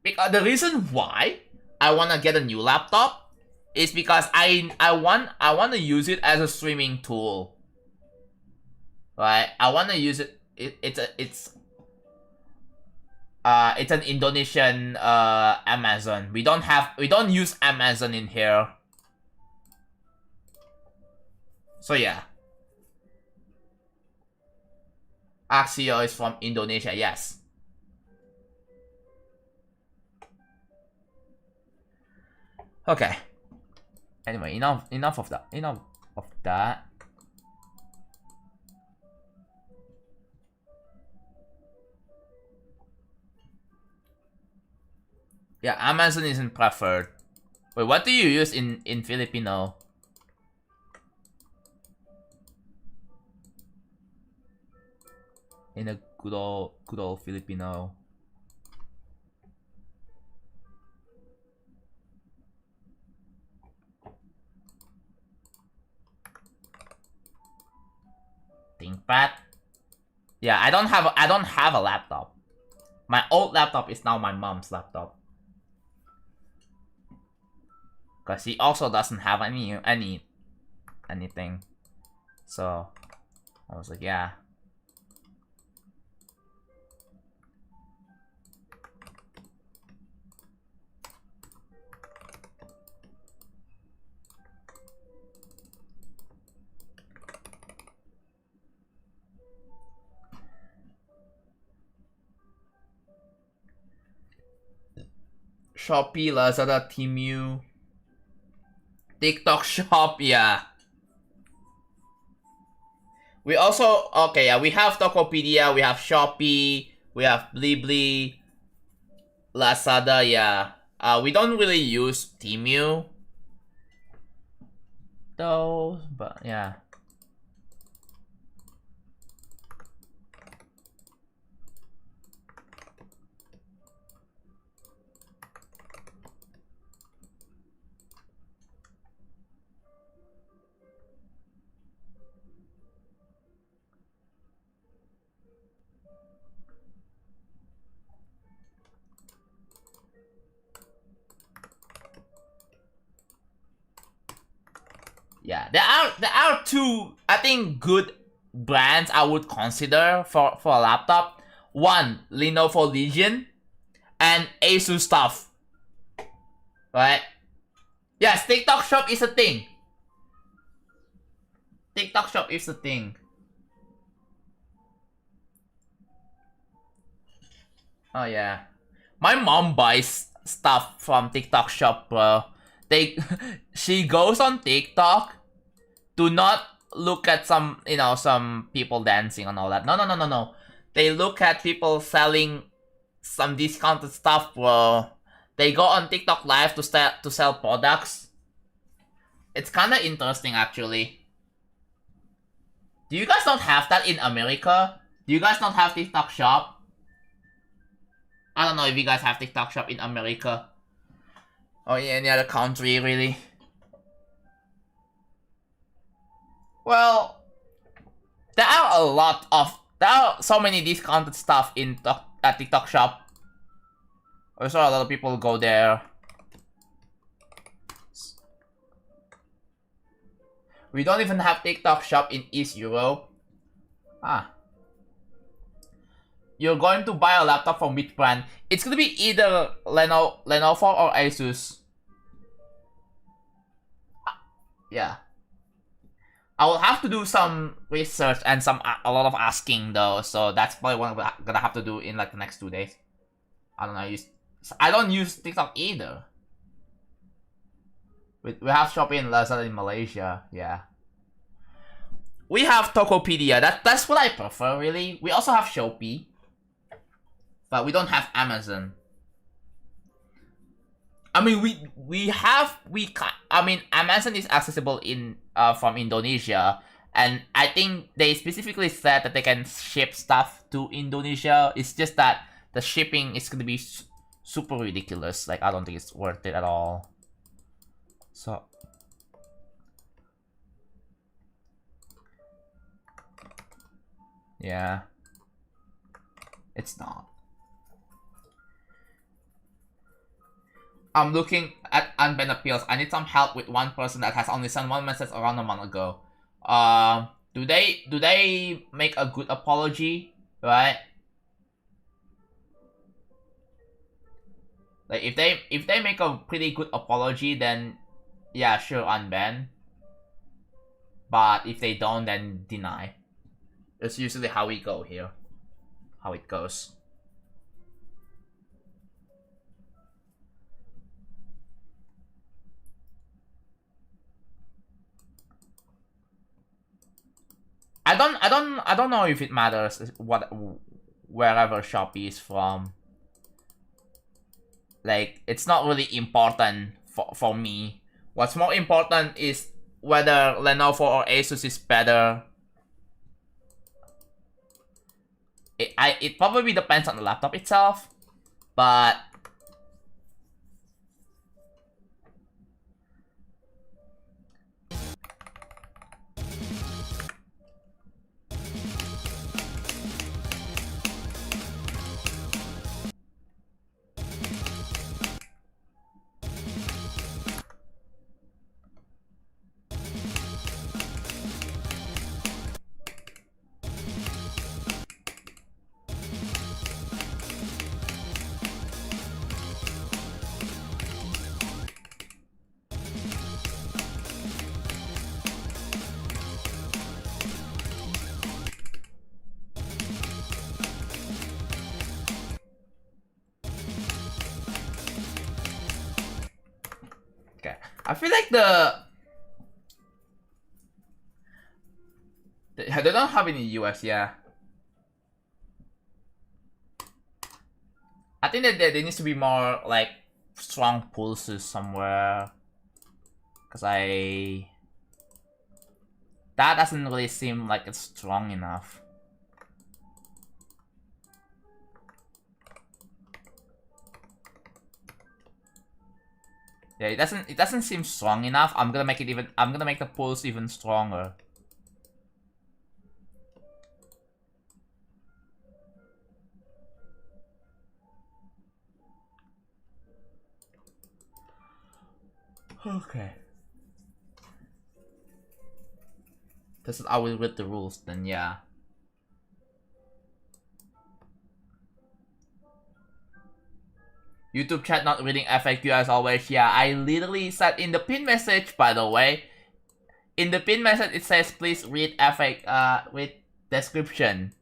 Because the reason why I wanna get a new laptop is because I wanna use it as a streaming tool. Right? I wanna use it. It's an Indonesian Amazon. We don't use Amazon in here. So yeah. Axio is from Indonesia, yes. Okay. Anyway, enough of that. Yeah, Amazon isn't preferred. Wait, what do you use in Filipino? In a good old Filipino. ThinkPad. Yeah, I don't have a laptop. My old laptop is now my mom's laptop. Cause she also doesn't have anything. So I was like, yeah. Shopee, Lazada, Temu, TikTok Shop, yeah. We also, okay, yeah, we have Tokopedia, we have Shopee, we have Blibli, Lazada, yeah. We don't really use Temu, though, but yeah. Yeah, there are two, I think, good brands I would consider for a laptop. One, Lenovo Legion, and Asus stuff. Right? Yes, TikTok Shop is a thing. TikTok Shop is a thing. Oh yeah. My mom buys stuff from TikTok Shop, bro. She goes on TikTok to not look at some people dancing and all that. No. They look at people selling some discounted stuff, bro. They go on TikTok live to sell products. It's kind of interesting, actually. Do you guys not have that in America? Do you guys not have TikTok Shop? I don't know if you guys have TikTok Shop in America. Or in any other country, really. Well, there are so many discounted stuff in TikTok Shop. I saw a lot of people go there. We don't even have TikTok Shop in East Europe. Ah. You're going to buy a laptop from which brand? It's gonna be either Lenovo or Asus. Yeah. I will have to do some research and a lot of asking though, so that's probably what I'm gonna have to do in like the next 2 days. I don't know. I don't use TikTok either. We have Shopee and Lazada in Malaysia. Yeah. We have Tokopedia. That's what I prefer, really. We also have Shopee, but we don't have Amazon. I mean, Amazon is accessible in from Indonesia, and I think they specifically said that they can ship stuff to Indonesia. It's just that the shipping is gonna be super ridiculous. Like, I don't think it's worth it at all. So, yeah, it's not. I'm looking at unbanned appeals. I need some help with one person that has only sent one message around a month ago. Do they make a good apology, right? Like, if they make a pretty good apology, then yeah, sure, unban. But if they don't, then deny. It's usually how we go here. How it goes. I don't know if it matters wherever Shopee is from. like, it's not really important for me. What's more important is whether Lenovo or Asus is better. It probably depends on the laptop itself, but okay. I feel like they don't have any US, yeah. I think that there needs to be more like strong pulses somewhere, cause that doesn't really seem like it's strong enough. Yeah, it doesn't seem strong enough. I'm gonna make the pulse even stronger. Okay. This is how we read the rules, then yeah. YouTube chat not reading FAQ as always. Yeah, I literally said in the pin message, by the way. In the pin message, it says please read read description.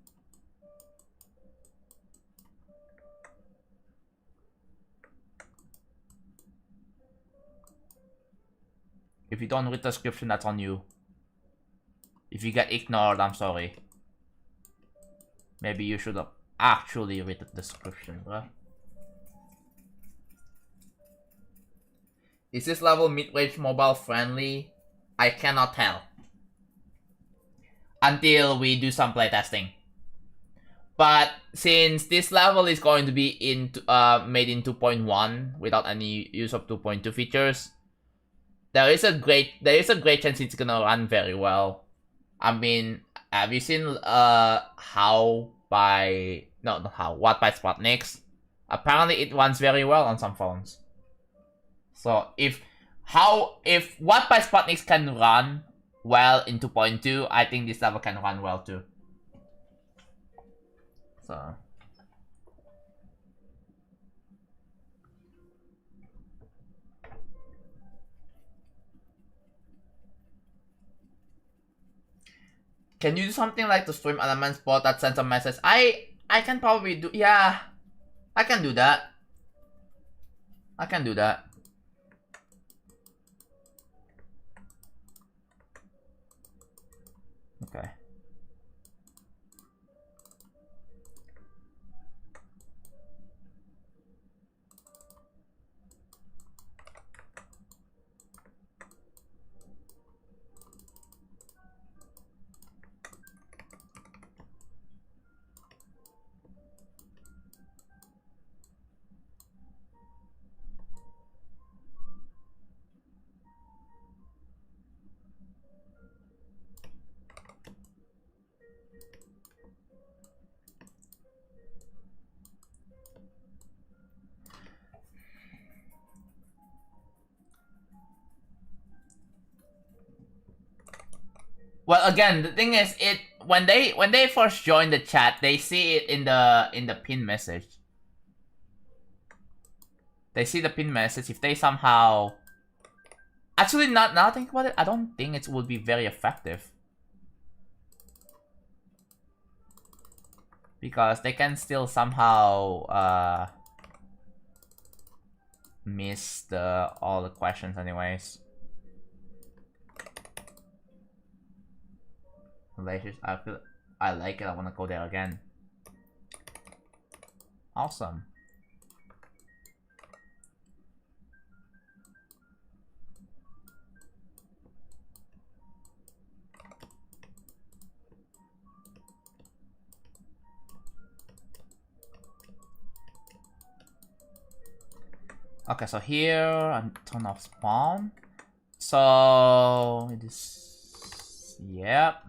If you don't read the description, that's on you. If you get ignored, I'm sorry. Maybe you should have actually read the description, bro. Is this level mid-range mobile friendly? I cannot tell. Until we do some playtesting. But since this level is going to be made in 2.1 without any use of 2.2 features, there is a great chance it's gonna run very well. I mean, have you seen what by Spotniks? Apparently it runs very well on some phones. So if what by Spotniks can run well in 2.2, I think this level can run well too. So can you do something like the stream elements bot that sends a message? I can probably do, yeah. I can do that. I can do that. Okay. Well, again, the thing is, when they first join the chat, they see it in the pin message. They see the pin message. If they somehow, actually, now think about it, I don't think it would be very effective, because they can still somehow miss all the questions anyways. I like it. I want to go there again. Awesome. Okay, so here and turn off spawn. So it is, yep.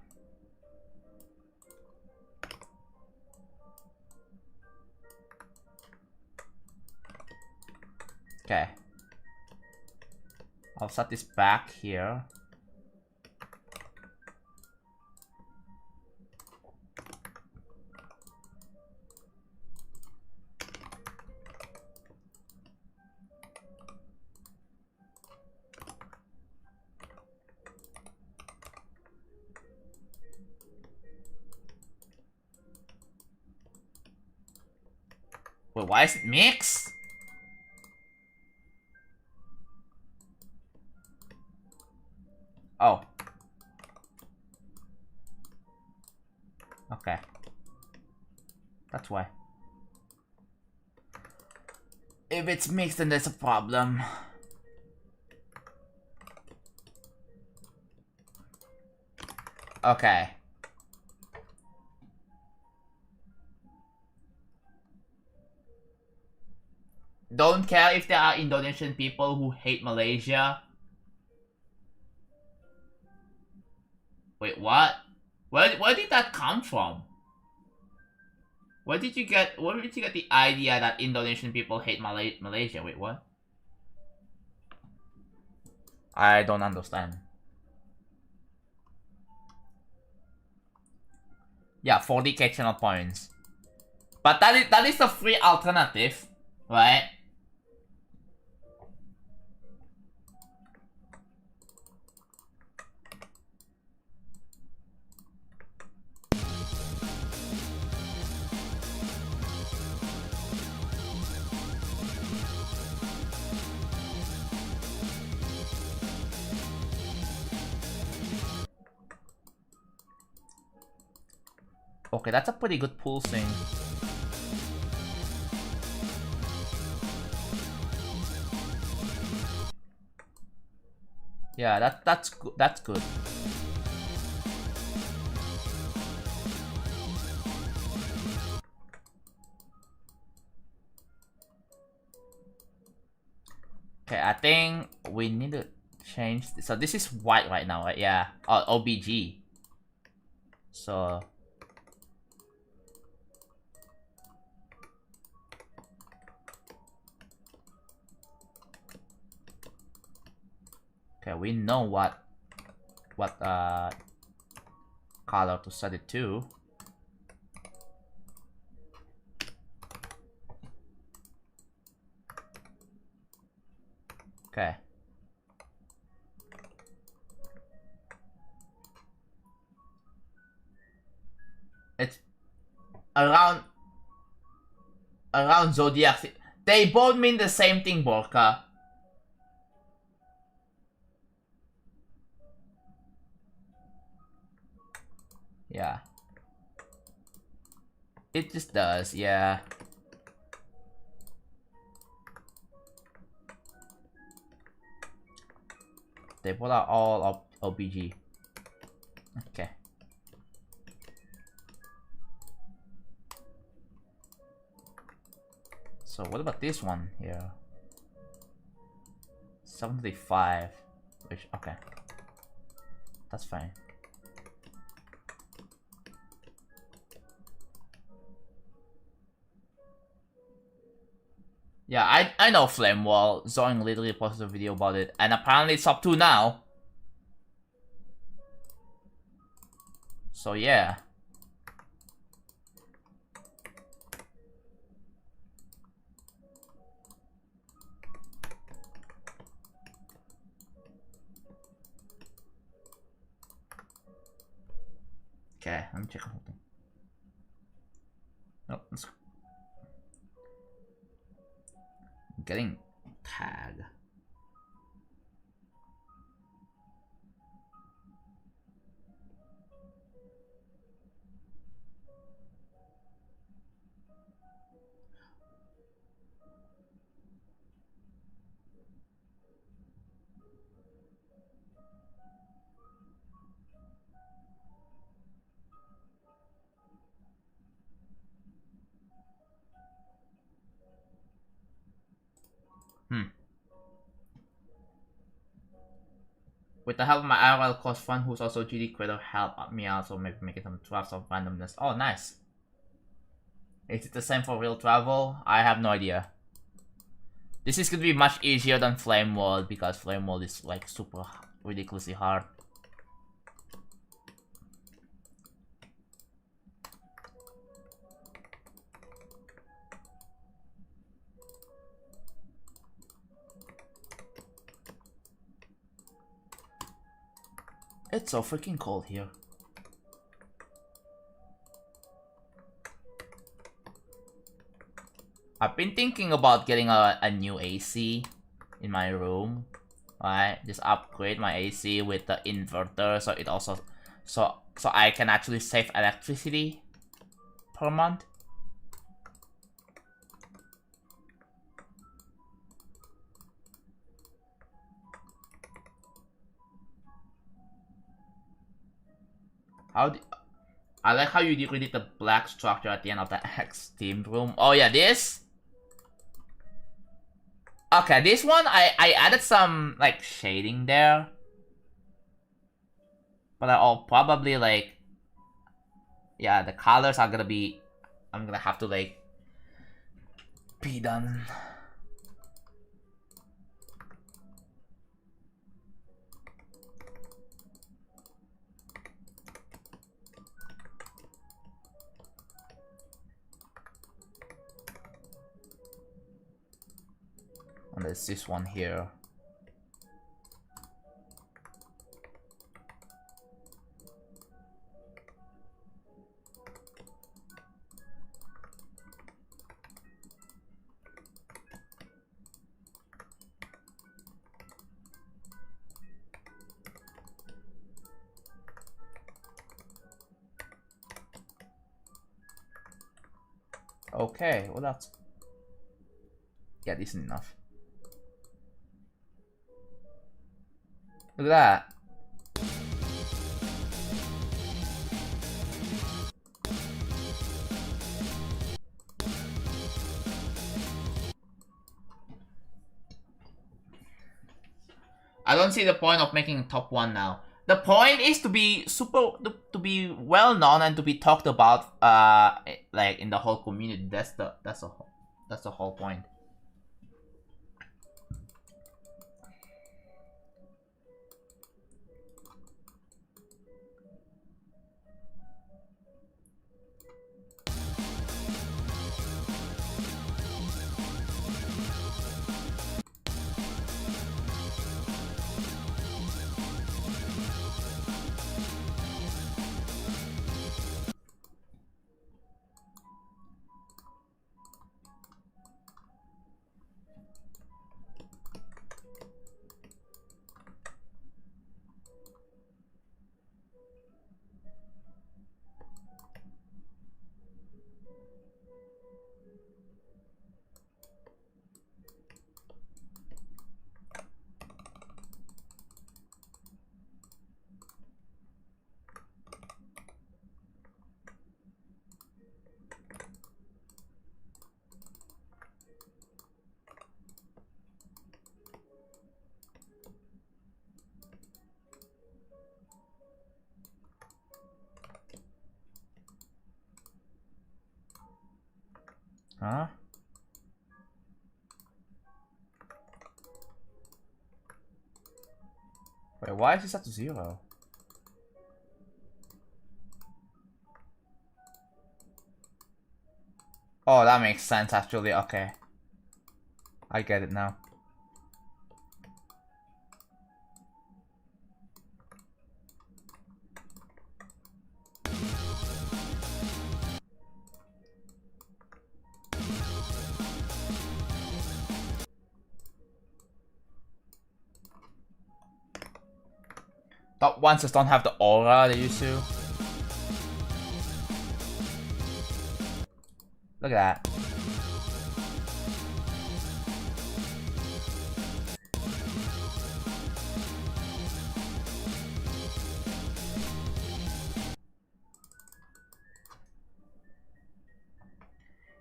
Okay. I'll set this back here. Wait, why is it mixed? Oh. Okay. That's why. If it's mixed, then there's a problem. Okay. Don't care if there are Indonesian people who hate Malaysia. Wait, what? Where did that come from? Where did you get the idea that Indonesian people hate Malaysia? Wait, what? I don't understand. Yeah, 40k channel points. But that is the free alternative, right? Okay, that's a pretty good pulsing. Yeah, that's good. That's good. Okay, I think we need to change this. So this is white right now, right? Yeah. Oh, OBG. So okay, we know what color to set it to. Okay. It's around Zodiac. They both mean the same thing, Borka. Yeah. It just does, yeah. They both are all OBG. Okay. So what about this one here? 75. Which, okay. That's fine. Yeah, I know Flame Wall. Zoing literally posted a video about it, and apparently it's up to now. So yeah. Okay, let me check something. Nope, let's go. I'm getting tag. Hmm. With the help of my IRL close friend who's also GD creator help me out, so maybe making some drafts of randomness. Oh, nice. Is it the same for real travel? I have no idea. This is gonna be much easier than Flame World because Flame World is like super ridiculously hard. It's so freaking cold here. I've been thinking about getting a new AC in my room. Right? Just upgrade my AC with the inverter so it also so I can actually save electricity per month. I like how you did the black structure at the end of the X themed room. Oh yeah, this? Okay, this one I added some like shading there. But I'll probably like, yeah, the colors are gonna be, I'm gonna have to like be done. And there's this one here. Okay, well that's, yeah, decent enough. Look at that. I don't see the point of making top 1 now. The point is to be to be well known and to be talked about like in the whole community. That's the whole point. Huh? Wait, why is it set to 0? Oh, that makes sense actually, okay. I get it now. Top ones just don't have the aura they used to. Look at that.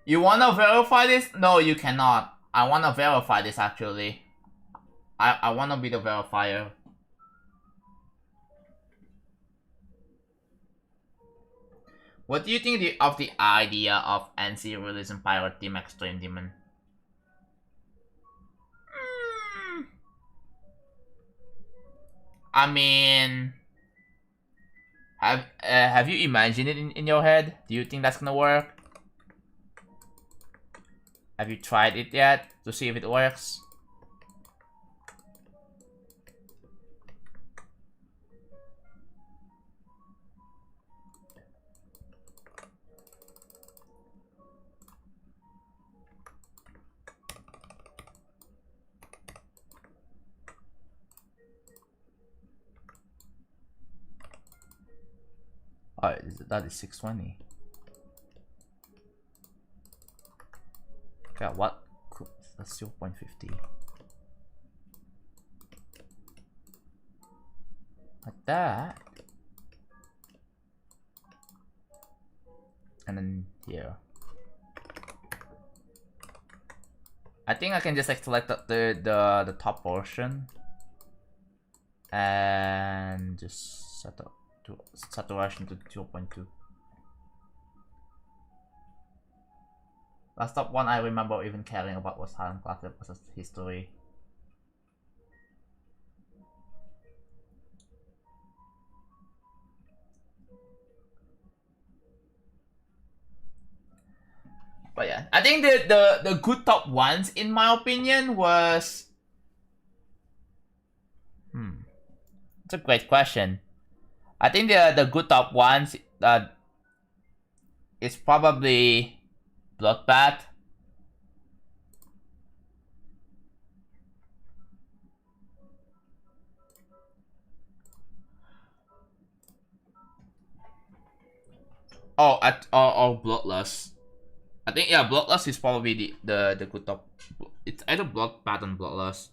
You wanna verify this? No, you cannot. I wanna verify this actually. I wanna be the verifier. What do you think of the idea of NC releasing Pirate Team Extreme Demon? I mean, have you imagined it in your head? Do you think that's gonna work? Have you tried it yet to see if it works? Oh, that is 620. Okay, what? That's 0.50. Like that. And then here. I think I can just like select the top portion and just set up to saturation to 0.2. Last top one I remember even caring about was Silent Class versus History. But yeah, I think the good top ones in my opinion was it's a great question. I think the good top ones is probably Bloodbath. Or Bloodlust. I think yeah, Bloodlust is probably the good top. It's either Bloodbath and Bloodlust.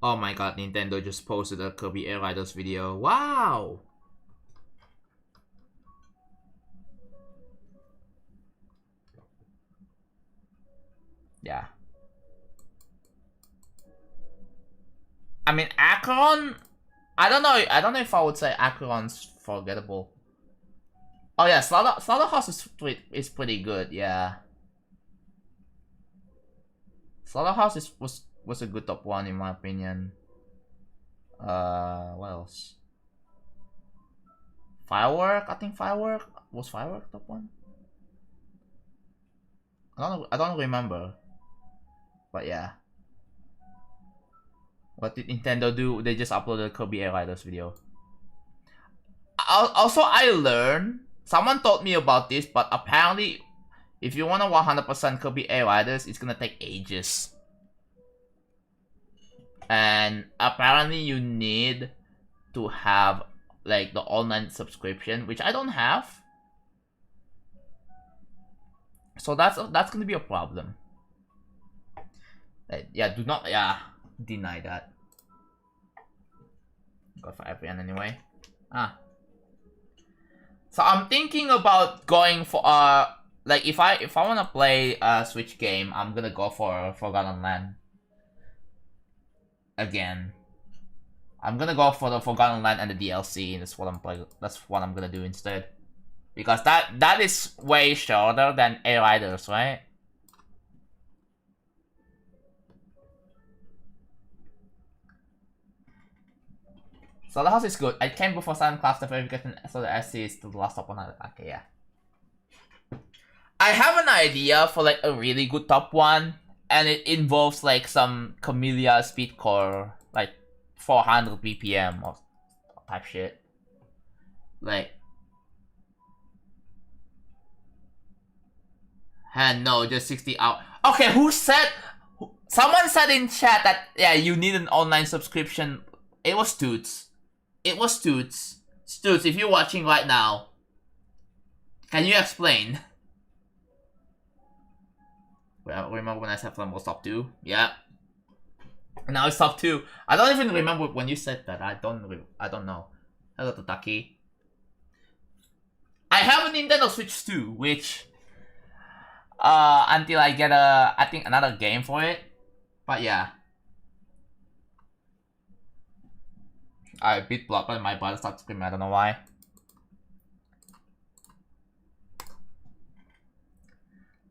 Oh my god, Nintendo just posted a Kirby Air Riders video. Wow! Yeah. I mean, Acheron, I don't know if I would say Acheron's forgettable. Oh yeah, Slaughterhouse is pretty good, yeah. Slaughterhouse was a good top one in my opinion. What else? Firework, I think Firework top one. I don't remember, but yeah. What did Nintendo do? They just uploaded a Kirby Air Riders video. Also, I learned, someone told me about this, but apparently, if you want to 100% Kirby Air Riders, it's gonna take ages. And apparently you need to have like the online subscription, which I don't have. So that's gonna be a problem. Yeah, do not deny that. Go for everyone anyway. So I'm thinking about going for like if I wanna play a Switch game, I'm gonna go for Forgotten Land. Again. I'm gonna go for the Forgotten Land and the DLC. That's what I'm gonna do instead. Because that is way shorter than Air Riders, right? So the house is good. I came before Silent Class the verification, so the SC is the last top one. Okay, yeah. I have an idea for like a really good top one, and it involves like some Camellia speed core, like 400 BPM or type shit. Like, and no, just 60 out. Okay, who said? Someone said in chat that yeah, you need an online subscription. It was Toots. It was Toots. Toots, if you're watching right now, can you explain? Remember when I said Flame was top 2? Yeah. Now it's top 2. I don't even remember when you said that. I don't know. Hello, Tataki. I have a Nintendo Switch too, which until I get I think another game for it. But yeah. I beat Blood, but my brother started screaming. I don't know why.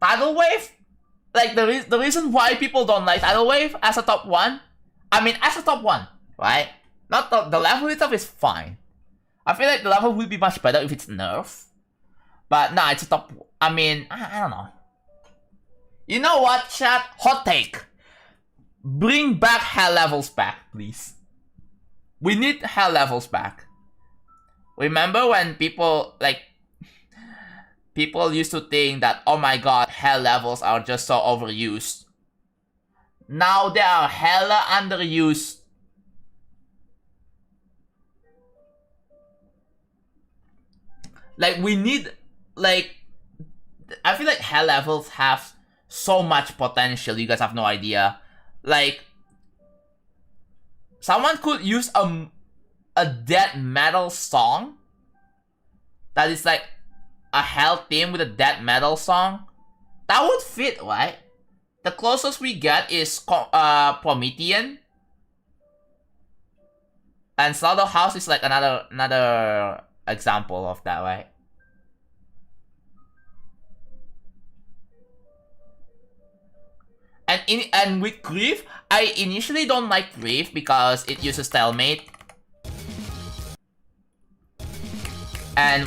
Tidal Wave? Like, the reason why people don't like Tidal Wave as a top 1? I mean, as a top 1, right? Not the level itself is fine. I feel like the level would be much better if it's nerfed. But nah, it's a top... I mean, I don't know. You know what, chat? Hot take. Bring back hell levels back, please. We need hell levels back. Remember when people, like... People used to think that, oh my god, hell levels are just so overused. Now they are hella underused. Like, we need, like... I feel like hell levels have so much potential, you guys have no idea. Like... Someone could use a death metal song that is like a hell theme with a death metal song. That would fit, right? The closest we get is Promethean. And Slaughterhouse is like another example of that, right? And with Grief, I initially don't like Grief because it uses Stalemate. And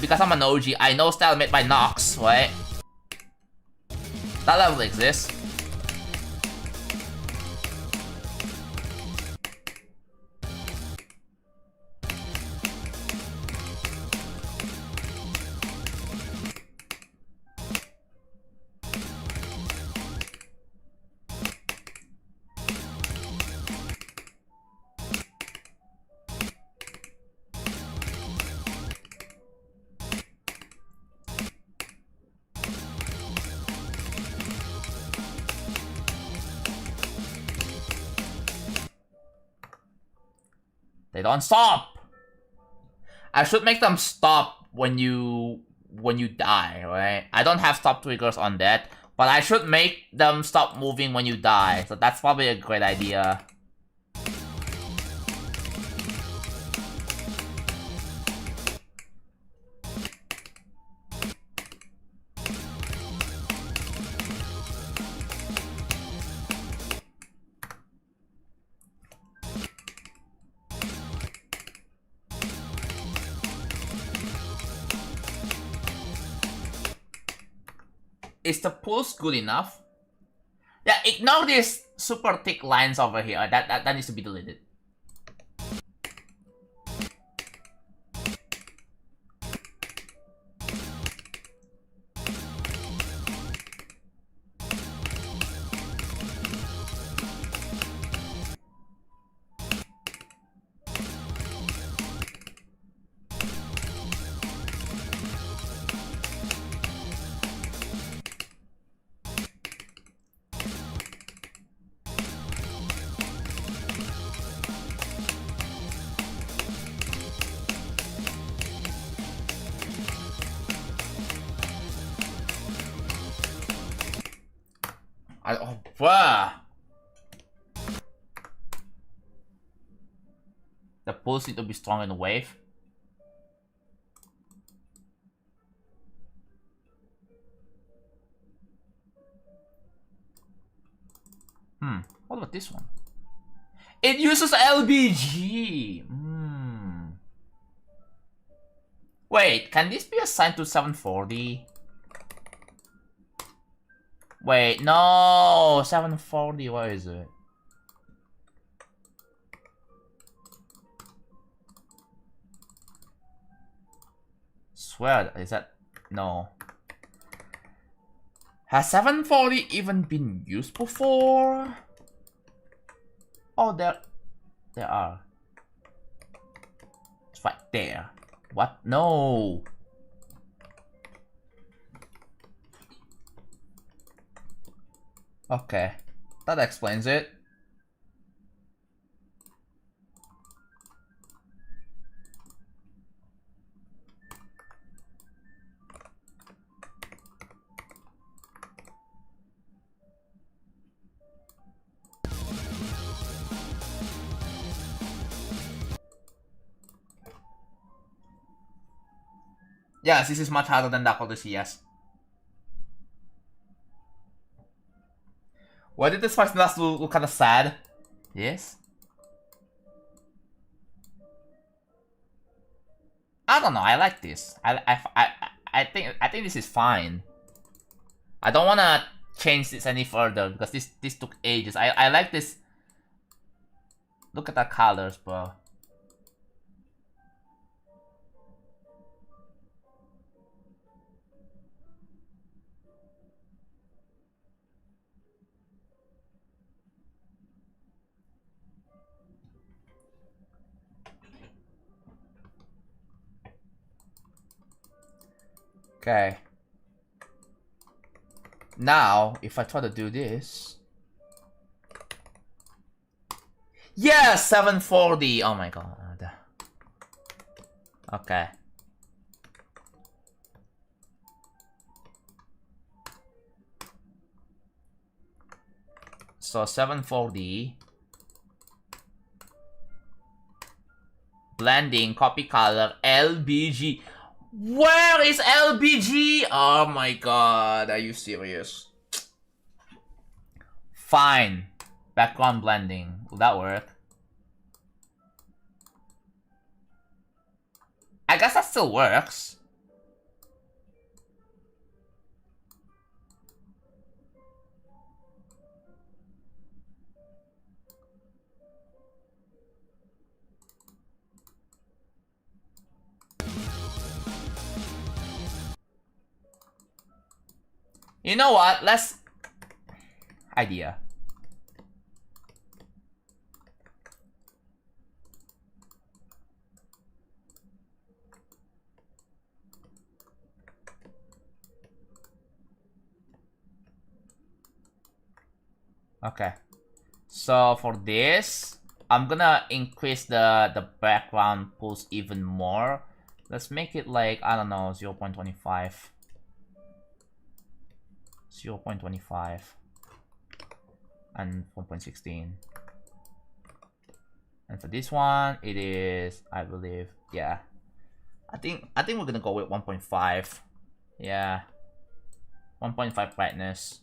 because I'm an OG, I know Stalemate by Nox, right? That level exists. They don't stop! I should make them stop when you die, right? I don't have stop triggers on that, but I should make them stop moving when you die. So that's probably a great idea. Is the pulse good enough? Yeah, ignore these super thick lines over here. That needs to be deleted. Oh, bruh. The pulse need to be strong in the wave. What about this one? It uses LBG. Wait, can this be assigned to 740? Wait, no, 740, what is it? Swear, is that, no. Has 740 even been used before? Oh, there are. It's right there. What? No. Okay, that explains it. Yes, this is much harder than Dark Odyssey, yes. Why did this first last look kind of sad? Yes? I don't know, I like this. I think this is fine. I don't wanna change this any further because this took ages. I like this. Look at the colors, bro. Okay. Now, if I try to do this... Yes! 740! Oh my god. Okay. So 740. Blending, copy color, LBG. Where is LBG? Oh my god, are you serious? Fine. Background blending. Will that work? I guess that still works. You know what? Let's... Idea. Okay. So for this, I'm gonna increase the background pulse even more. Let's make it like, I don't know, 0.25. 0.25. And 1.16. And for this one, it is, I believe, yeah. I think we're gonna go with 1.5. Yeah. 1.5 brightness.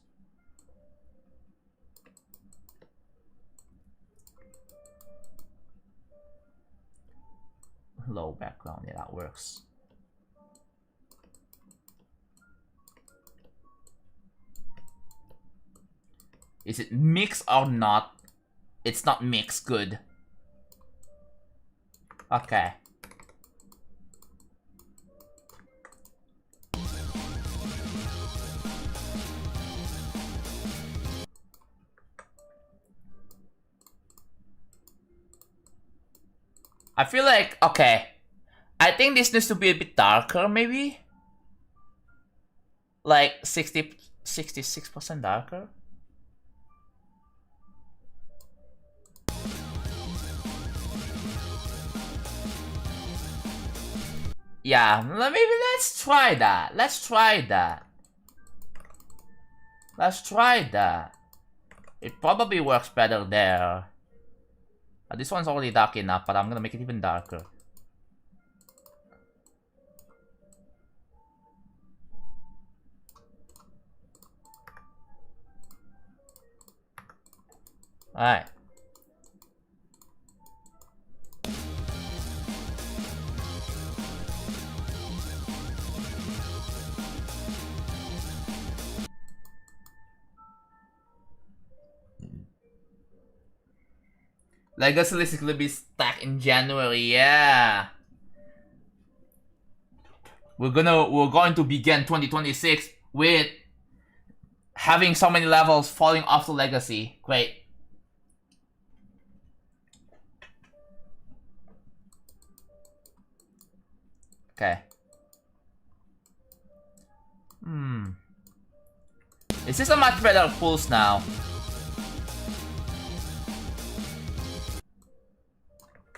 Low background, yeah, that works. Is it mixed or not? It's not mixed, good. Okay. I feel like, okay. I think this needs to be a bit darker, maybe? Like 66% darker? Yeah, maybe let's try that. Let's try that. Let's try that. It probably works better there. This one's already dark enough, but I'm gonna make it even darker. Alright. Legacy list is gonna be stacked in January, yeah. We're going to begin 2026 with having so many levels falling off the legacy. Great. Okay. This is a much better pulse now.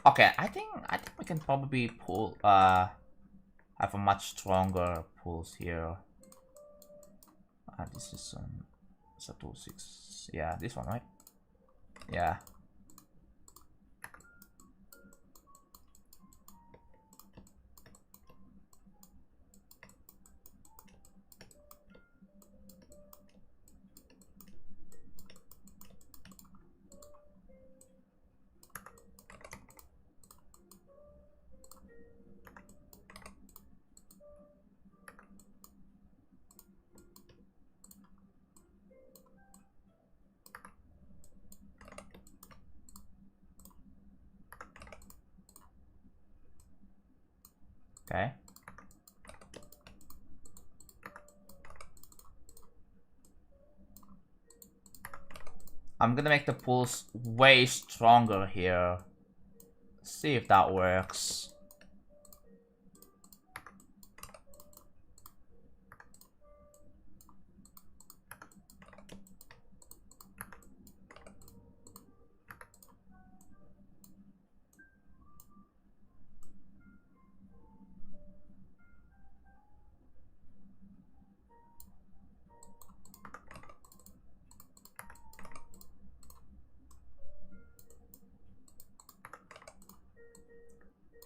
Okay, I think we can probably pull have a much stronger pulse here. This is it's a 2-6. Yeah, this one, right? Yeah. Okay. I'm gonna make the pulse way stronger here. See if that works.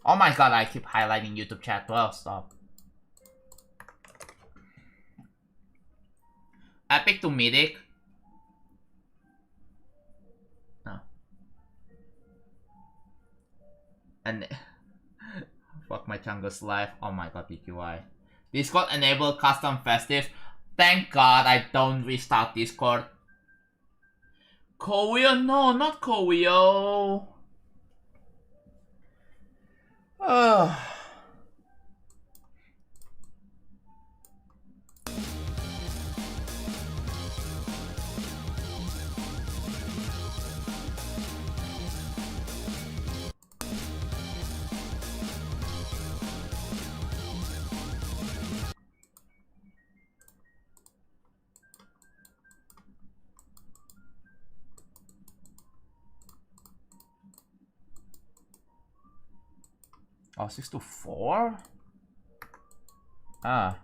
Oh my god, I keep highlighting YouTube chat. Well, stop. Epic to Mythic. No. And fuck my Chungus life. Oh my god, PQI. Discord enable custom festive. Thank god I don't restart Discord. Koyo? No, not Koyo. Ugh. Oh, 6-4? Ah.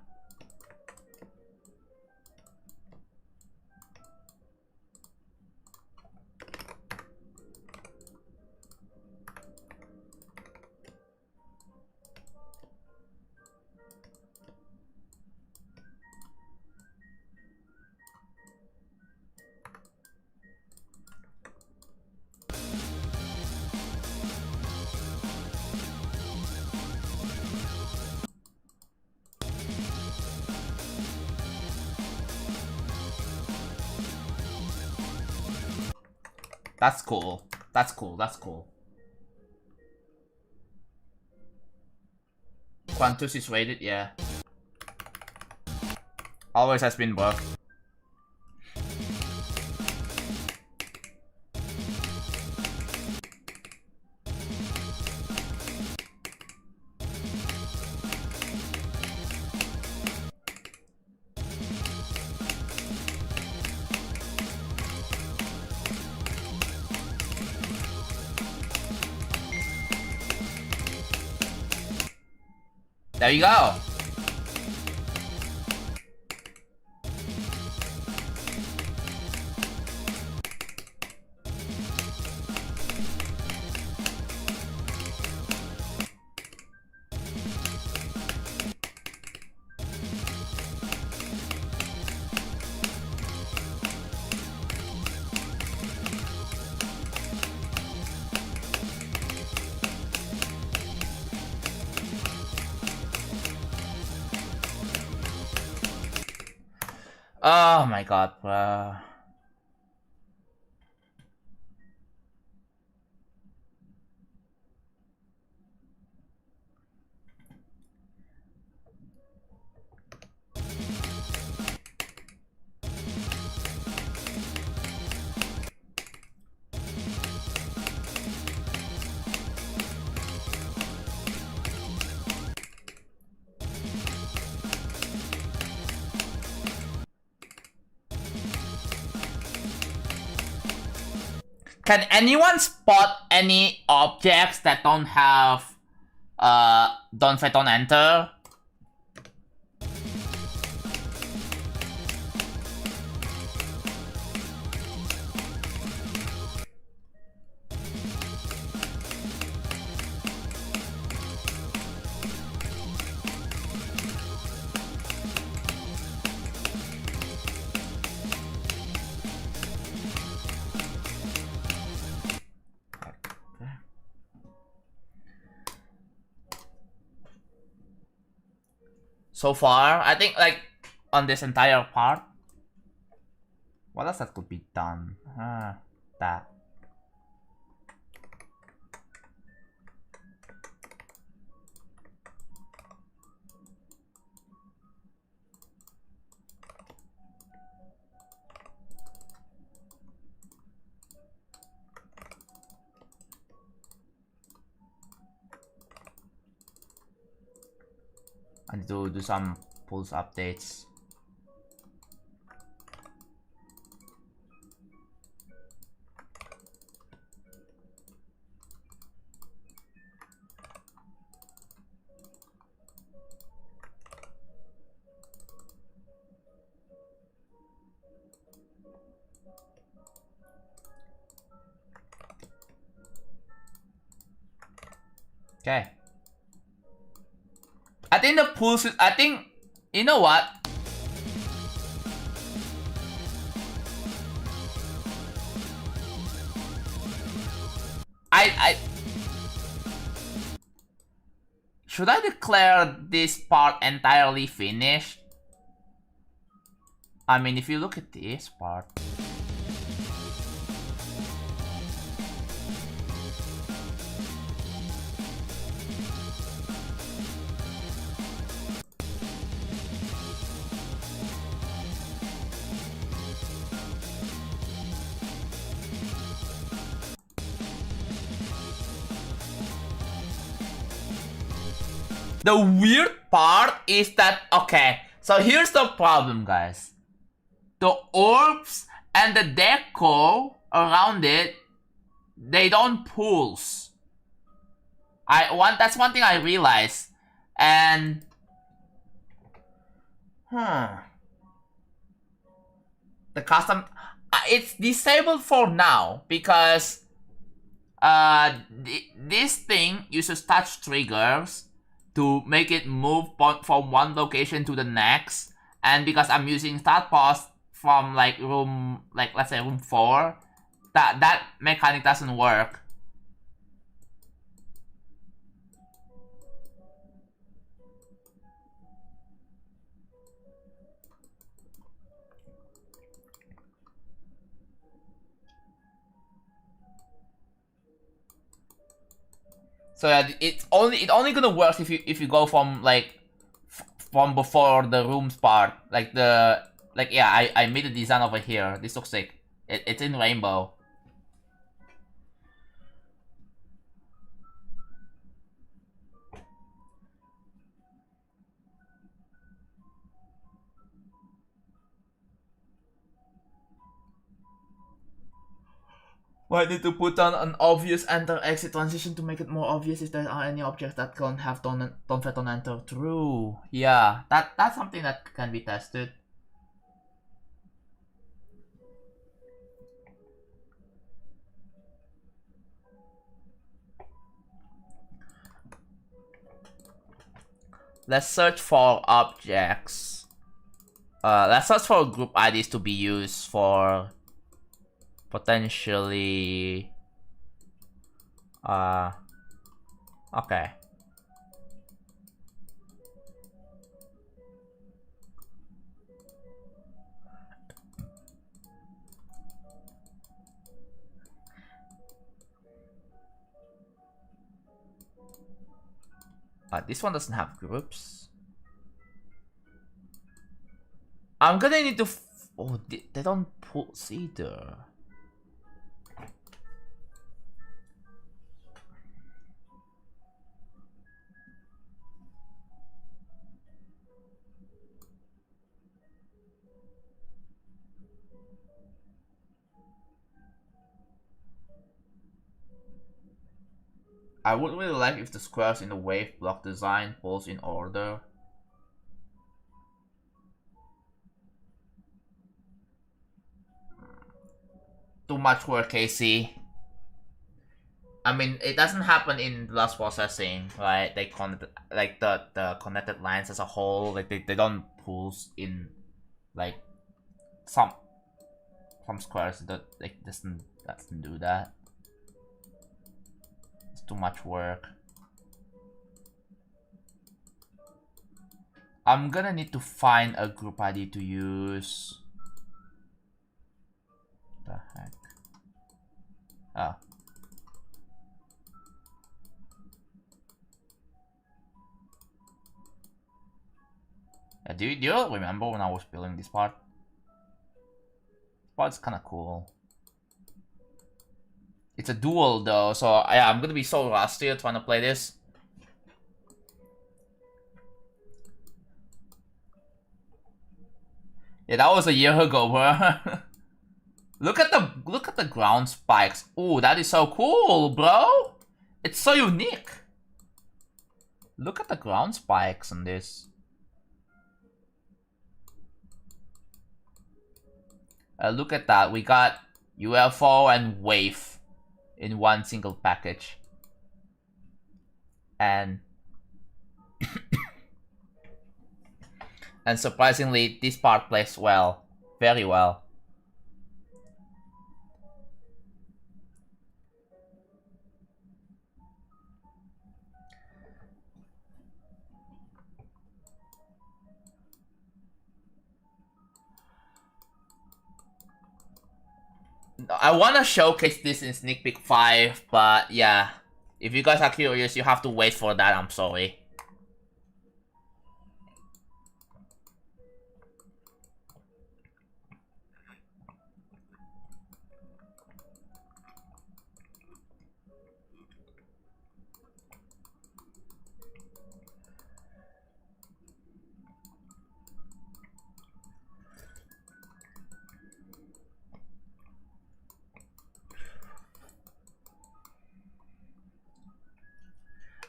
That's cool. That's cool. That's cool. Quantus is rated, yeah. Always has been buffed. There you go. Oh my god, bro. Can anyone spot any objects that don't have don't fit on enter? So far, I think like on this entire part, what else that could be done? That. I need to do some pulse updates. Okay. I think the pulse is, I think, you know what? Should I declare this part entirely finished? I mean, if you look at this part. The weird part is that, okay, so here's the problem, guys. The orbs and the deco around it, they don't pulse. That's one thing I realized. And the custom, it's disabled for now because this thing uses touch triggers to make it move from one location to the next, and because I'm using start pause from like room, like let's say room 4, that mechanic doesn't work. So yeah, it only gonna work if you go from like from before the rooms part, like yeah, I made a design over here. This looks like it's in rainbow. Well, I need to put on an obvious enter-exit transition to make it more obvious if there are any objects that don't have don't fit on enter. True. Yeah, that's something that can be tested. Let's search for objects. Let's search for group IDs to be used for potentially okay. This one doesn't have groups. I'm gonna need to oh, they don't pulse either. I would really like if the squares in the wave block design pulls in order. Too much work, Casey. I mean, it doesn't happen in loss processing, right? They connect, like the connected lines as a whole, like they don't pulls in, like some squares that like doesn't do that. It's too much work. I'm gonna need to find a group ID to use. The heck? Oh. Yeah, do you remember when I was building this part? This part's kind of cool. It's a duel though, so yeah, I'm gonna be so rusty trying to play this. Yeah, that was a year ago, bro. Look at the ground spikes. Ooh, that is so cool, bro. It's so unique. Look at the ground spikes on this. Look at that. We got UFO and wave in one single package. And and surprisingly, this part plays well. Very well. I want to showcase this in Sneak Peek 5, but yeah. If you guys are curious, you have to wait for that, I'm sorry.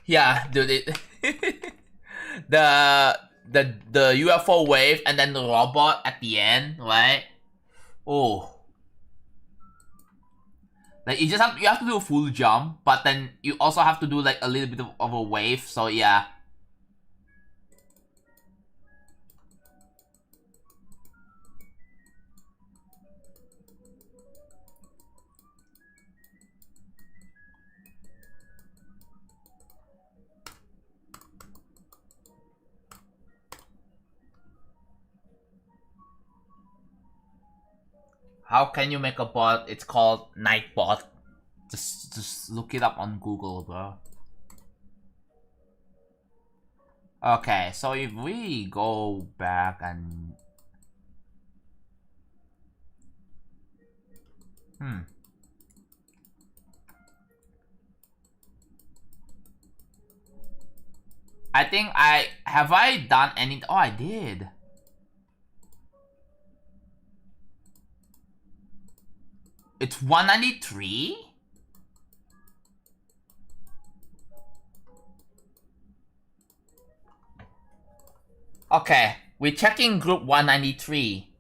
Yeah, dude, the UFO wave and then the robot at the end, right? Oh, like you have to do a full jump, but then you also have to do like a little bit of a wave. So yeah. How can you make a bot? It's called Nightbot. Just look it up on Google, bro. Okay, so if we go back and I think have I done any? Oh, I did. It's 193? Okay, we're checking group 193.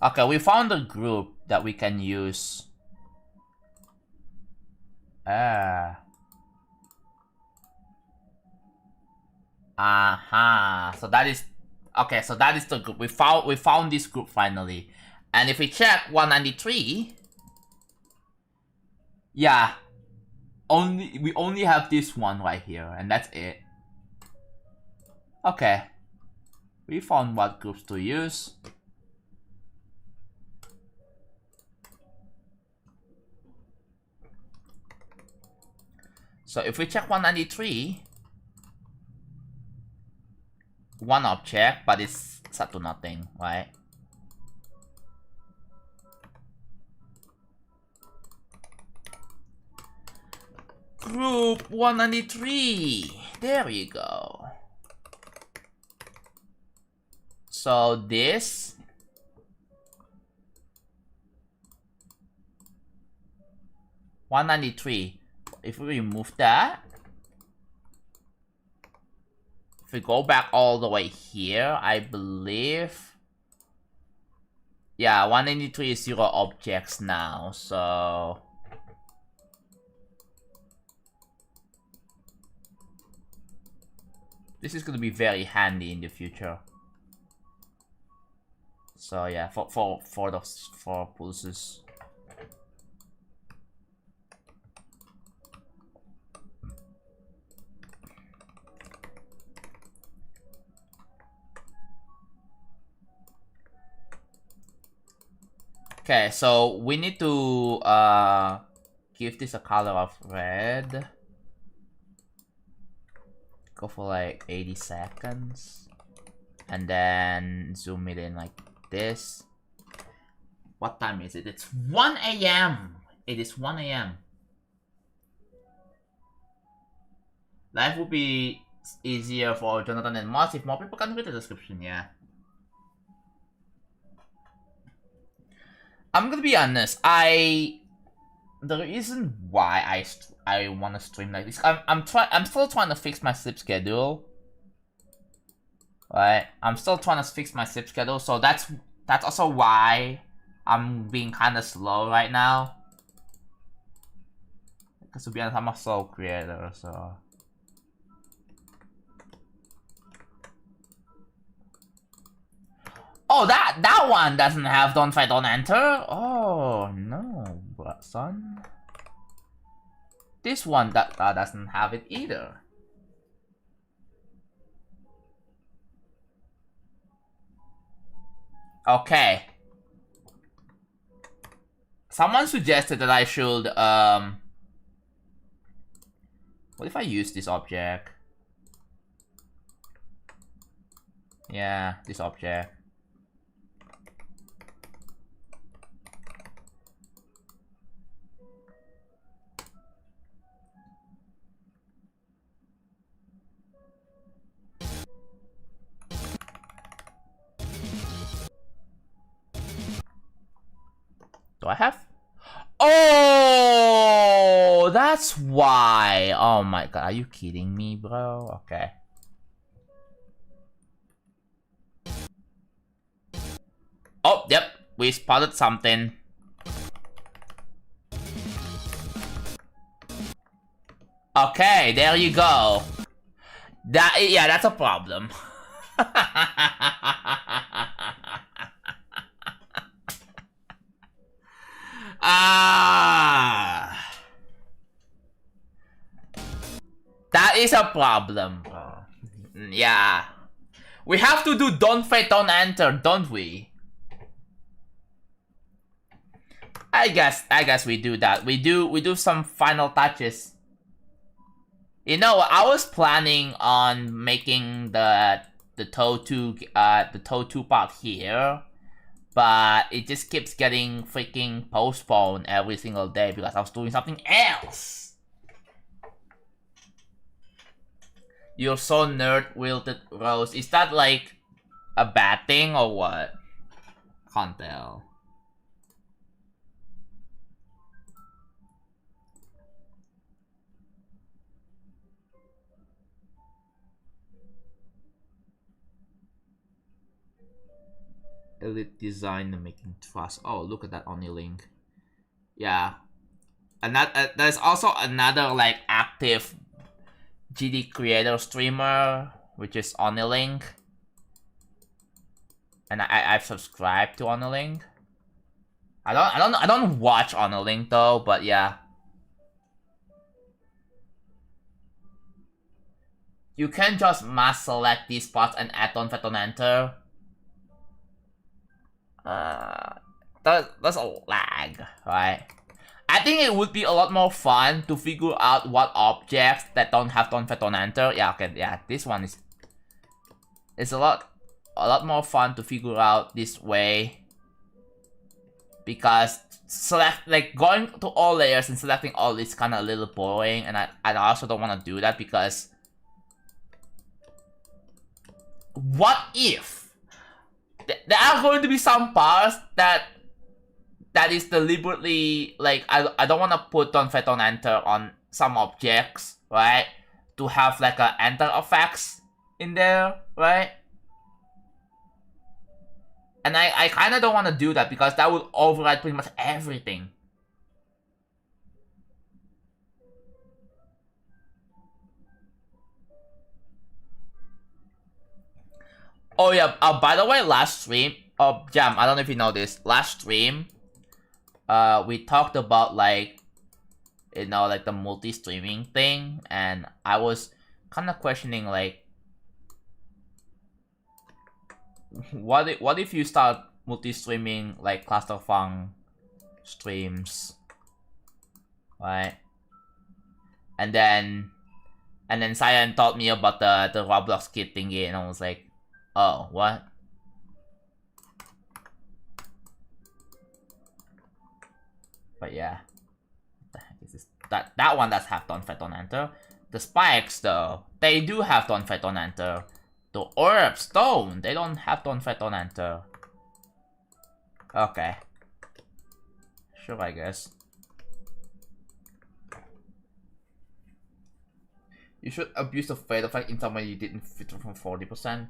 Okay, we found a group that we can use. So that is okay, so that is the group. We found this group finally. And if we check 193, yeah, we only have this one right here, and that's it. Okay, we found what groups to use. So if we check 193, one object, but it's set to nothing, right? Group 193. There you go. So this $193. if we remove that, if we go back all the way here, I believe, yeah, 183 is 0 objects now, so this is gonna be very handy in the future. So yeah, for those 4 pulses. Okay, so we need to give this a color of red. Go for like 80 seconds. And then zoom it in like this. What time is it? It's 1 AM! It is 1 AM. Life would be easier for Jonathan and Moss if more people can read the description, yeah. I'm gonna be honest, the reason why I wanna stream like this, I'm still trying to fix my sleep schedule. Right? I'm still trying to fix my sleep schedule, so that's also why I'm being kinda slow right now. Because to be honest, I'm a slow creator, so oh, that one doesn't have don't fight, don't enter. Oh no, son. This one that doesn't have it either. Okay. Someone suggested that I should what if I use this object? Yeah, this object. Do I have? Oh, that's why. Oh my god, are you kidding me, bro? Okay. Oh, yep, we spotted something. Okay, there you go. Yeah, that's a problem. That is a problem, bro. Yeah. We have to do don't fight, don't enter, don't we? I guess we do that. We do some final touches. You know, I was planning on making the toe 2 part here, but it just keeps getting freaking postponed every single day because I was doing something else. You're so nerd-wilted, Rose. Is that like a bad thing or what? Can't tell. Elite design and making trust. Oh, look at that Oni link. Yeah. And that there's also another like active GD creator streamer, which is Onilink. And I've subscribed to Onilink. I don't watch Onilink though, but yeah. You can just mass select these spots and add on Phaeton enter. That's a lag, right? I think it would be a lot more fun to figure out what objects that don't have don't fit, don't enter. Yeah, okay, yeah, this one is. It's a lot more fun to figure out this way because going to all layers and selecting all is kind of a little boring, and I also don't want to do that because what if there are going to be some parts that is deliberately like I don't want to put don't fit, don't enter on some objects, right, to have like a enter effects in there, right? And I kind of don't want to do that because that would override pretty much everything. Oh yeah, by the way, last stream, Jam, I don't know if you know this, last stream, we talked about like, you know, like the multi-streaming thing, and I was kind of questioning like, what if you start multi-streaming like clusterfunk streams, right? And then Cyan taught me about the Roblox kid thingy, and I was like, oh, what? But yeah, what the heck is this? That one does have don't fight, don't enter. The spikes though, they do have don't fight, don't enter. The orbs don't. They don't have don't fight, don't enter. Okay. Sure, I guess. You should abuse the fade effect in some way you didn't fit from 40%.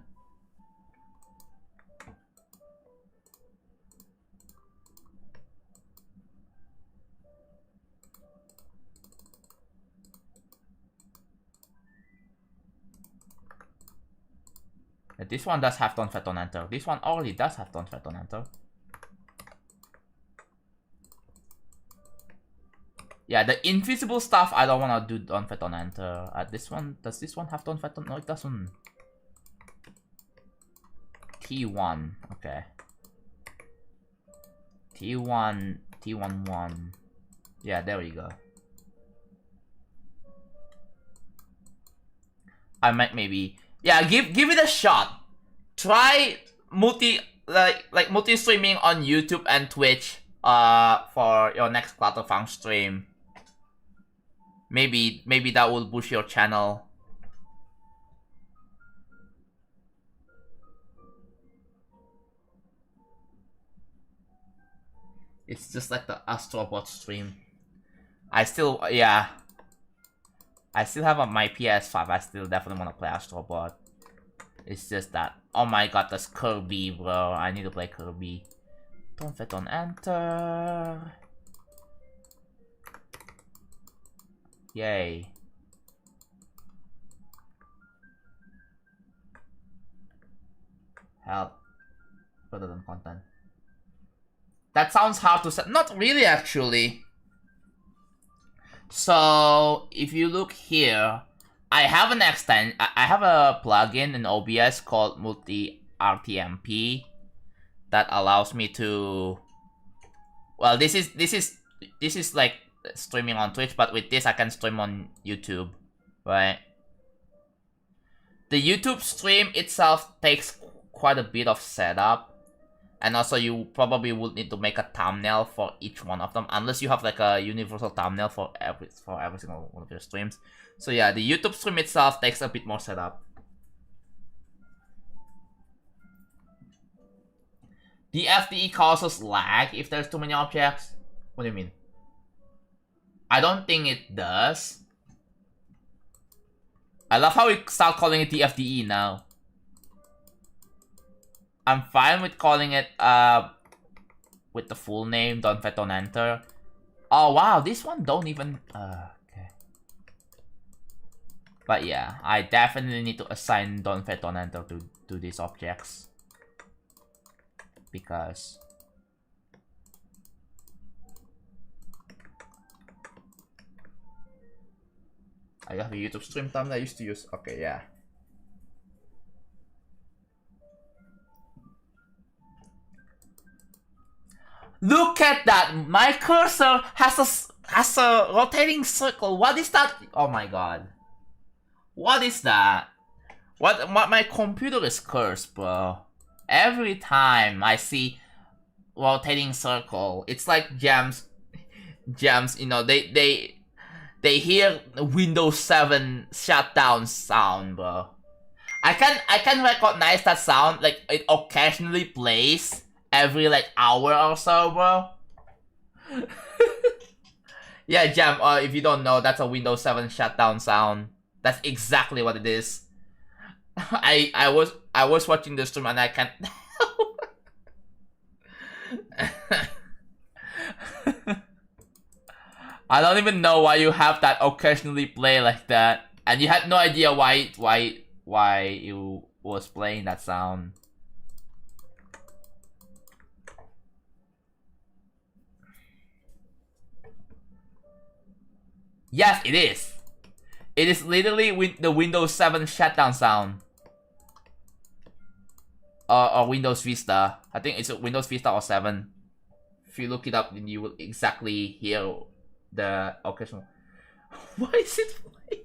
This one does have don't fight, don't enter. This one already does have don't fight, don't enter. Yeah, the invisible stuff I don't wanna do don't fight, don't enter. This one, does this one have don't fight, don't? No, it doesn't. T1, okay. T1. Yeah, there we go. I might maybe, yeah, give it a shot. Try multi streaming on YouTube and Twitch for your next clusterfunk stream. Maybe that will boost your channel. It's just like the Astrobot stream. I still have my PS5. I still definitely want to play Astrobot. It's just that, oh my god, that's Kirby, bro. I need to play Kirby. Don't fit on enter. Yay. Help. Better than content. That sounds hard to say. Not really, actually. So, if you look here, I have an I have a plugin in OBS called Multi RTMP that allows me to, well, this is like streaming on Twitch, but with this I can stream on YouTube, right? The YouTube stream itself takes quite a bit of setup, and also you probably would need to make a thumbnail for each one of them, unless you have like a universal thumbnail for every single one of your streams. So yeah, the YouTube stream itself takes a bit more setup. The FDE causes lag if there's too many objects? What do you mean? I don't think it does. I love how we start calling it the FDE now. I'm fine with calling it with the full name, don't fight, don't enter. Oh wow, this one don't even okay. But yeah, I definitely need to assign don't fight, don't enter to these objects. Because I have a YouTube stream thumbnail I used to use. Okay, yeah. Look at that! My cursor has a rotating circle. What is that? Oh my god. What is that? What my computer is cursed, bro. Every time I see rotating circle, it's like jams, you know, they hear Windows 7 shutdown sound, bro. I can recognize that sound, like it occasionally plays every like hour or so, bro. Yeah, Jam, if you don't know, that's a Windows 7 shutdown sound. That's exactly what it is. I was watching the stream and I can't. I don't even know why you have that occasionally play like that, and you had no idea why you was playing that sound. Yes, it is. It is literally the Windows 7 shutdown sound. Or Windows Vista. I think it's Windows Vista or 7. If you look it up, then you will exactly hear the occasional. Why is it playing?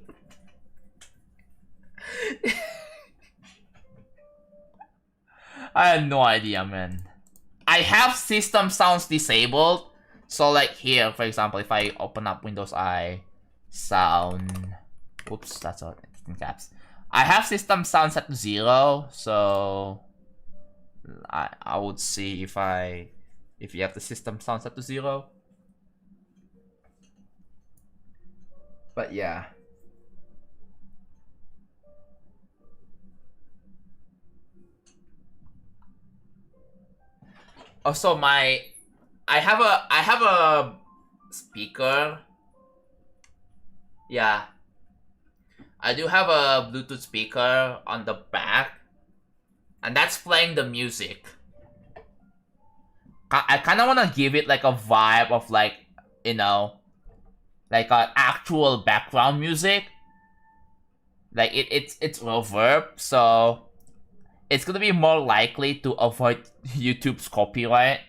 I have no idea, man. I have system sounds disabled. So like here, for example, if I open up Windows I sound, oops, that's all in caps. I have system sound set to 0, so I would see if you have the system sound set to 0. But yeah. Also, I have a speaker. Yeah. I do have a Bluetooth speaker on the back, and that's playing the music. I kind of want to give it like a vibe of like, you know, like an actual background music. Like it's reverb, so it's gonna be more likely to avoid YouTube's copyright.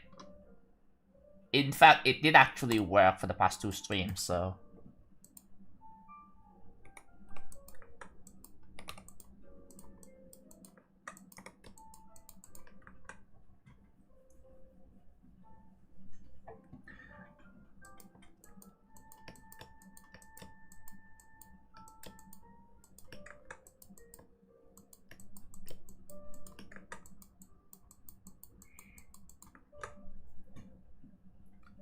In fact, it did actually work for the past 2 streams, so.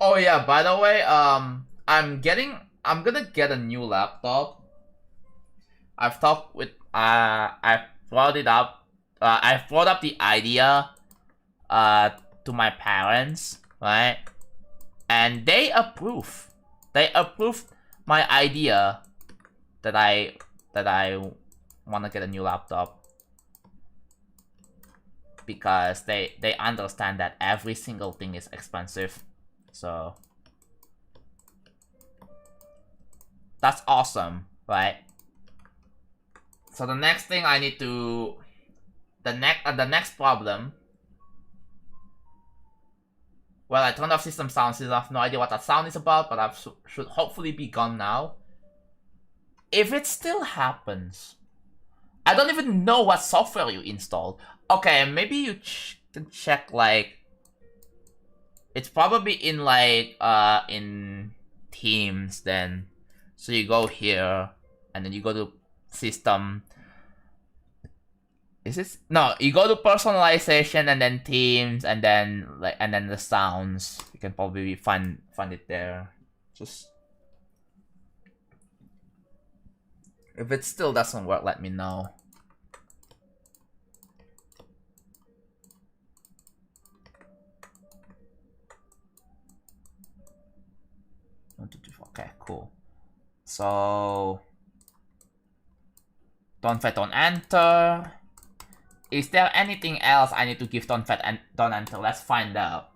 Oh yeah, by the way, I'm gonna get a new laptop. I've talked with, I brought it up, I brought up the idea, to my parents, right? And they approve. They approved my idea that I want to get a new laptop. Because they understand that every single thing is expensive. So that's awesome, right? So the next thing I need to, the next problem. Well, I turned off system sounds. I have no idea what that sound is about, but that should hopefully be gone now. If it still happens, I don't even know what software you installed. Okay, maybe you can check like. It's probably in like in Teams then. So you go here and then you go to system. Is this no? You go to personalization and then Teams and then like the sounds. You can probably find it there. Just if it still doesn't work, let me know. Okay, cool. So don't enter. Is there anything else I need to give don't enter? Let's find out.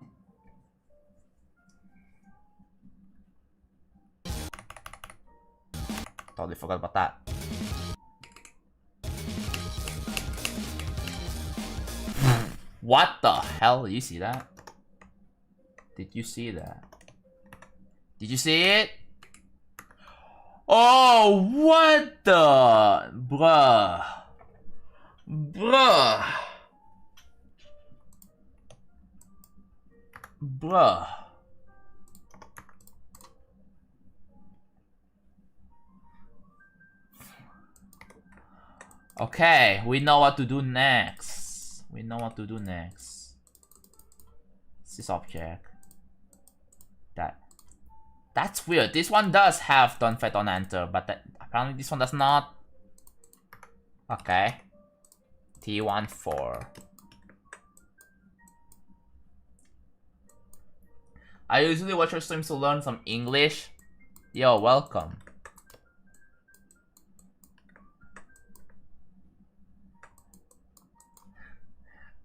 Totally forgot about that. What the hell? Did you see that? Did you see that? Did you see it? Oh, what the? Bruh. Bruh. Bruh. Okay, we know what to do next. We know what to do next. This object. That's weird. This one does have don't fight, don't enter, but apparently this one does not. Okay. T14. I usually watch your streams to learn some English. Yo, welcome.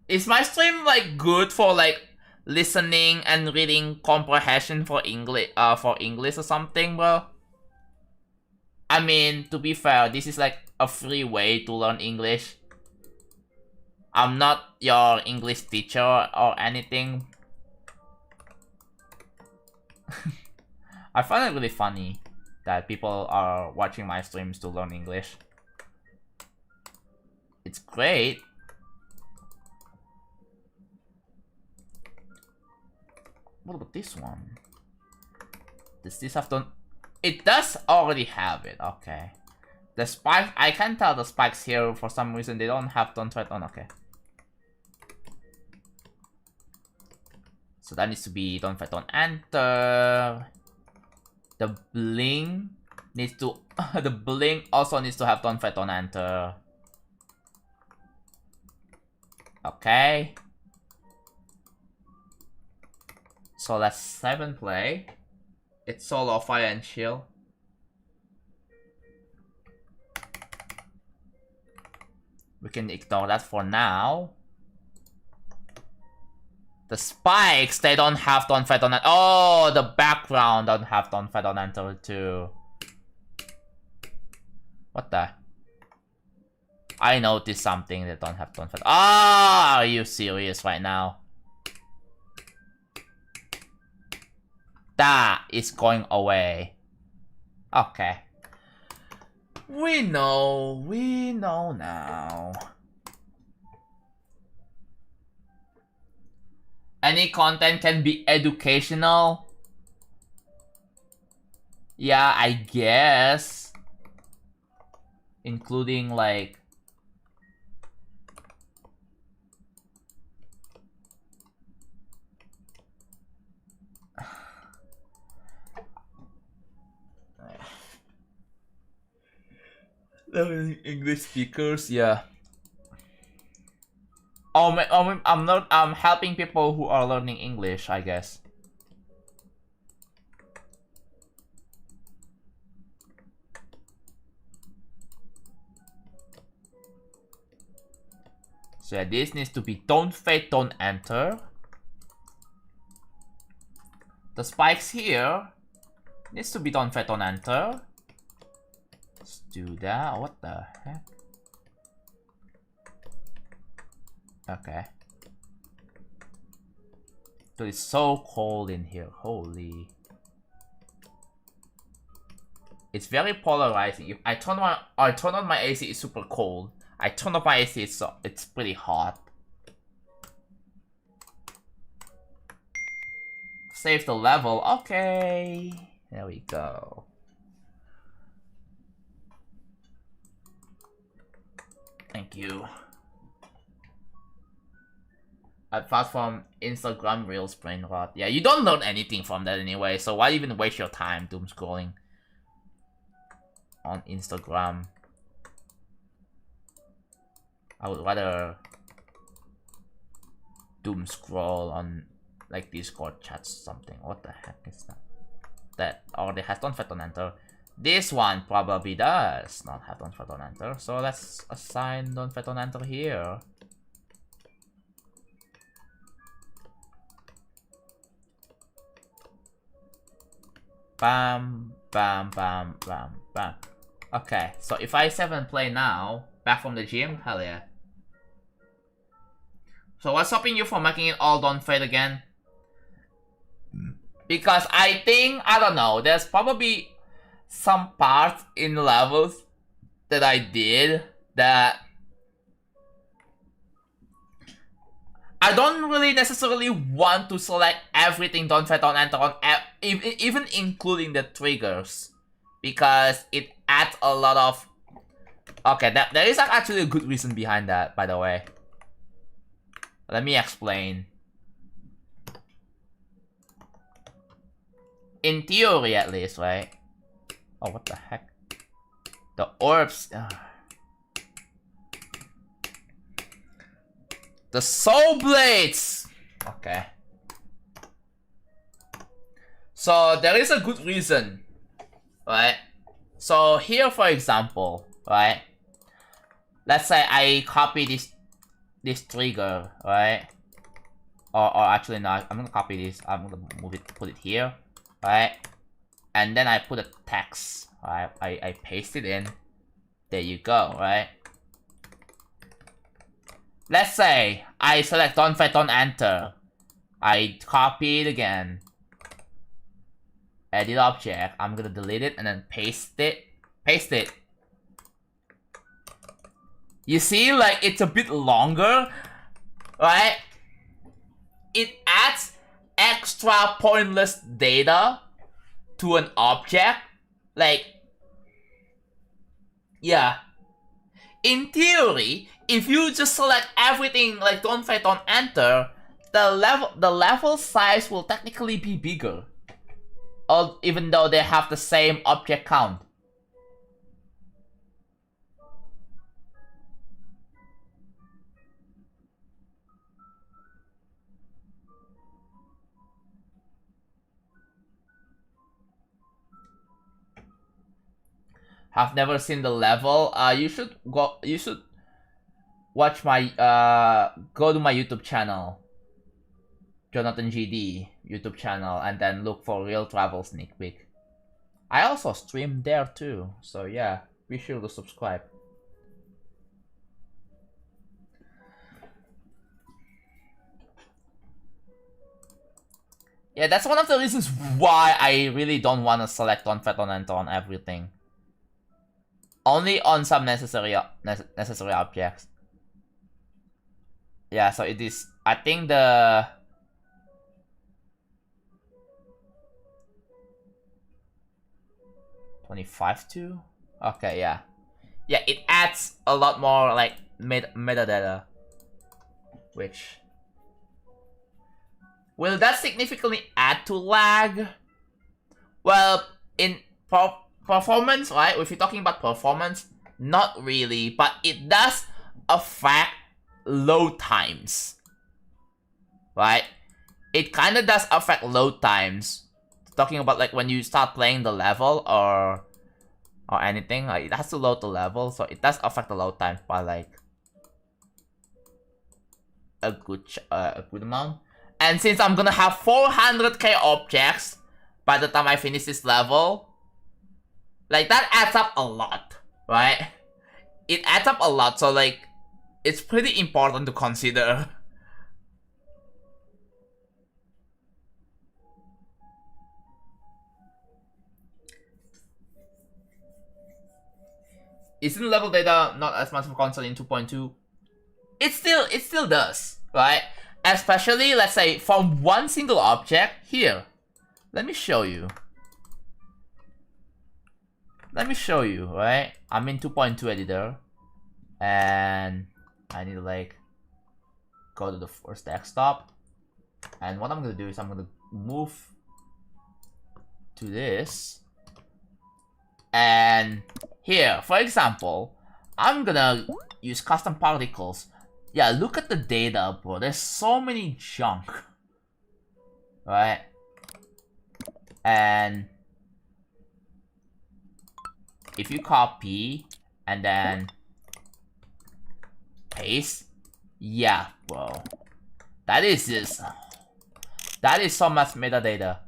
Is my stream like good for like listening and reading comprehension for English or something, bro? I mean, to be fair, this is like a free way to learn English. I'm not your English teacher or anything. I find it really funny that people are watching my streams to learn English. It's great. What about this one? Does this have to... It does already have it, okay. The spike, I can tell the spikes here for some reason they don't have don't threat on, okay. So that needs to be don't fight, don't enter. The bling needs to the bling also needs to have don't fight, don't enter. Okay. So let's 7 play. It's solo, fire and shield. We can ignore that for now. The spikes, they don't have don't fight, don't enter. Oh, the background don't have don't fight, don't enter too. What the? I noticed something that don't have don't fight. Ah, are you serious right now? That is going away. Okay. We know now. Any content can be educational. Yeah, I guess. Including like... English speakers, yeah. I'm helping people who are learning English, I guess. So yeah, this needs to be don't fade, don't enter. The spikes here needs to be don't fade, don't enter. Let's do that. What the heck? Okay. So it's so cold in here. Holy. It's very polarizing. If I turn on my AC, it's super cold. I turn off my AC, it's pretty hot. Save the level. Okay. There we go. Thank you. Apart from Instagram Reels brain rot. Yeah, you don't learn anything from that anyway, so why even waste your time doom scrolling on Instagram? I would rather doom scroll on like Discord chats or something. What the heck is that? That already has don't fight, don't enter. This one probably does not have don't fight, don't enter. So let's assign don't fight, don't enter here. Bam, bam, bam, bam, bam. Okay, so if I 7 play now, back from the gym, hell yeah. So what's stopping you from making it all don't fade again? Because I think, I don't know, there's probably some parts in levels that I did that I don't really necessarily want to select everything don't fight, don't enter on, even including the triggers, because it adds a lot of... Okay, there is actually a good reason behind that, by the way. Let me explain. in theory at least, right? Oh, what the heck? The orbs. The soul blades! Okay. So there is a good reason, right? So here, for example, right? Let's say I copy this trigger, right? Or actually no, I'm gonna copy this. I'm gonna put it here, right? And then I put a text, right? I paste it in. There you go, right? Let's say I select don't fetch, don't enter. I copy it again. Edit object. I'm gonna delete it and then paste it. Paste it. You see, like, it's a bit longer, right? It adds extra pointless data to an object. Like, yeah. In theory, if you just select everything like don't fetch, don't enter, the level size will technically be bigger. Even though they have the same object count. Have never seen the level. You should watch my go to my YouTube channel, JonathanGD YouTube channel, and then look for real travel sneak peek. I also stream there too, so yeah, be sure to subscribe. Yeah, that's one of the reasons why I really don't want to select on fetch, on enter on everything. Only on some necessary objects. Yeah, so it is. I think the 25 too. Okay, yeah, yeah. It adds a lot more like metadata, which will that significantly add to lag? Well, in performance, right? If you're talking about performance, not really, but it does affect load times, right? It kind of does affect load times. Talking about like when you start playing the level or anything, like, it has to load the level, so it does affect the load time by like a good amount. And since I'm gonna have 400k objects by the time I finish this level, like, that adds up a lot, right? It adds up a lot, so like, it's pretty important to consider. Isn't level data not as much of a concern in 2.2? It still does, right? Especially, let's say, from one single object. Here, let me show you. Right? I'm in 2.2 editor, and I need to like go to the first desktop. And what I'm gonna do is I'm gonna move to this, and here, for example, I'm gonna use custom particles. Yeah, look at the data, bro. There's so many junk, right? And if you copy and then paste, yeah, bro, that is so much metadata.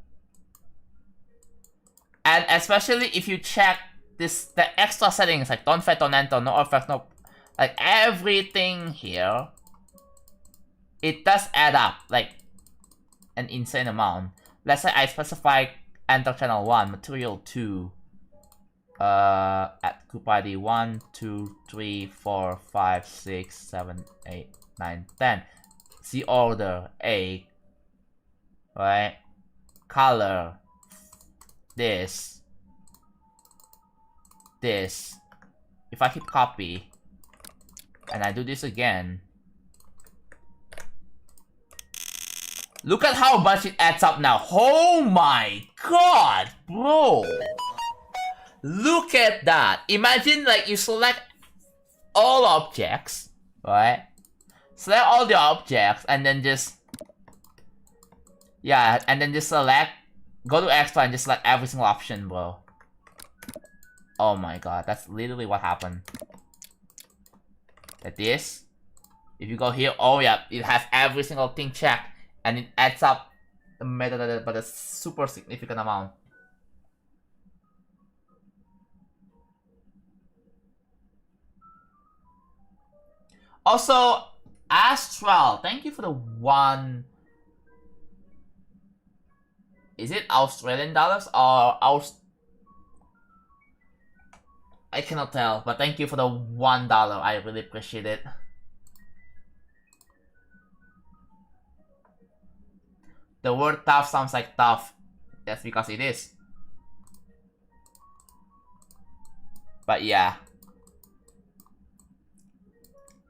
And especially if you check the extra settings like don't fetch, don't enter, no effects, no, like everything here, it does add up like an insane amount. Let's say I specify enter channel 1, material 2, at group ID 1, 2, 3, 4, 5, 6, 7, 8, 9, 10. See order 8, right? Color, this. If I hit copy and I do this again, Look at how much it adds up now. Oh my god, bro. Look at that. Imagine like you select all objects, right? Select all the objects and then just... Yeah, and then just select... Go to extra and just select every single option, bro. Oh my god, that's literally what happened. Like this. If you go here, oh yeah, it has every single thing checked. And it adds up the metadata by a super significant amount. Also, Astral, thank you for the one... Is it Australian dollars or I cannot tell, but thank you for the $1. I really appreciate it. The word tough sounds like tough. That's because it is. But yeah.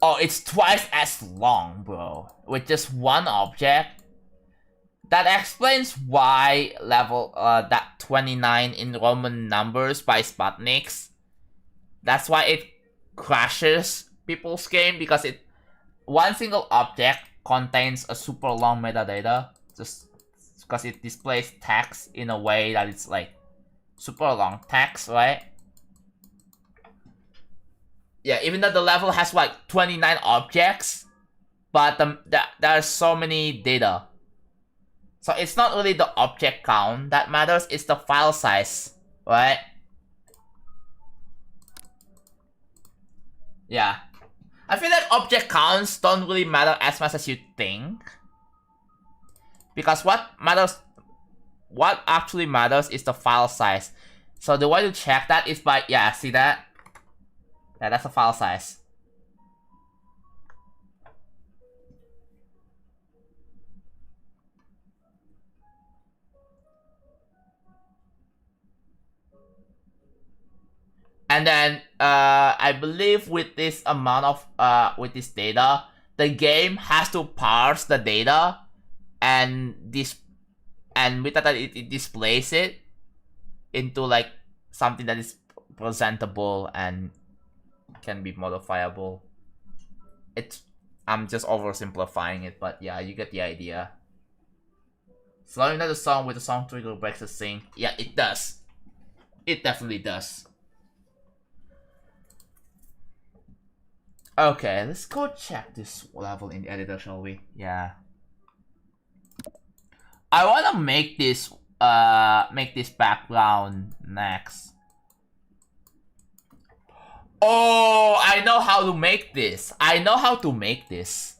Oh, it's twice as long, bro. With just one object. That explains why level that 29 in Roman numbers by Sputniks. That's why it crashes people's game, because one single object contains a super long metadata. Just because it displays text in a way that it's like super long text, right? Yeah, even though the level has like 29 objects, but there are so many data. So it's not really the object count that matters, it's the file size, right? Yeah. I feel like object counts don't really matter as much as you think. Because what actually matters is the file size. So the way to check that is by, yeah, see that? Yeah, that's the file size. And then, I believe with this amount of, with this data, the game has to parse the data and with that it displays it into like something that is presentable and can be modifiable. I'm just oversimplifying it, but yeah, you get the idea. Slowing down the song with the song trigger breaks the sync. Yeah, it does. It definitely does. Okay, let's go check this level in the editor, shall we? Yeah. I wanna make this background next. Oh, I know how to make this. I know how to make this.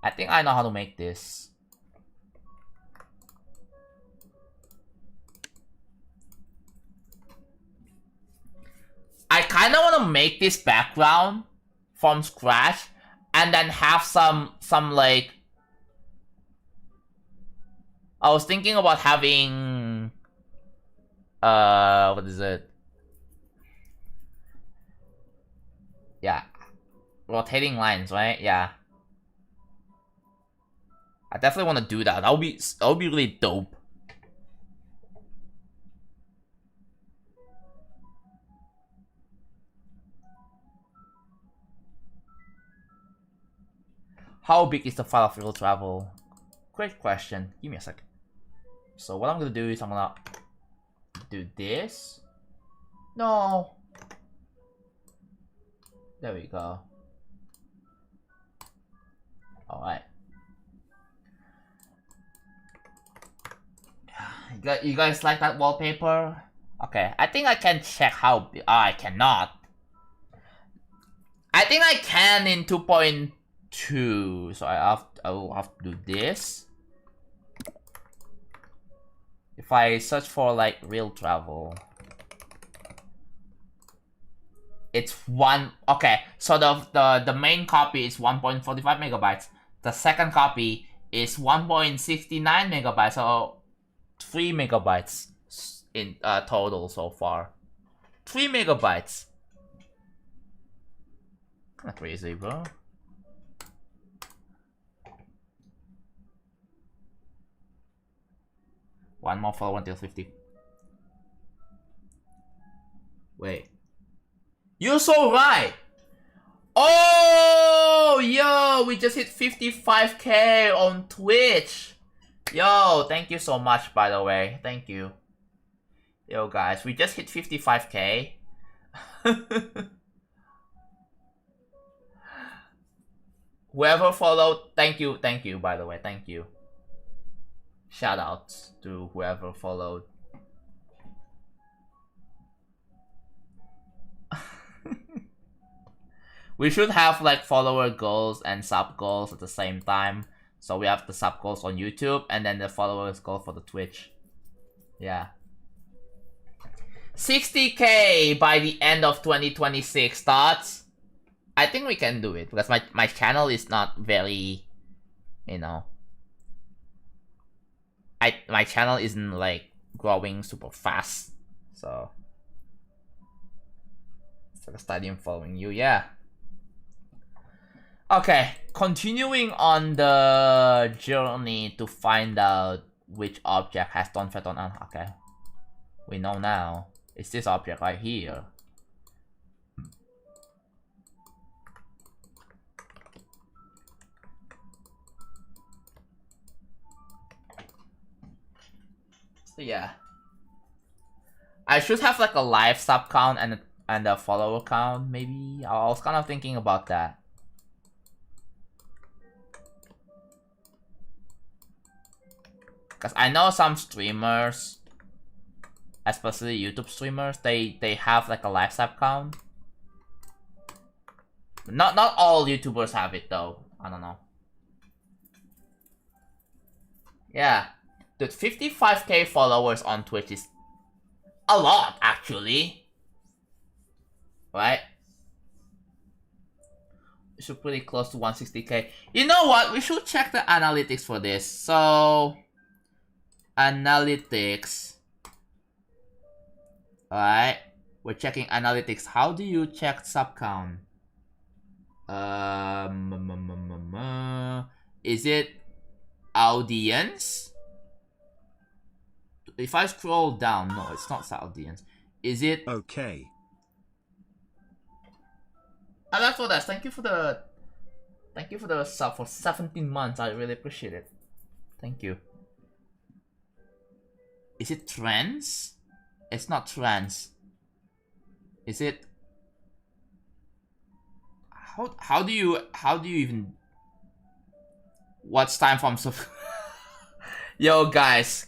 I think I know how to make this. I kind of want to make this background from scratch and then have some like... I was thinking about having... what is it? Yeah. Rotating lines, right? Yeah. I definitely want to do that. That would be really dope. How big is the file of real travel? Great question. Give me a second. So what I'm gonna do is I'm gonna do this. No. There we go. Alright. You guys like that wallpaper? Okay, I think I can check how big. I cannot. I think I can in 2.2. So I will have to do this. If I search for like real travel, it's one. Okay, so the main copy is 1.45 megabytes. The second copy is 1.69 megabytes. So 3 megabytes in total so far. 3 megabytes. Not crazy, bro. One more follower until 50. Wait. You're so right! Oh, yo, we just hit 55k on Twitch. Yo, thank you so much, by the way. Thank you. Yo, guys, we just hit 55k. Whoever followed, thank you, by the way, thank you. Shout out to whoever followed. We should have like follower goals and sub goals at the same time. So we have the sub goals on YouTube and then the followers goal for the Twitch. Yeah. 60k by the end of 2026. Thoughts? I think we can do it because my channel is not very, you know, my channel isn't like growing super fast. So it's like a stadium following you, yeah. Okay, continuing on the journey to find out which object has Don Feton on. Okay, we know now. It's this object right here. So yeah, I should have like a live sub count and a follower count. Maybe I was kind of thinking about that. Because I know some streamers, especially YouTube streamers, they have like a live sub count. Not all YouTubers have it though. I don't know. Yeah. Dude, 55k followers on Twitch is a lot, actually. Right? We should pretty close to 160k. You know what? We should check the analytics for this. So... analytics. Alright. We're checking analytics. How do you check sub count? Is it audience? If I scroll down, no, it's not audience. Is it okay? That's for that. Thank you for the sub for 17 months. I really appreciate it. Thank you. Is it trends? It's not trends. Is it? How do you even watch time from sub? Yo, guys.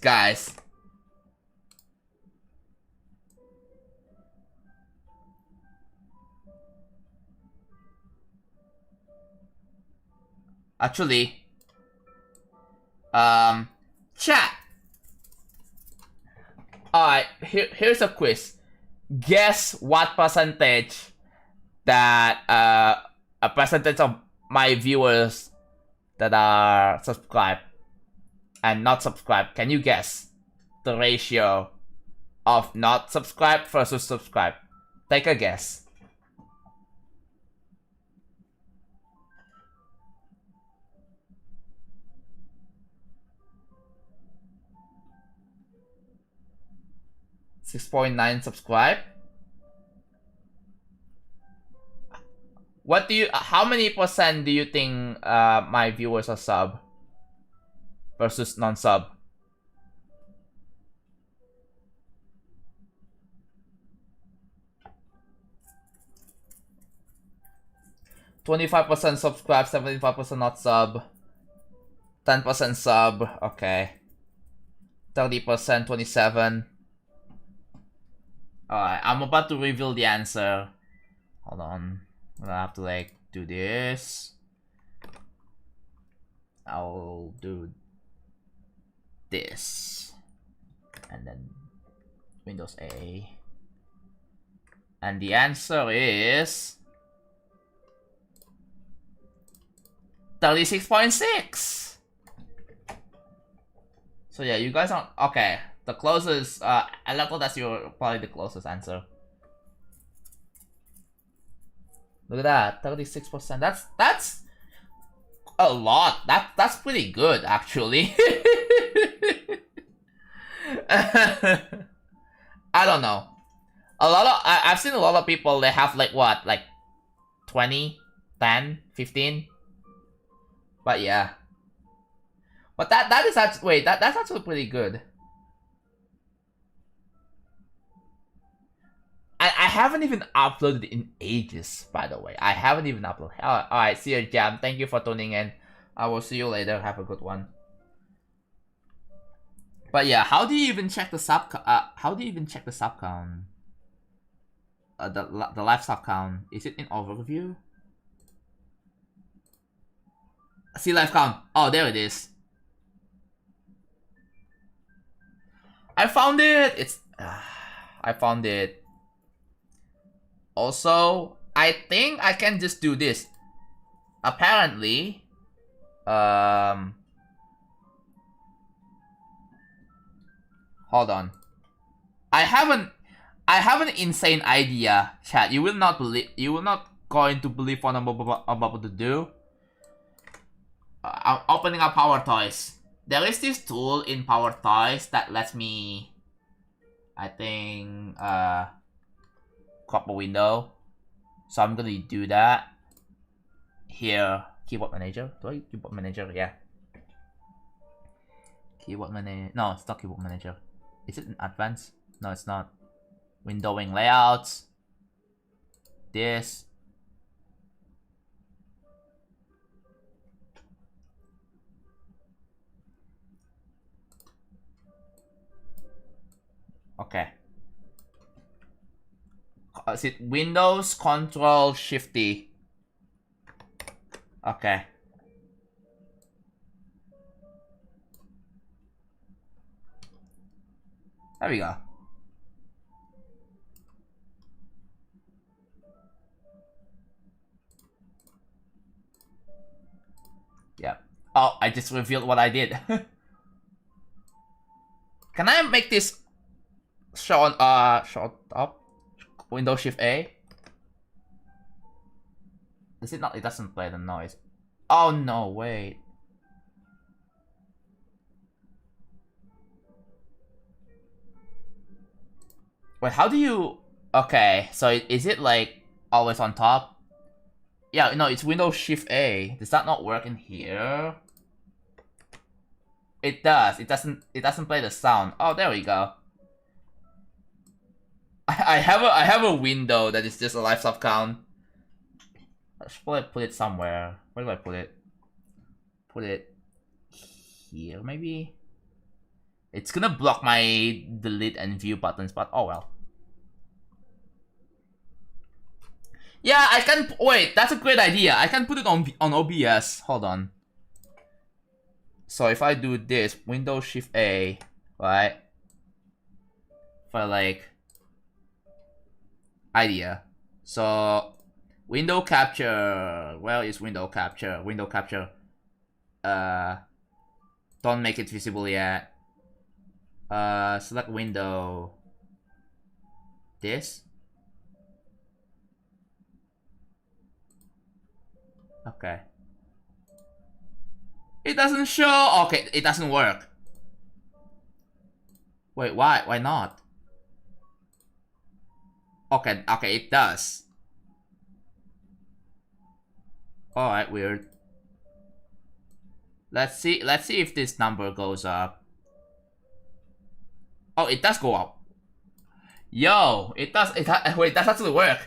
Actually, chat. Alright, here's a quiz. Guess what percentage that a percentage of my viewers that are subscribed and not subscribed. Can you guess the ratio of not subscribed versus subscribed? Take a guess. .9 subscribe. What do you? How many percent do you think my viewers are sub versus non-sub? %25 subscribe, 75% not sub, 10% sub. Okay, 30%, 27. Alright, I'm about to reveal the answer. Hold on. I'm gonna have to like do this. I'll do this. And then Windows A. And the answer is 36.6. So yeah, you guys aren't okay. The closest, Electro, that's your probably the closest answer. Look at that, 36%. That's a lot. That's pretty good, actually. I don't know. I've seen a lot of people, they have like what, like 20, 10, 15. But yeah. But that is actually, wait, that's actually pretty good. I haven't even uploaded in ages, by the way. I haven't even uploaded. Alright, see you, Jam. Thank you for tuning in. I will see you later. Have a good one. But yeah, how do you even check the sub count? The live sub count. Is it in overview? See live count. Oh, there it is. I found it. I found it. Also, I think I can just do this. Apparently, hold on. I have an insane idea, chat. You will not going to believe what I'm about to do. I'm opening up Power Toys. There is this tool in Power Toys that lets me, I think, crop a window. So I'm gonna do that. Here, Keyboard Manager. Do I Keyboard Manager? Yeah. Keyboard Manager. No, it's not Keyboard Manager. Is it in Advanced? No, it's not. Windowing layouts. This. Okay. Is it Windows Control Shift D? Okay. There we go. Yeah. Oh, I just revealed what I did. Can I make this show up? Windows Shift A? Is it not? It doesn't play the noise. Oh no, wait. Wait, how do you... Okay, so is it like always on top? Yeah, no, it's Windows Shift A. Does that not work in here? It does. It doesn't play the sound. Oh, there we go. I have a window that is just a live sub count. I should probably put it somewhere. Where do I put it? Put it here, maybe? It's gonna block my delete and view buttons, but oh well. Yeah, I can... Wait, that's a great idea. I can put it on OBS. Hold on. So if I do this, Windows Shift A, right? For like... idea. So... window capture. Where is window capture? Window capture. Don't make it visible yet. Select window. This. Okay. It doesn't show. Okay, it doesn't work. Wait, why? Why not? Okay, okay, it does. Alright, weird. Let's see if this number goes up. Oh, it does go up. Yo, it does. Wait, that actually work.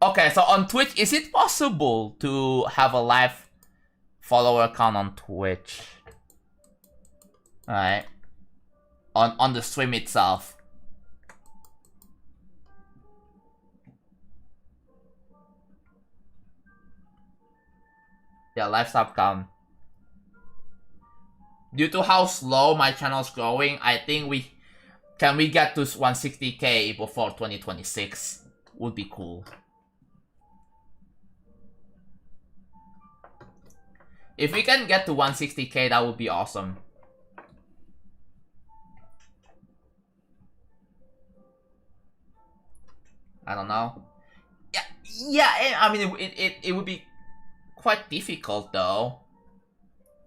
Okay, so on Twitch, is it possible to have a live follower count on Twitch? Alright. On the stream itself. Yeah, live sub count. Due to how slow my channel's growing, I think we get to 160k before 2026. Would be cool. If we can get to 160k, that would be awesome. I don't know. Yeah. I mean, it would be quite difficult though.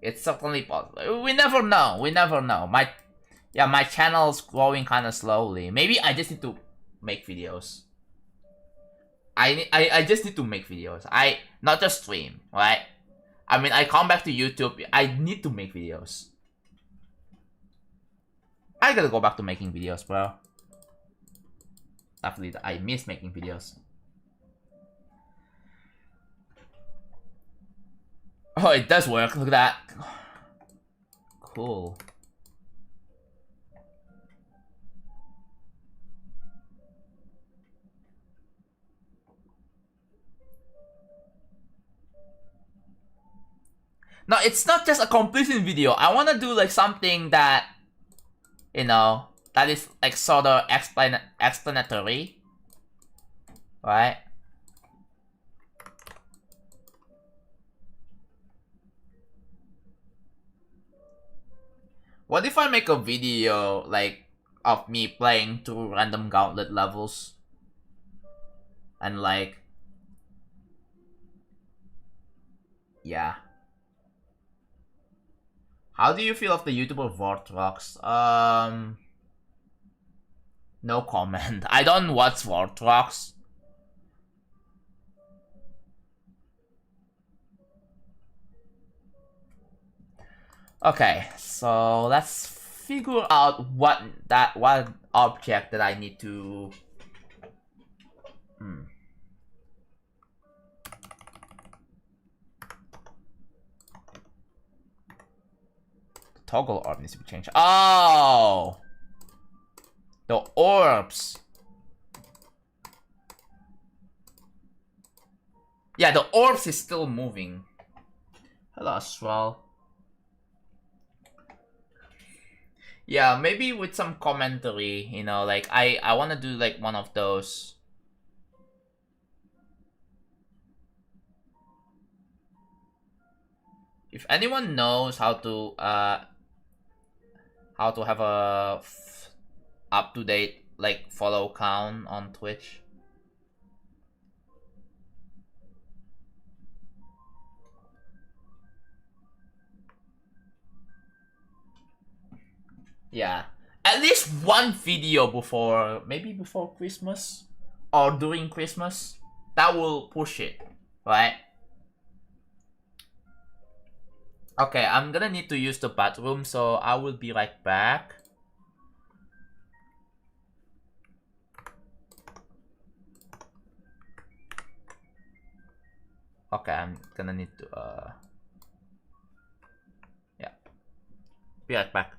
It's certainly possible. We never know. We never know. My channel's growing kind of slowly. Maybe I just need to make videos. I just need to make videos. I not just stream, right? I mean, I come back to YouTube. I need to make videos. I gotta go back to making videos, bro. Definitely, I miss making videos. Oh, it does work. Look at that. Cool. No, it's not just a completion video. I want to do like something that, you know, that is like sort of explanatory, right? What if I make a video like of me playing 2 random gauntlet levels and like, yeah. How do you feel of the YouTuber Vortrox? No comment. I don't watch Vortrox. Okay, so let's figure out what object that I need to. Toggle orb needs to be changed. Oh, the orbs. Yeah, the orbs is still moving. Hello, Astral. Yeah, maybe with some commentary, you know, like I want to do like one of those. If anyone knows how to have a up-to-date like follow count on Twitch. Yeah, at least one video before, maybe before Christmas or during Christmas. That will push it, right? Okay, I'm gonna need to use the bathroom, so I will be right back. Okay, I'm gonna need to yeah, be right back.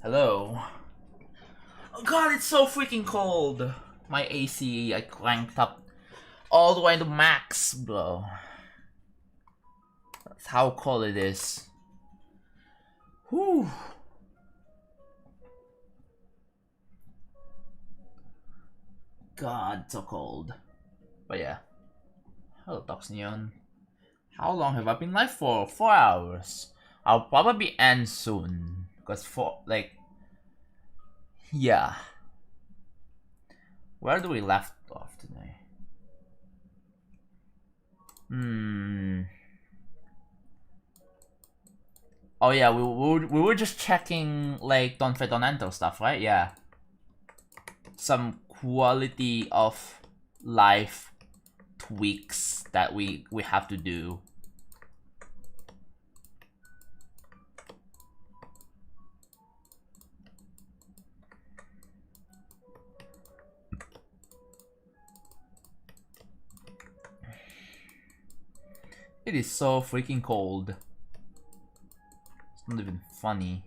Hello. Oh god, it's so freaking cold. My AC, I cranked up all the way to max, bro. That's how cold it is. Whew. God, so cold. But yeah. Hello, Toxneon. How long have I been live for? 4 hours. I'll probably end soon. Because yeah. Where do we left off today? Oh yeah, we were just checking like don't fit on enter stuff, right? Yeah. Some quality of life tweaks that we have to do. It is so freaking cold. It's not even funny.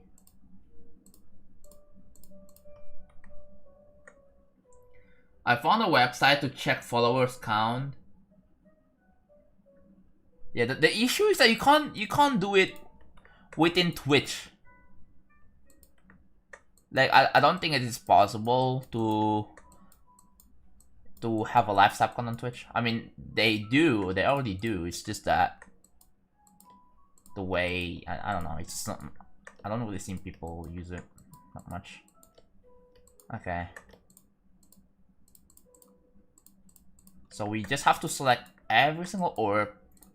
I found a website to check followers count. Yeah, the issue is that you can't do it within Twitch. Like I don't think it is possible to have a live subcon on Twitch. I mean, they already do. It's just that the way I don't know. It's just not. I don't really see people use it not much. Okay. So we just have to select every single orb,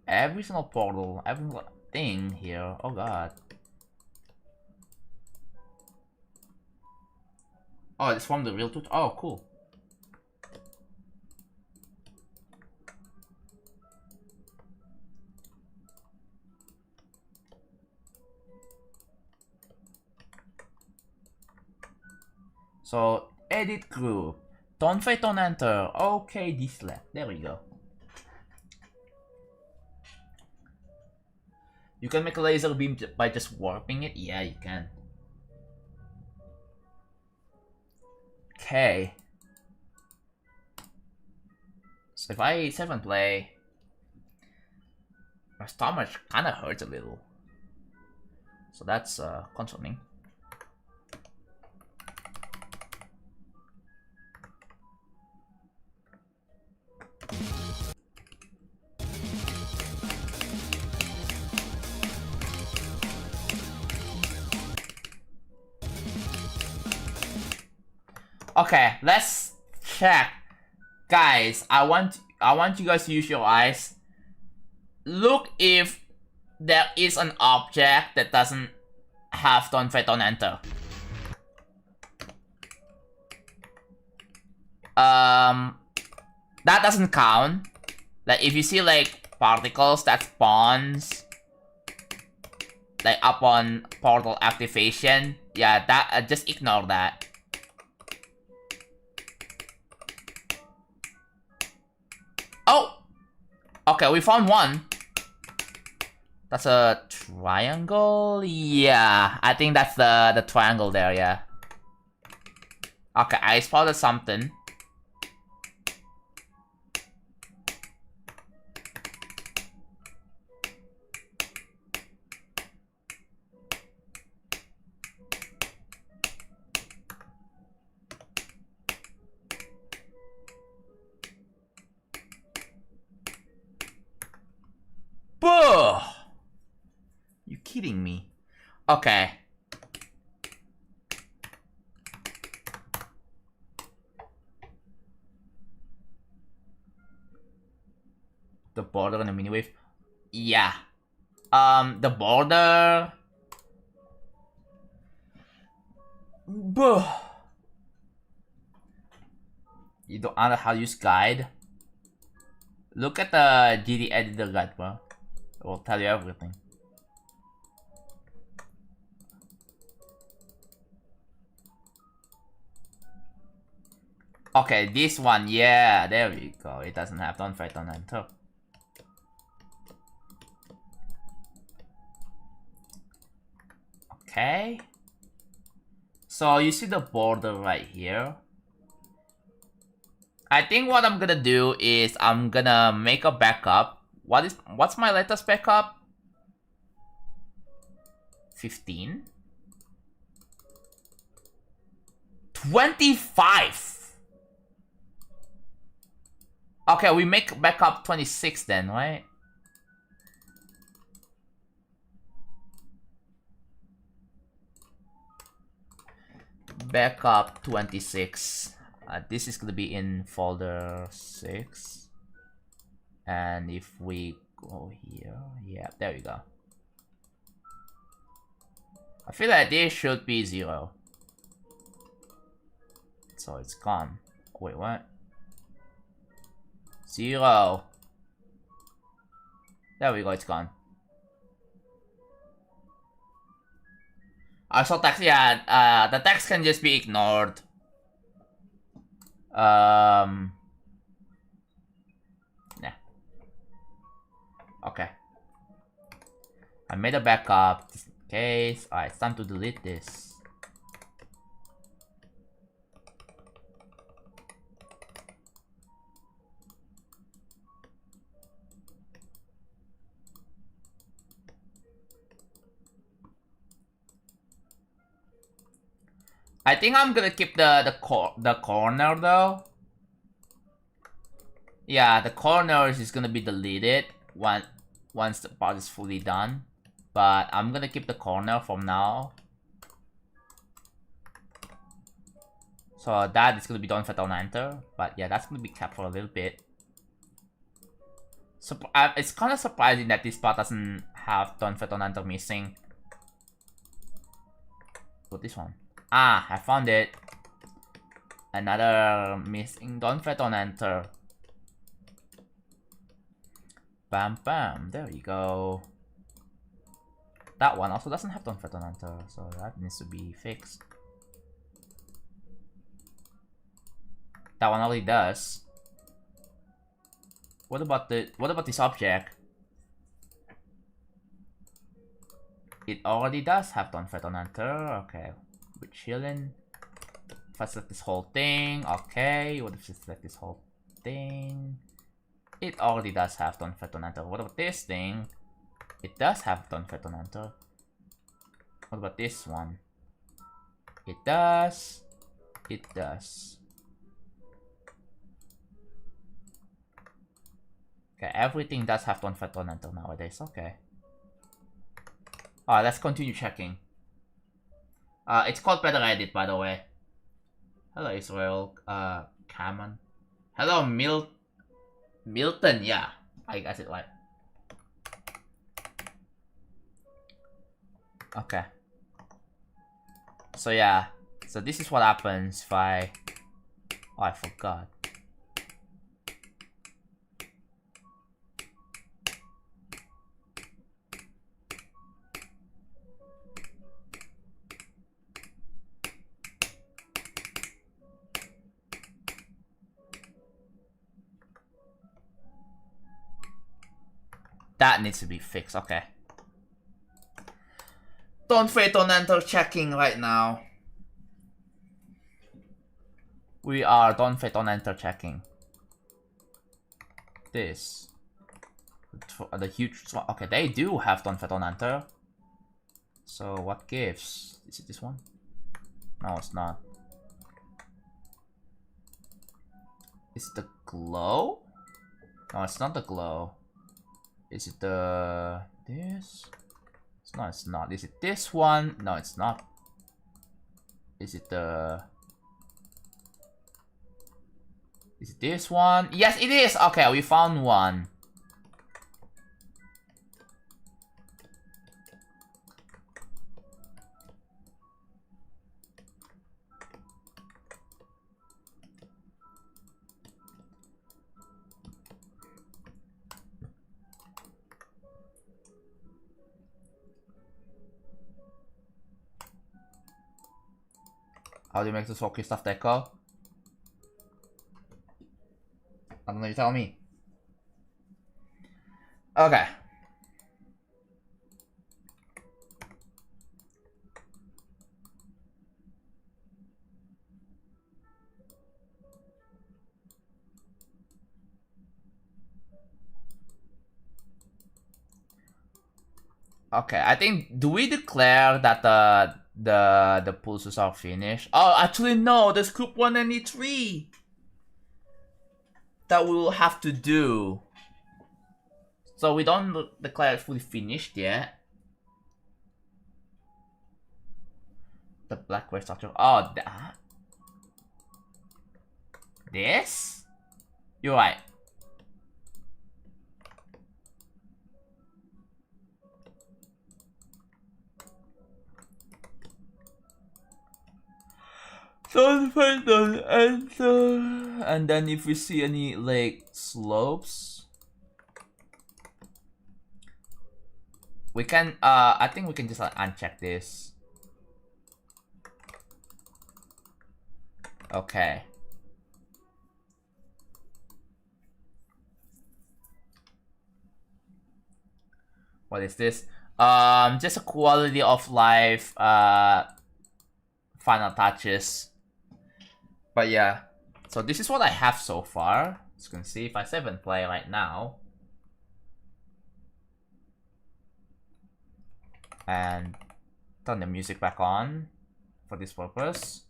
every single portal, every single thing here. Oh god. Oh, it's from the real Twitch. Oh, cool. So, edit group. Don't fight, don't enter. Okay, this left. There we go. You can make a laser beam by just warping it? Yeah, you can. Okay. So if I save and play, my stomach kinda hurts a little. So that's concerning. Okay, let's check. Guys, I want you guys to use your eyes. Look if there is an object that doesn't have don't fight, don't enter. That doesn't count. Like if you see like particles that spawns like upon portal activation, yeah, that just ignore that. Oh, okay, we found one. That's a triangle. Yeah, I think that's the triangle there. Yeah. Okay, I spotted something. Boo! You kidding me? Okay. The border and the mini wave. Yeah. The border. Boo. You don't know how to use guide. Look at the GD editor guide, bro. It will tell you everything. Okay, this one, yeah, there we go. It doesn't have don't fight, don't enter. Okay. So you see the border right here? I think what I'm gonna do is I'm gonna make a backup. What's my latest backup? 15? 25! Okay, we make backup 26 then, right? Backup 26. This is gonna be in folder 6. And if we go here, yeah, there we go. I feel like this should be 0. So it's gone. Wait, what? 0. There we go, it's gone. Also text, yeah, the text can just be ignored. Yeah. Okay. I made a backup just in case. Alright, it's time to delete this. I think I'm gonna keep the corner though. Yeah, the corners is gonna be deleted once the part is fully done. But I'm gonna keep the corner from now. So that is gonna be done for don't enter. But yeah, that's gonna be kept for a little bit. So it's kind of surprising that this part doesn't have don't fit don't enter missing. Put this one. Ah, I found it. Another missing don't fit don't enter. Bam bam, there you go. That one also doesn't have don't fit don't enter, so that needs to be fixed. That one already does. What about this object? It already does have don't fit don't enter. Okay, we're chilling. If I select this whole thing, okay. What if I select this whole thing? It already does have don't fit don't enter. What about this thing? It does have don't fit don't enter. What about this one? It does. It does. Okay, everything does have don't fit don't enter nowadays. Okay. Alright, let's continue checking. It's called Better Edit, by the way. Hello, Israel. Cameron. Hello, Milton. Yeah, I guess it right. Okay. So yeah, so this is what happens if I... Oh, I forgot. That needs to be fixed, okay. Don't fit don't enter checking right now. We are don't fit don't enter checking. This. The huge... Okay, they do have don't fit don't enter. So what gives? Is it this one? No, it's not. Is it the glow? No, it's not the glow. Is it the... this? No, it's not. Is it this one? No, it's not. Is it the... Is it this one? Yes, it is! Okay, we found one. How do you make this hockey stuff deco? I don't know, you tell me. Okay. Okay, I think, do we declare that the pulses are finished? Oh, actually no, there's group 1 and E3 that we will have to do. So we don't declare it fully finished yet. The black gray structure. Oh, that. This? You're right. So the first doesn't enter. And then if we see any like slopes, we can I think we can just uncheck this. Okay. What is this? Just a quality of life final touches. But yeah, so this is what I have so far. As you can see, if I save and play right now, and turn the music back on for this purpose.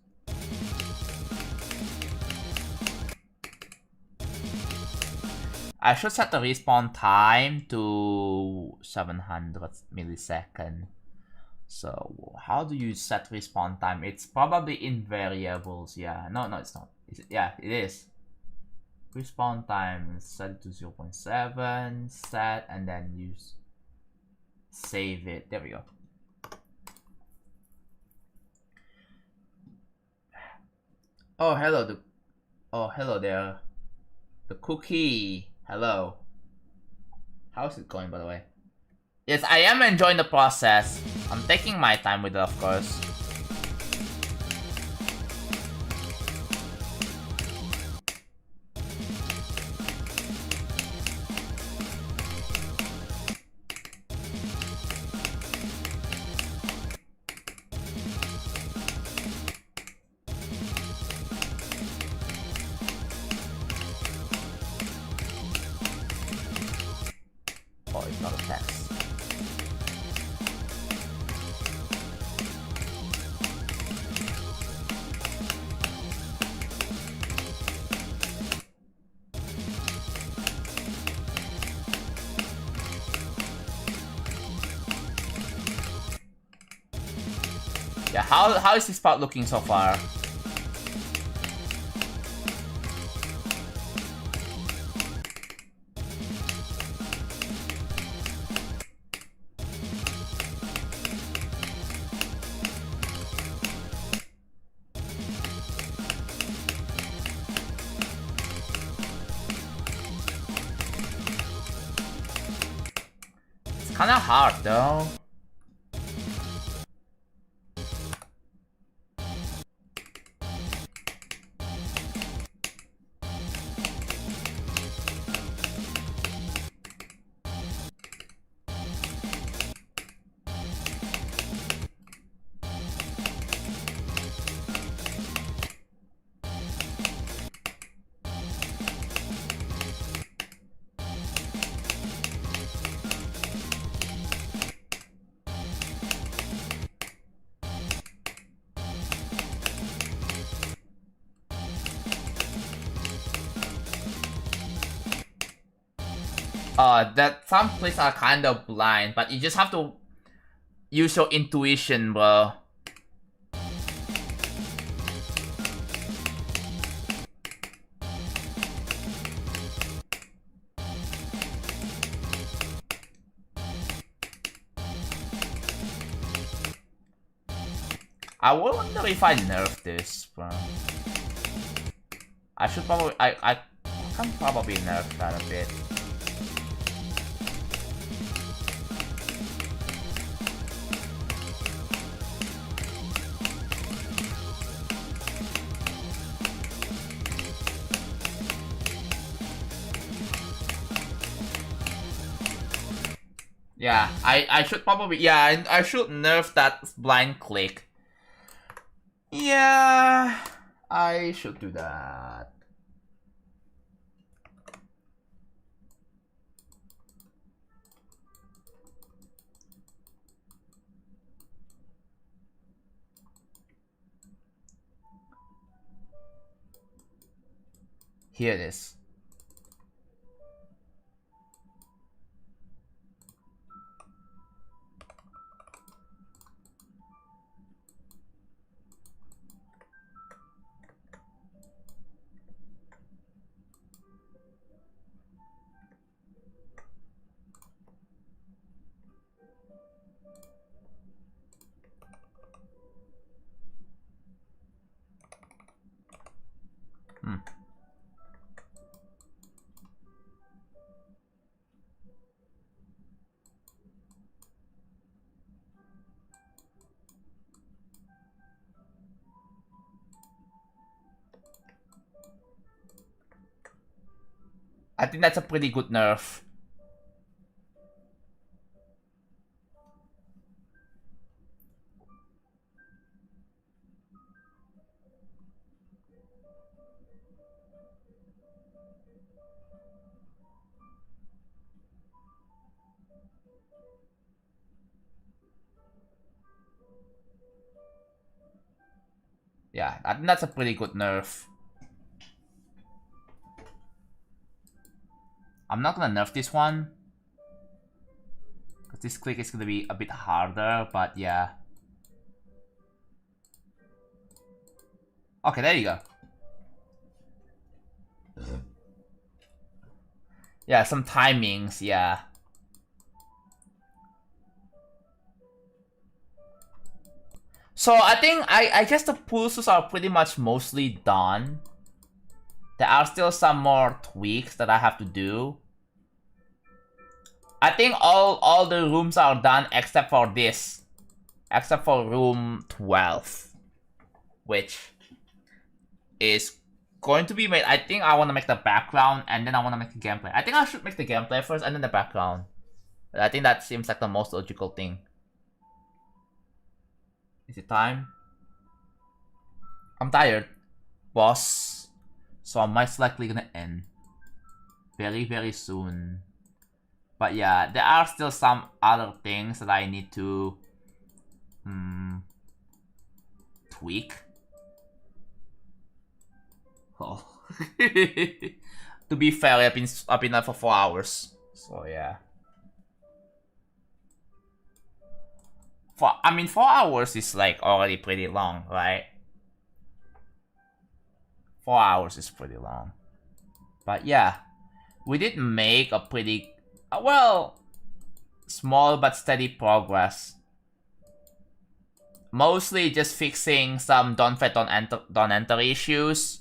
I should set the respawn time to 700 milliseconds. So how do you set respawn time? It's probably in variables. Yeah, no, it's not. Is it? Yeah, it is. Respawn time, set it to 0.7, set, and then use save it. There we go. Oh, hello. Hello there. The cookie. Hello. How's it going, by the way? Yes, I am enjoying the process. I'm taking my time with it, of course. Oh, it's not a text. Yeah, how is this part looking so far? It's kinda hard though. That some places are kind of blind, but you just have to use your intuition, bro. I wonder if I nerf this, bro. I should probably, I can probably nerf that a bit. Yeah, I should probably, yeah, I should nerf that blind click. Yeah, I should do that. Here it is. I think that's a pretty good nerf. Yeah, I think that's a pretty good nerf. I'm not gonna nerf this one, because this click is gonna be a bit harder, but yeah. Okay, there you go. Yeah, some timings, yeah. So I think, I guess the pulses are pretty much mostly done. There are still some more tweaks that I have to do. I think all the rooms are done except for this. Except for room 12. Which is going to be made. I think I want to make the background and then I want to make the gameplay. I think I should make the gameplay first and then the background. But I think that seems like the most logical thing. Is it time? I'm tired, boss. So I'm most likely gonna end very, very soon. But yeah, there are still some other things that I need to tweak. Oh. To be fair, I've been up for 4 hours. So yeah. 4 hours is like already pretty long, right? 4 hours is pretty long. But yeah, we did make a pretty, well, small but steady progress. Mostly just fixing some don't fetch, don't enter issues.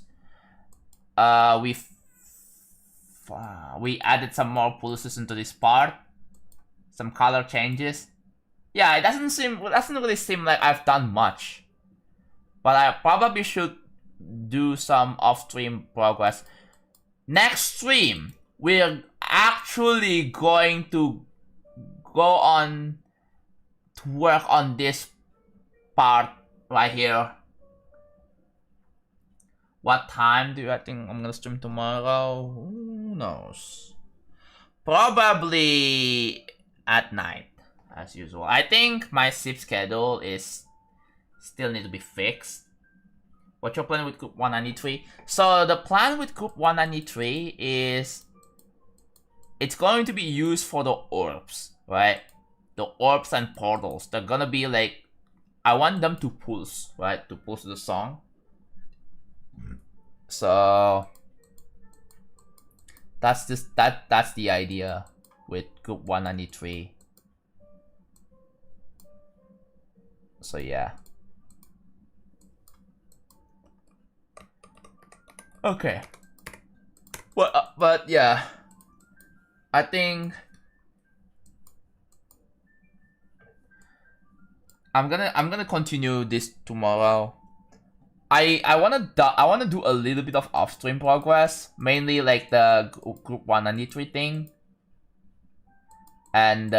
We added some more pulses into this part. Some color changes. Yeah, it doesn't really seem like I've done much. But I probably should do some off-stream progress. Next stream, we're actually going to go on to work on this part right here. What time do I think I'm gonna stream tomorrow? Who knows? Probably at night, as usual. I think my sleep schedule is still need to be fixed. What's your plan with Group 193? So the plan with Group 193 is it's going to be used for the orbs, right? The orbs and portals. They're gonna be like, I want them to pulse, right? To pulse the song. So that's the idea with Group 193. So yeah. Okay. Well, but yeah, I think I'm gonna continue this tomorrow. I wanna do a little bit of off-stream progress, mainly like the Group 193 thing, and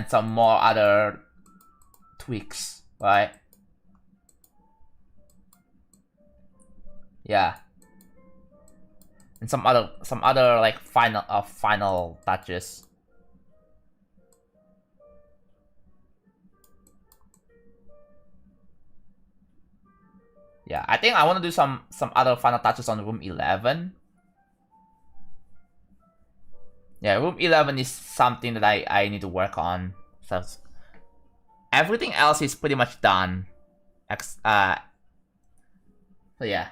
some more other tweaks, right? Yeah, and some other like final touches. Yeah, I think I want to do some other final touches on room 11. Yeah, room 11 is something that I need to work on. So everything else is pretty much done. So yeah.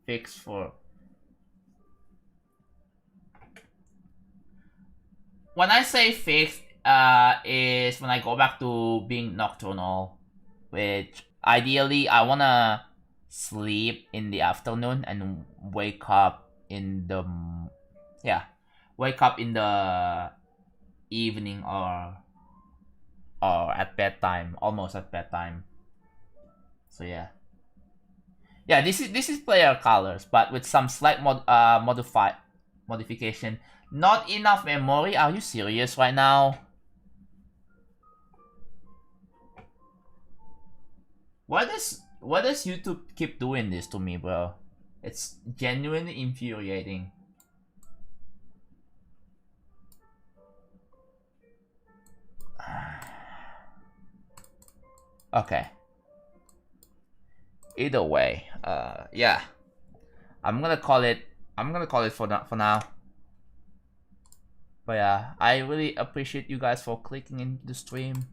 Fix for... When I say fixed, is when I go back to being nocturnal, which ideally I wanna sleep in the afternoon and wake up in the evening or at bedtime, almost at bedtime. So yeah. Yeah, this is player colors, but with some slight modification. Not enough memory? Are you serious right now? Why does YouTube keep doing this to me, bro? It's genuinely infuriating. Okay. Either way, yeah. I'm gonna call it for now. But yeah, I really appreciate you guys for clicking into the stream.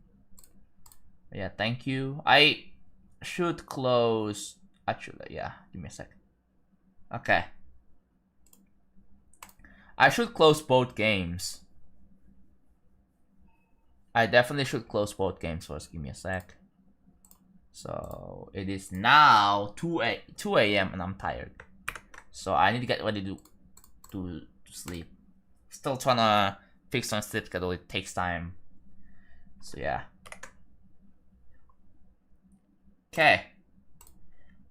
But yeah, thank you. I should close. Actually, yeah. Give me a sec. Okay. I should close both games. I definitely should close both games first. Give me a sec. So it is now 2 a.m. and I'm tired. So I need to get ready to sleep. Still trying to fix my sleep schedule. It takes time. So yeah. Okay.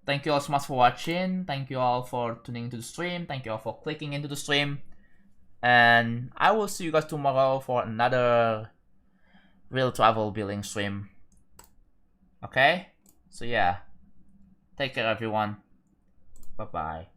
Thank you all so much for watching. Thank you all for tuning into the stream. Thank you all for clicking into the stream. And I will see you guys tomorrow for another real travel building stream. Okay? So yeah. Take care everyone. Bye bye.